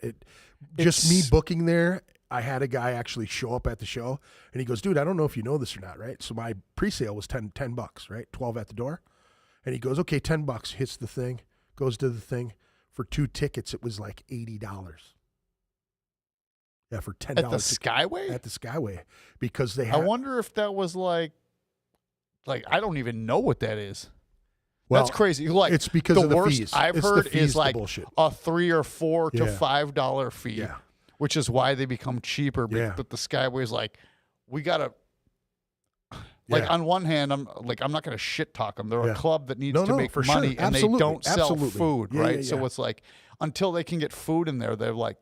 [SPEAKER 3] just me booking there. I had a guy actually show up at the show, and he goes, "Dude, I don't know if you know this or not, right? So my pre-sale was $10, right? 12 at the door." And he goes, "Okay, $10." Hits the thing, goes to the thing. For 2 tickets, it was like $80. Yeah, for $10
[SPEAKER 4] at the Skyway.
[SPEAKER 3] At the Skyway, because they.
[SPEAKER 4] I wonder if that was like I don't even know what that is.
[SPEAKER 3] Well,
[SPEAKER 4] that's crazy. Like
[SPEAKER 3] it's because
[SPEAKER 4] the
[SPEAKER 3] of the
[SPEAKER 4] worst
[SPEAKER 3] fees.
[SPEAKER 4] I've
[SPEAKER 3] It's
[SPEAKER 4] heard
[SPEAKER 3] the fees,
[SPEAKER 4] is
[SPEAKER 3] the
[SPEAKER 4] like
[SPEAKER 3] bullshit.
[SPEAKER 4] a $3 or $4 to $5 fee.
[SPEAKER 3] Yeah.
[SPEAKER 4] Which is why they become cheaper.
[SPEAKER 3] Yeah.
[SPEAKER 4] But the Skyway is like, we gotta. Like on one hand, I'm not gonna shit talk them. They're a club that needs to make money, and they don't sell food, right? So it's like until they can get food in there, they're like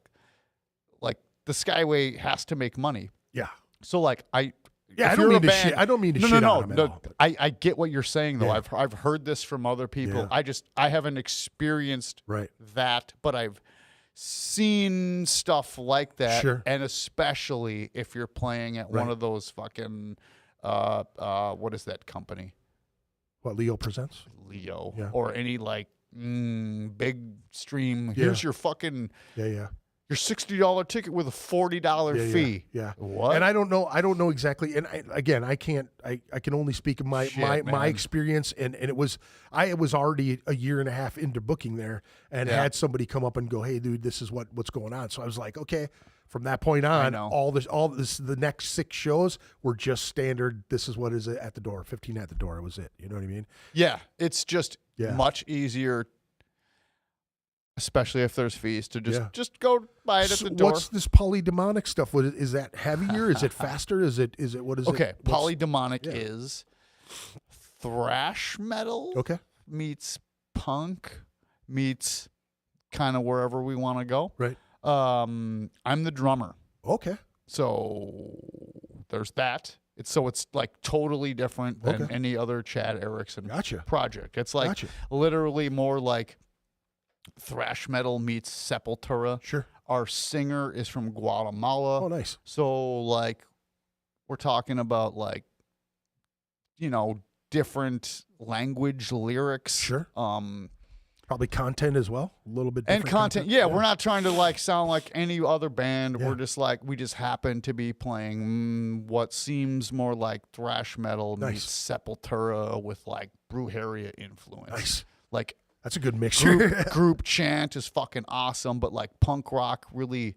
[SPEAKER 4] the Skyway has to make money.
[SPEAKER 3] Yeah.
[SPEAKER 4] So like I
[SPEAKER 3] don't mean to shit. I don't mean to shit on them at all.
[SPEAKER 4] I get what you're saying though. I've heard this from other people.
[SPEAKER 3] Yeah.
[SPEAKER 4] I haven't experienced that, but I've seen stuff like that.
[SPEAKER 3] Sure.
[SPEAKER 4] And especially if you're playing at one of those fucking what is that company?
[SPEAKER 3] What, Leo Presents?
[SPEAKER 4] Leo.
[SPEAKER 3] Yeah.
[SPEAKER 4] Or any like big stream. Here's your fucking your $60 ticket with a $40 fee.
[SPEAKER 3] Yeah.
[SPEAKER 4] What?
[SPEAKER 3] And I don't know exactly. And I can only speak of my experience. And I was already a year and a half into booking there, and had somebody come up and go, "Hey, dude, this is what's going on." So I was like, okay. From that point on, all this, the next 6 shows were just standard. This is what is at the door. 15 at the door was it. You know what I mean?
[SPEAKER 4] Yeah. It's just much easier. Especially if there's fees to just go buy it at the door.
[SPEAKER 3] What's this polydemonic stuff? What is that heavier? Is it faster? Is it what is it?
[SPEAKER 4] Okay, polydemonic is thrash metal
[SPEAKER 3] Okay.
[SPEAKER 4] meets punk meets kind of wherever we want to go.
[SPEAKER 3] Right.
[SPEAKER 4] I'm the drummer.
[SPEAKER 3] Okay.
[SPEAKER 4] So there's that. It's like totally different than
[SPEAKER 3] Okay.
[SPEAKER 4] any other Chad Erickson
[SPEAKER 3] Gotcha.
[SPEAKER 4] project. It's like
[SPEAKER 3] Gotcha.
[SPEAKER 4] literally more like thrash metal meets Sepultura.
[SPEAKER 3] Sure.
[SPEAKER 4] Our singer is from Guatemala.
[SPEAKER 3] Oh, nice.
[SPEAKER 4] So like we're talking about like, you know, different language lyrics.
[SPEAKER 3] Sure. Probably content as well. A little bit different
[SPEAKER 4] And content. Yeah, we're not trying to like sound like any other band.
[SPEAKER 3] Yeah.
[SPEAKER 4] We're just like, we just happen to be playing what seems more like thrash metal
[SPEAKER 3] Nice.
[SPEAKER 4] meets Sepultura with like Brujeria influence.
[SPEAKER 3] Nice.
[SPEAKER 4] Like
[SPEAKER 3] That's a good mixture.
[SPEAKER 4] group chant is fucking awesome, but like punk rock really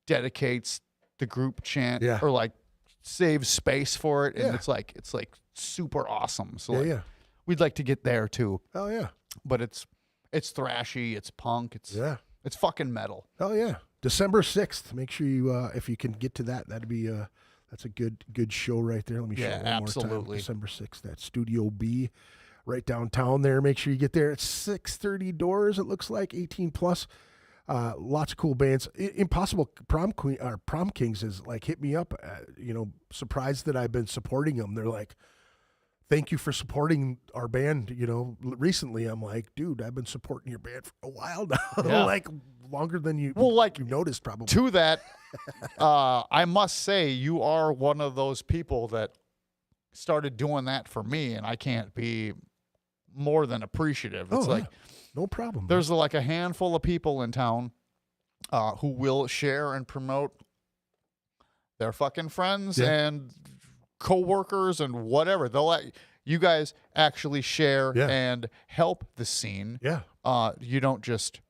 [SPEAKER 4] dedicates the group chant
[SPEAKER 3] Yeah.
[SPEAKER 4] or like saves space for it. And
[SPEAKER 3] Yeah.
[SPEAKER 4] it's like super awesome. So
[SPEAKER 3] Yeah,
[SPEAKER 4] like,
[SPEAKER 3] yeah.
[SPEAKER 4] we'd like to get there too,
[SPEAKER 3] Oh, yeah.
[SPEAKER 4] but it's thrashy, it's punk, it's fucking metal.
[SPEAKER 3] Oh, yeah. December 6th. Make sure you, if you can get to that, that'd be, that's a good show right there. Let me show
[SPEAKER 4] Yeah,
[SPEAKER 3] it one more time.
[SPEAKER 4] absolutely.
[SPEAKER 3] December 6th at Studio B, right downtown there. Make sure you get there. It's 6:30 doors. It looks like 18 plus. Lots of cool bands. Impossible Prom Kings is like hit me up. Surprised that I've been supporting them. They're like, thank you for supporting our band. Recently I'm like, dude, I've been supporting your band for a while now.
[SPEAKER 4] Yeah.
[SPEAKER 3] Like longer than you noticed probably.
[SPEAKER 4] To that, I must say you are one of those people that started doing that for me, and I can't be more than appreciative. It's like
[SPEAKER 3] no problem.
[SPEAKER 4] there's like a handful of people in town who will share and promote their fucking friends and coworkers and whatever. You guys actually share and help the scene.
[SPEAKER 3] Yeah.
[SPEAKER 4] You don't just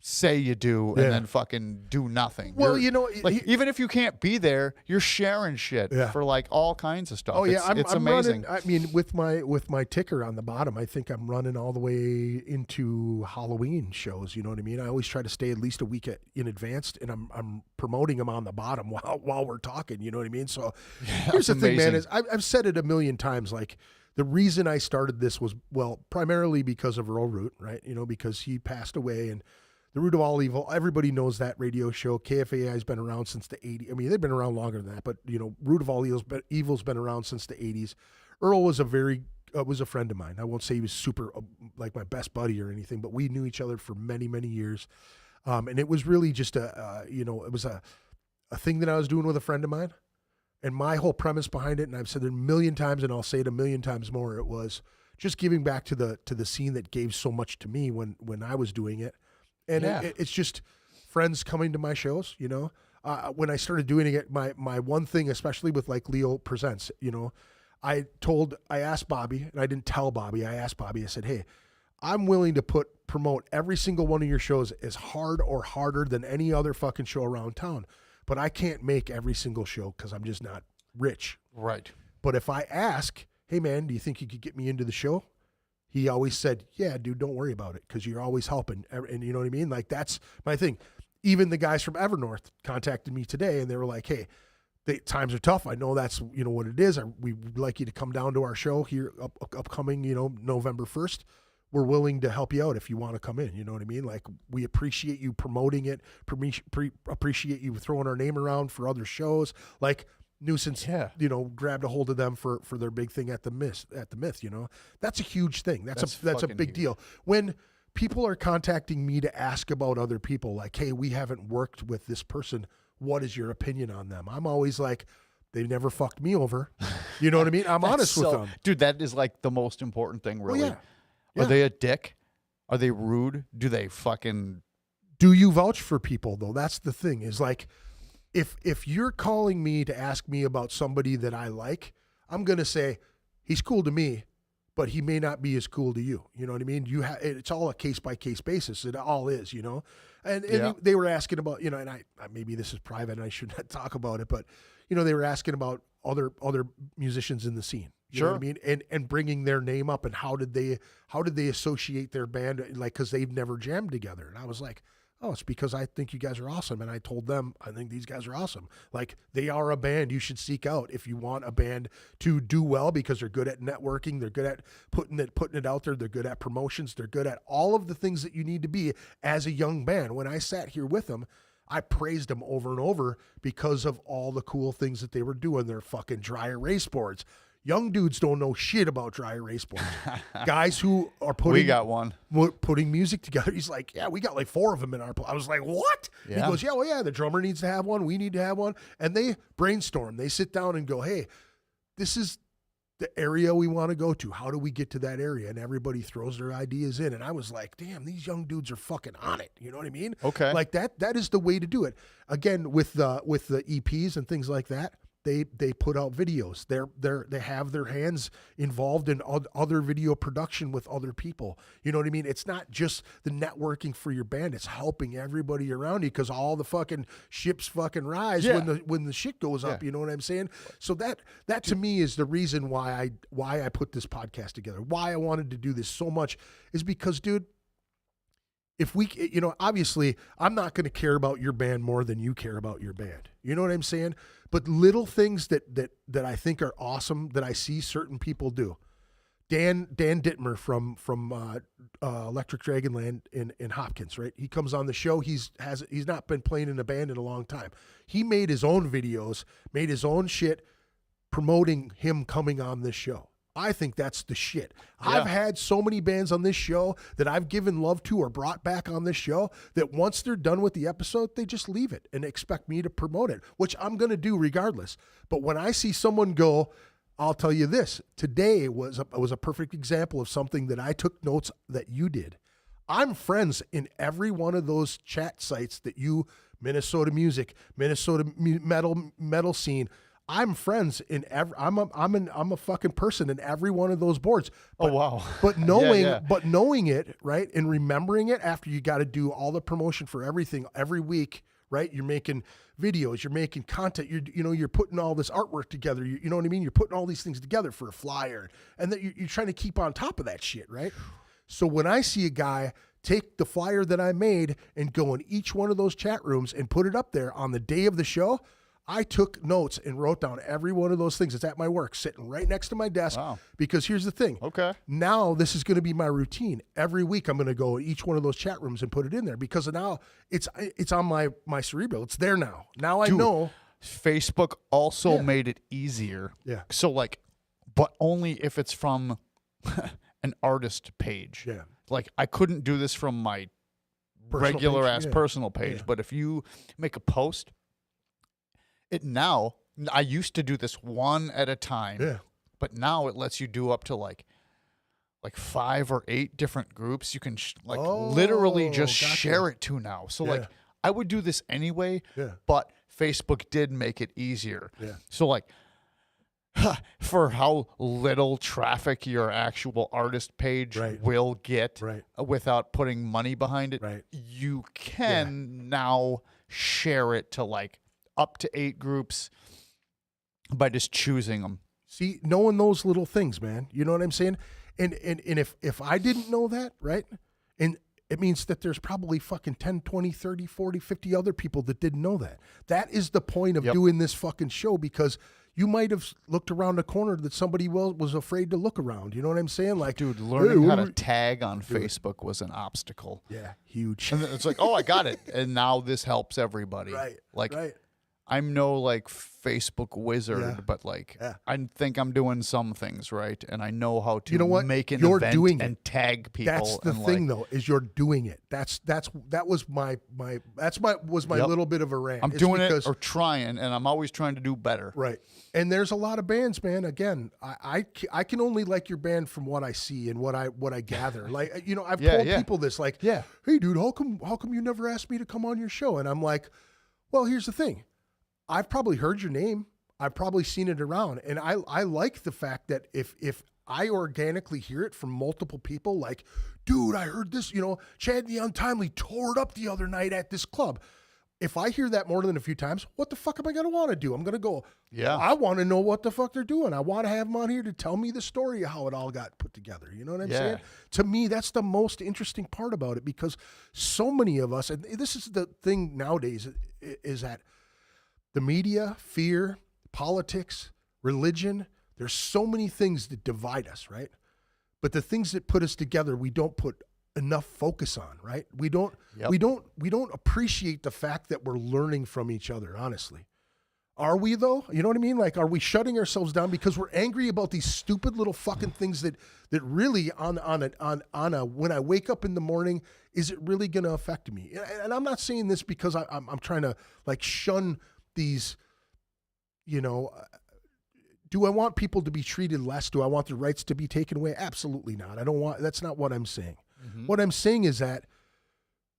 [SPEAKER 4] say you do and then fucking do nothing.
[SPEAKER 3] Well,
[SPEAKER 4] even if you can't be there, you're sharing shit for like all kinds of stuff.
[SPEAKER 3] Oh yeah,
[SPEAKER 4] it's
[SPEAKER 3] I'm
[SPEAKER 4] amazing.
[SPEAKER 3] Running, I mean, with my ticker on the bottom, I think I'm running all the way into Halloween shows. You know what I mean? I always try to stay at least a week in advance, and I'm promoting them on the bottom while we're talking. You know what I mean? So here's the thing, man. Is I've said it a million times. Like the reason I started this was primarily because of Earl Root, right? Because he passed away and. The Root of All Evil, everybody knows that radio show. KFAI has been around since the 80s. I mean, they've been around longer than that, but, Root of All Evil's been around since the 80s. Earl was was a friend of mine. I won't say he was super, like my best buddy or anything, but we knew each other for many, many years. And it was really just it was a thing that I was doing with a friend of mine. And my whole premise behind it, and I've said it a million times, and I'll say it a million times more, it was just giving back to the scene that gave so much to me when I was doing it. And it's just friends coming to my shows, when I started doing it, my one thing, especially with like Leo Presents, I asked Bobby, and I didn't tell Bobby, I asked Bobby, I said, hey, I'm willing to promote every single one of your shows as hard or harder than any other fucking show around town. But I can't make every single show because I'm just not rich.
[SPEAKER 4] Right.
[SPEAKER 3] But if I ask, hey man, do you think you could get me into the show? He always said, yeah, dude, don't worry about it because you're always helping. And you know what I mean? Like, that's my thing. Even the guys from Evernorth contacted me today, and they were like, hey, times are tough. I know that's, what it is. We would like you to come down to our show here upcoming, November 1st. We're willing to help you out if you want to come in. You know what I mean? Like, we appreciate you promoting it, appreciate you throwing our name around for other shows. Like, Nuisance, grabbed a hold of them for their big thing at the Myth. That's a huge thing. That's a big deal. When people are contacting me to ask about other people, like, hey, we haven't worked with this person. What is your opinion on them? I'm always like, they never fucked me over. You know what I mean? I'm honest with them.
[SPEAKER 4] Dude, that is like the most important thing, really.
[SPEAKER 3] Well, yeah.
[SPEAKER 4] Are they a dick? Are they rude? Do they fucking...
[SPEAKER 3] Do you vouch for people, though? That's the thing, is like... If you're calling me to ask me about somebody that I like, I'm going to say, he's cool to me, but he may not be as cool to you. You know what I mean? It's all a case-by-case basis. It all is, And they were asking about, and I maybe this is private and I should not talk about it, but, they were asking about other musicians in the scene. You know what I mean? And bringing their name up and how did they associate their band, like, because they've never jammed together. And I was like, Oh, it's because I think you guys are awesome. And I told them, I think these guys are awesome. Like, they are a band you should seek out if you want a band to do well, because they're good at networking. They're good at putting it out there. They're good at promotions. They're good at all of the things that you need to be as a young band. When I sat here with them, I praised them over and over because of all the cool things that they were doing. Their fucking dry erase boards. Young dudes don't know shit about dry erase boards. Guys who are
[SPEAKER 4] We got one.
[SPEAKER 3] putting music together. He's like, yeah, we got like 4 of them in our. I was like, what?
[SPEAKER 4] Yeah.
[SPEAKER 3] He goes, yeah, well, yeah, the drummer needs to have one. We need to have one. And they brainstorm. They sit down and go, hey, this is the area we want to go to. How do we get to that area? And everybody throws their ideas in. And I was like, damn, these young dudes are fucking on it. You know what I mean?
[SPEAKER 4] Okay.
[SPEAKER 3] Like that is the way to do it. Again, with the EPs and things like that. They put out videos. They have their hands involved in other video production with other people. You know what I mean? It's not just the networking for your band. It's helping everybody around you, because all the fucking ships fucking rise when the shit goes up. You know what I'm saying? So that to me is the reason why I put this podcast together. Why I wanted to do this so much is because, dude, if we, obviously I'm not going to care about your band more than you care about your band. You know what I'm saying? But little things that I think are awesome that I see certain people do. Dan Dittmer from Electric Dragonland in Hopkins, right? He comes on the show. He's not been playing in a band in a long time. He made his own videos, made his own shit promoting him coming on this show. I think that's the shit. Yeah. I've had so many bands on this show that I've given love to or brought back on this show that once they're done with the episode, they just leave it and expect me to promote it, which I'm going to do regardless. But when I see someone go, I'll tell you this, today was a perfect example of something that I took notes that you did. I'm friends in every one of those chat sites that you, Minnesota music, Minnesota metal scene, I'm friends in every. I'm a fucking person in every one of those boards. But,
[SPEAKER 4] oh wow!
[SPEAKER 3] But knowing it, right, and remembering it after you got to do all the promotion for everything every week, right? You're making videos, you're making content, you're putting all this artwork together. You know what I mean? You're putting all these things together for a flyer, and that you're trying to keep on top of that shit, right? So when I see a guy take the flyer that I made and go in each one of those chat rooms and put it up there on the day of the show, I took notes and wrote down every one of those things. It's at my work, sitting right next to my desk.
[SPEAKER 4] Wow.
[SPEAKER 3] Because here's the thing.
[SPEAKER 4] Okay.
[SPEAKER 3] Now this is going to be my routine. Every week I'm going to go in each one of those chat rooms and put it in there, because now it's on my cerebral. It's there now. Now I know.
[SPEAKER 4] Facebook also made it easier.
[SPEAKER 3] Yeah.
[SPEAKER 4] So but only if it's from an artist page.
[SPEAKER 3] Yeah.
[SPEAKER 4] Like I couldn't do this from my
[SPEAKER 3] Personal
[SPEAKER 4] regular
[SPEAKER 3] page?
[SPEAKER 4] ass
[SPEAKER 3] Yeah.
[SPEAKER 4] personal page.
[SPEAKER 3] Yeah.
[SPEAKER 4] But if you make a post, I used to do this one at a time.
[SPEAKER 3] Yeah.
[SPEAKER 4] But now it lets you do up to like 5 or 8 different groups. You can literally just
[SPEAKER 3] gotcha.
[SPEAKER 4] share it to now. So I would do this anyway.
[SPEAKER 3] Yeah.
[SPEAKER 4] But Facebook did make it easier.
[SPEAKER 3] Yeah.
[SPEAKER 4] So for how little traffic your actual artist page will get without putting money behind it, you can now share it to up to 8 groups by just choosing them.
[SPEAKER 3] See, knowing those little things, man. You know what I'm saying? And if I didn't know that, right? And it means that there's probably fucking 10, 20, 30, 40, 50 other people that didn't know that. That is the point of doing this fucking show, because you might have looked around the corner that somebody was afraid to look around. You know what I'm saying? Like,
[SPEAKER 4] dude, learning how to tag on Facebook was an obstacle.
[SPEAKER 3] Yeah, huge.
[SPEAKER 4] And it's like, oh, I got it. And now this helps everybody.
[SPEAKER 3] Right.
[SPEAKER 4] I'm no Facebook wizard, but I think I'm doing some things right, and I know how to make an event and tag people.
[SPEAKER 3] That's the thing, though, is you're doing it. That was my little bit of a rant.
[SPEAKER 4] I'm doing it or trying, and I'm always trying to do better.
[SPEAKER 3] Right. And there's a lot of bands, man. Again, I can only like your band from what I see and what I gather. I've told people this, hey, dude, how come you never asked me to come on your show? And I'm like, well, here's the thing. I've probably heard your name. I've probably seen it around. And I like the fact that if I organically hear it from multiple people, dude, I heard this, Chad the Untimely tore it up the other night at this club. if I hear that more than a few times, what the fuck am I going to want to do? I'm going to go,
[SPEAKER 4] Yeah.
[SPEAKER 3] I want to know what the fuck they're doing. I want to have them on here to tell me the story of how it all got put together. You know what I'm
[SPEAKER 4] Yeah.
[SPEAKER 3] saying? To me, that's the most interesting part about it, because so many of us, and this is the thing nowadays, is that the media, fear, politics, religion, there's so many things that divide us, right? But the things that put us together, we don't put enough focus on, right? We don't appreciate the fact that we're learning from each other, honestly. Are we though? You know what I mean? Like, are we shutting ourselves down because we're angry about these stupid little fucking things that really on a when I wake up in the morning, is it really going to affect me? And I'm not saying this because I'm trying to like shun these, you know, do I want people to be treated less? Do I want their rights to be taken away? Absolutely not. That's not what I'm saying.
[SPEAKER 4] Mm-hmm.
[SPEAKER 3] What I'm saying is that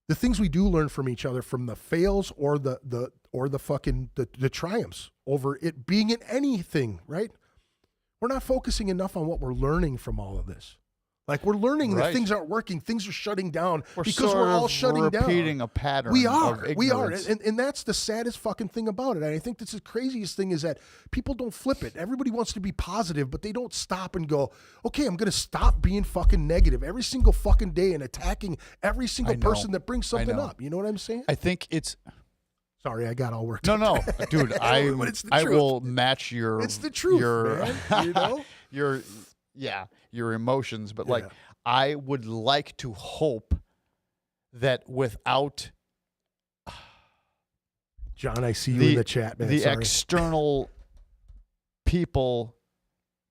[SPEAKER 3] the things we do learn from each other, from the fails or the triumphs over it being in anything, right? We're not focusing enough on what we're learning from all of this. Like, we're learning that things aren't working, things are shutting down because we're all shutting down.
[SPEAKER 4] Repeating a pattern.
[SPEAKER 3] We are,
[SPEAKER 4] ignorance.
[SPEAKER 3] and that's the saddest fucking thing about it. And I think that's the craziest thing, is that people don't flip it. Everybody wants to be positive, but they don't stop and go, okay, I'm going to stop being fucking negative every single fucking day and attacking every single person that brings something up. You know what I'm saying?
[SPEAKER 4] I think it's.
[SPEAKER 3] Sorry, I got all worked
[SPEAKER 4] No,
[SPEAKER 3] up.
[SPEAKER 4] dude,
[SPEAKER 3] But it's the
[SPEAKER 4] I
[SPEAKER 3] truth.
[SPEAKER 4] will match your.
[SPEAKER 3] It's the truth, man. You know?
[SPEAKER 4] your emotions, but like, I would like to hope that without
[SPEAKER 3] John, I see you in the chat, man.
[SPEAKER 4] the
[SPEAKER 3] Sorry.
[SPEAKER 4] external people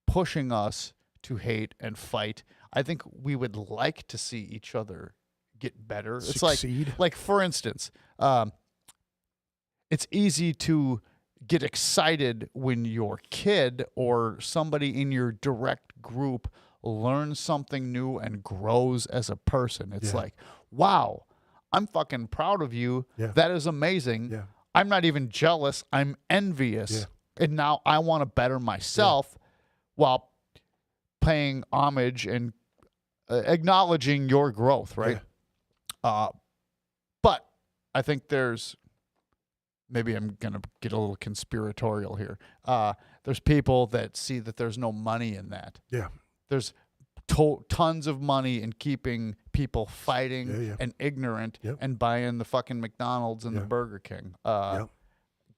[SPEAKER 4] pushing us to hate and fight, I think we would like to see each other get better.
[SPEAKER 3] Succeed.
[SPEAKER 4] It's like for instance, it's easy to get excited when your kid or somebody in your direct group learns something new and grows as a person. It's like, wow, I'm fucking proud of you.
[SPEAKER 3] Yeah.
[SPEAKER 4] That is amazing.
[SPEAKER 3] Yeah.
[SPEAKER 4] I'm not even jealous. I'm envious.
[SPEAKER 3] Yeah.
[SPEAKER 4] And now I want to better myself while paying homage and acknowledging your growth, right? But I think there's, maybe I'm going to get a little conspiratorial here. There's people that see that there's no money in that.
[SPEAKER 3] Yeah.
[SPEAKER 4] There's tons of money in keeping people fighting and ignorant and buying the fucking McDonald's and the Burger King.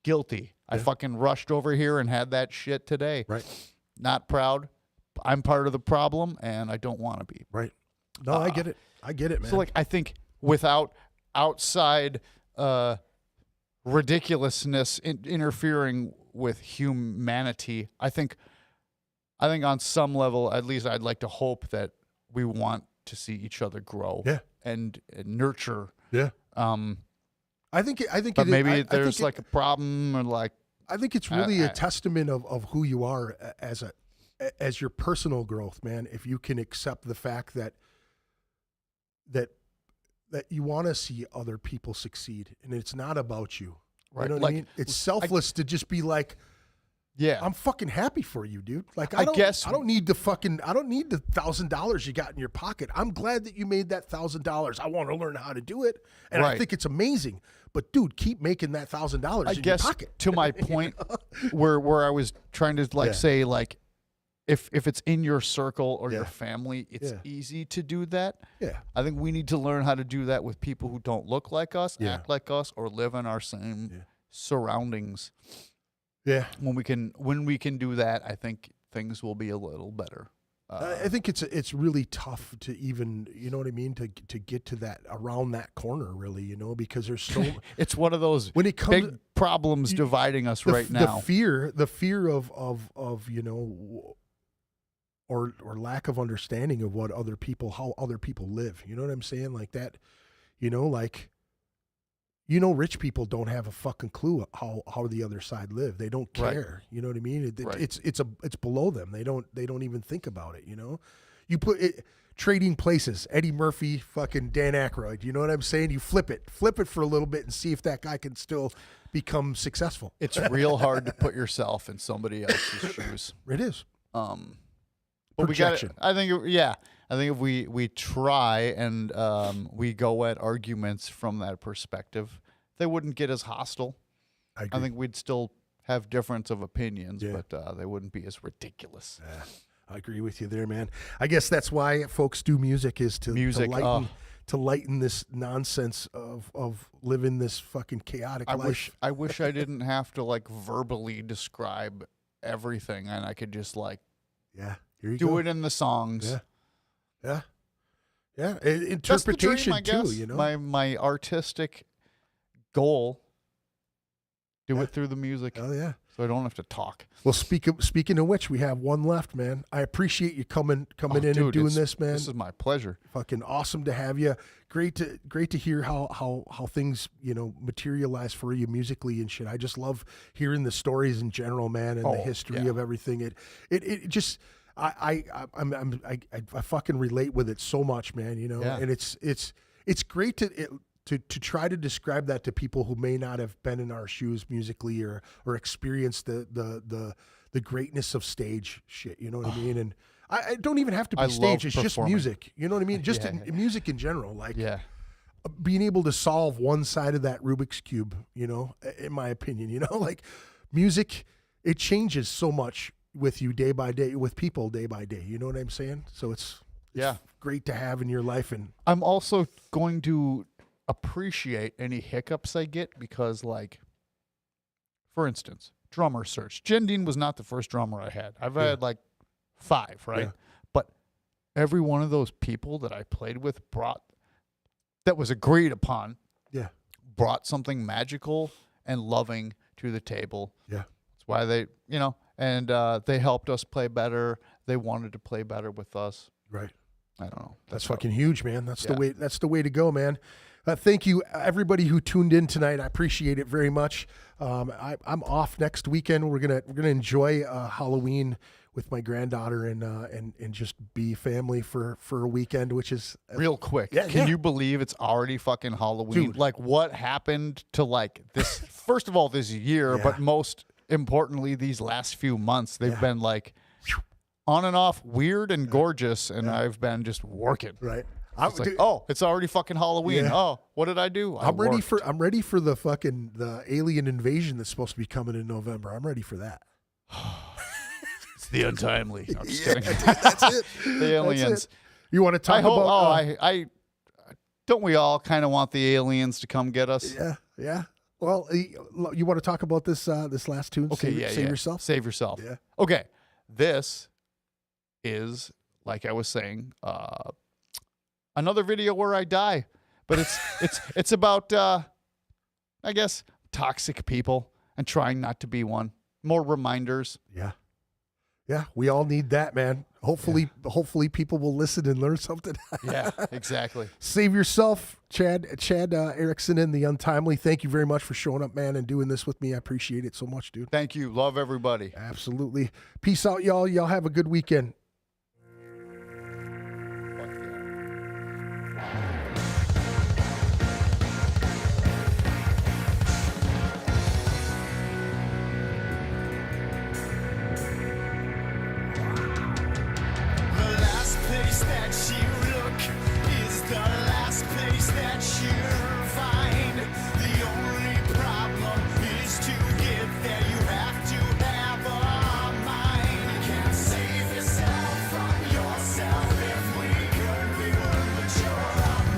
[SPEAKER 4] Guilty. I fucking rushed over here and had that shit today.
[SPEAKER 3] Right.
[SPEAKER 4] Not proud. I'm part of the problem, and I don't want to be.
[SPEAKER 3] Right. No, I get it. I get it, man.
[SPEAKER 4] So, like, I think without outside ridiculousness interfering with humanity, I think on some level, at least I'd like to hope that we want to see each other grow and nurture.
[SPEAKER 3] Yeah. I think
[SPEAKER 4] but
[SPEAKER 3] it,
[SPEAKER 4] maybe
[SPEAKER 3] I
[SPEAKER 4] there's
[SPEAKER 3] think
[SPEAKER 4] like a problem, or like,
[SPEAKER 3] I think it's really a testament of who you are as your personal growth, man. If you can accept the fact that you want to see other people succeed, and it's not about you.
[SPEAKER 4] Right.
[SPEAKER 3] You know what
[SPEAKER 4] Like,
[SPEAKER 3] I mean? It's selfless to just be like, I'm fucking happy for you, dude. Like, I don't need the $1,000 you got in your pocket. I'm glad that you made that $1,000. I want to learn how to do it, and I think it's amazing. But dude, keep making that $1,000 in your pocket.
[SPEAKER 4] To my point, where I was trying to say, like, if it's in your circle or your family, it's easy to do that.
[SPEAKER 3] Yeah.
[SPEAKER 4] I think we need to learn how to do that with people who don't look like us, act like us, or live in our same surroundings.
[SPEAKER 3] Yeah.
[SPEAKER 4] When we can do that, I think things will be a little better.
[SPEAKER 3] I think it's really tough to even, you know what I mean, to get to that, around that corner, really, you know, because there's so
[SPEAKER 4] it's one of those
[SPEAKER 3] when it comes
[SPEAKER 4] big problems dividing us right now.
[SPEAKER 3] The fear of you know, or lack of understanding of how other people live. You know what I'm saying? Like that, you know, like, you know, rich people don't have a fucking clue how the other side live. They don't care. You know what I mean? It's below them. They don't even think about it. You know, you put it, Trading Places, Eddie Murphy, fucking Dan Aykroyd. You know what I'm saying? You flip it for a little bit and see if that guy can still become successful.
[SPEAKER 4] It's real hard to put yourself in somebody else's shoes.
[SPEAKER 3] It is.
[SPEAKER 4] But
[SPEAKER 3] Projection.
[SPEAKER 4] I think if we try and we go at arguments from that perspective, they wouldn't get as hostile.
[SPEAKER 3] I agree.
[SPEAKER 4] I think we'd still have difference of opinions,
[SPEAKER 3] Yeah.
[SPEAKER 4] but they wouldn't be as ridiculous.
[SPEAKER 3] Yeah, I agree with you there, man. I guess that's why folks do music, is to lighten this nonsense of living this fucking chaotic life.
[SPEAKER 4] I wish I didn't have to like verbally describe everything, and I could just like
[SPEAKER 3] Yeah, here you
[SPEAKER 4] do
[SPEAKER 3] go.
[SPEAKER 4] it in the songs.
[SPEAKER 3] Yeah.
[SPEAKER 4] That's the
[SPEAKER 3] Interpretation
[SPEAKER 4] dream, I guess.
[SPEAKER 3] too, you know.
[SPEAKER 4] My artistic goal. Do it through the music.
[SPEAKER 3] Oh yeah.
[SPEAKER 4] So I don't have to talk.
[SPEAKER 3] Well, speaking of which, we have one left, man. I appreciate you coming in
[SPEAKER 4] Dude,
[SPEAKER 3] and doing this, man.
[SPEAKER 4] This is my pleasure.
[SPEAKER 3] Fucking awesome to have you. Great to hear how things, you know, materialize for you musically and shit. I just love hearing the stories in general, man, and the history of everything. It just I fucking relate with it so much, man. You know, and it's great to try to describe that to people who may not have been in our shoes musically or experienced the greatness of stage shit. You know what I mean? And I don't even have to be stage. It's just music. You know what I mean? Just music in general. Like being able to solve one side of that Rubik's Cube, you know, in my opinion, you know, like music, it changes so much with you day by day, with people day by day. You know what I'm saying? So it's great to have in your life. And
[SPEAKER 4] I'm also going to appreciate any hiccups I get because, like, for instance, drummer search. Jen Dean was not the first drummer I had. I've had like 5, right?
[SPEAKER 3] Yeah.
[SPEAKER 4] But every one of those people that I played with that was agreed upon, brought something magical and loving to the table.
[SPEAKER 3] Yeah.
[SPEAKER 4] That's why they, you know, and they helped us play better. They wanted to play better with us.
[SPEAKER 3] Right.
[SPEAKER 4] I don't know.
[SPEAKER 3] That's fucking huge, man. That's the way. That's the way to go, man. Thank you, everybody who tuned in tonight. I appreciate it very much. I'm off next weekend. We're gonna enjoy Halloween with my granddaughter and just be family for a weekend, which is
[SPEAKER 4] real quick. Can you believe it's already fucking Halloween?
[SPEAKER 3] Dude.
[SPEAKER 4] Like, what happened to like this? First of all, this year, but most importantly, these last few months, they've been like on and off, weird and gorgeous, and I've been just working.
[SPEAKER 3] Right.
[SPEAKER 4] It's like, oh, it's already fucking Halloween.
[SPEAKER 3] Yeah.
[SPEAKER 4] Oh, what did I do?
[SPEAKER 3] I'm ready for the alien invasion that's supposed to be coming in November. I'm ready for that.
[SPEAKER 4] It's the Untimely. No, I'm just kidding.
[SPEAKER 3] That's it.
[SPEAKER 4] The aliens.
[SPEAKER 3] That's it. You want to talk
[SPEAKER 4] I hope.
[SPEAKER 3] about?
[SPEAKER 4] I don't. We all kind of want the aliens to come get us.
[SPEAKER 3] Yeah. Well, you want to talk about this last tune?
[SPEAKER 4] Okay.
[SPEAKER 3] Save yourself.
[SPEAKER 4] Save yourself.
[SPEAKER 3] Yeah.
[SPEAKER 4] Okay. This is, like I was saying, another video where I die, but it's about I guess toxic people and trying not to be one. More reminders.
[SPEAKER 3] Yeah, we all need that, man. Hopefully people will listen and learn something.
[SPEAKER 4] Yeah, exactly.
[SPEAKER 3] Save yourself, Chad Erickson in The Untimely. Thank you very much for showing up, man, and doing this with me. I appreciate it so much, dude.
[SPEAKER 4] Thank you. Love everybody.
[SPEAKER 3] Absolutely. Peace out, y'all. Y'all have a good weekend.
[SPEAKER 1] The last place that you look is the last place that you'll find. The only problem is to get there. You have to have a mind. You can't save yourself from yourself. If we could, we would, but you're a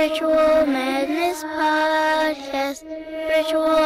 [SPEAKER 2] Ritual Madness Podcast. Ritual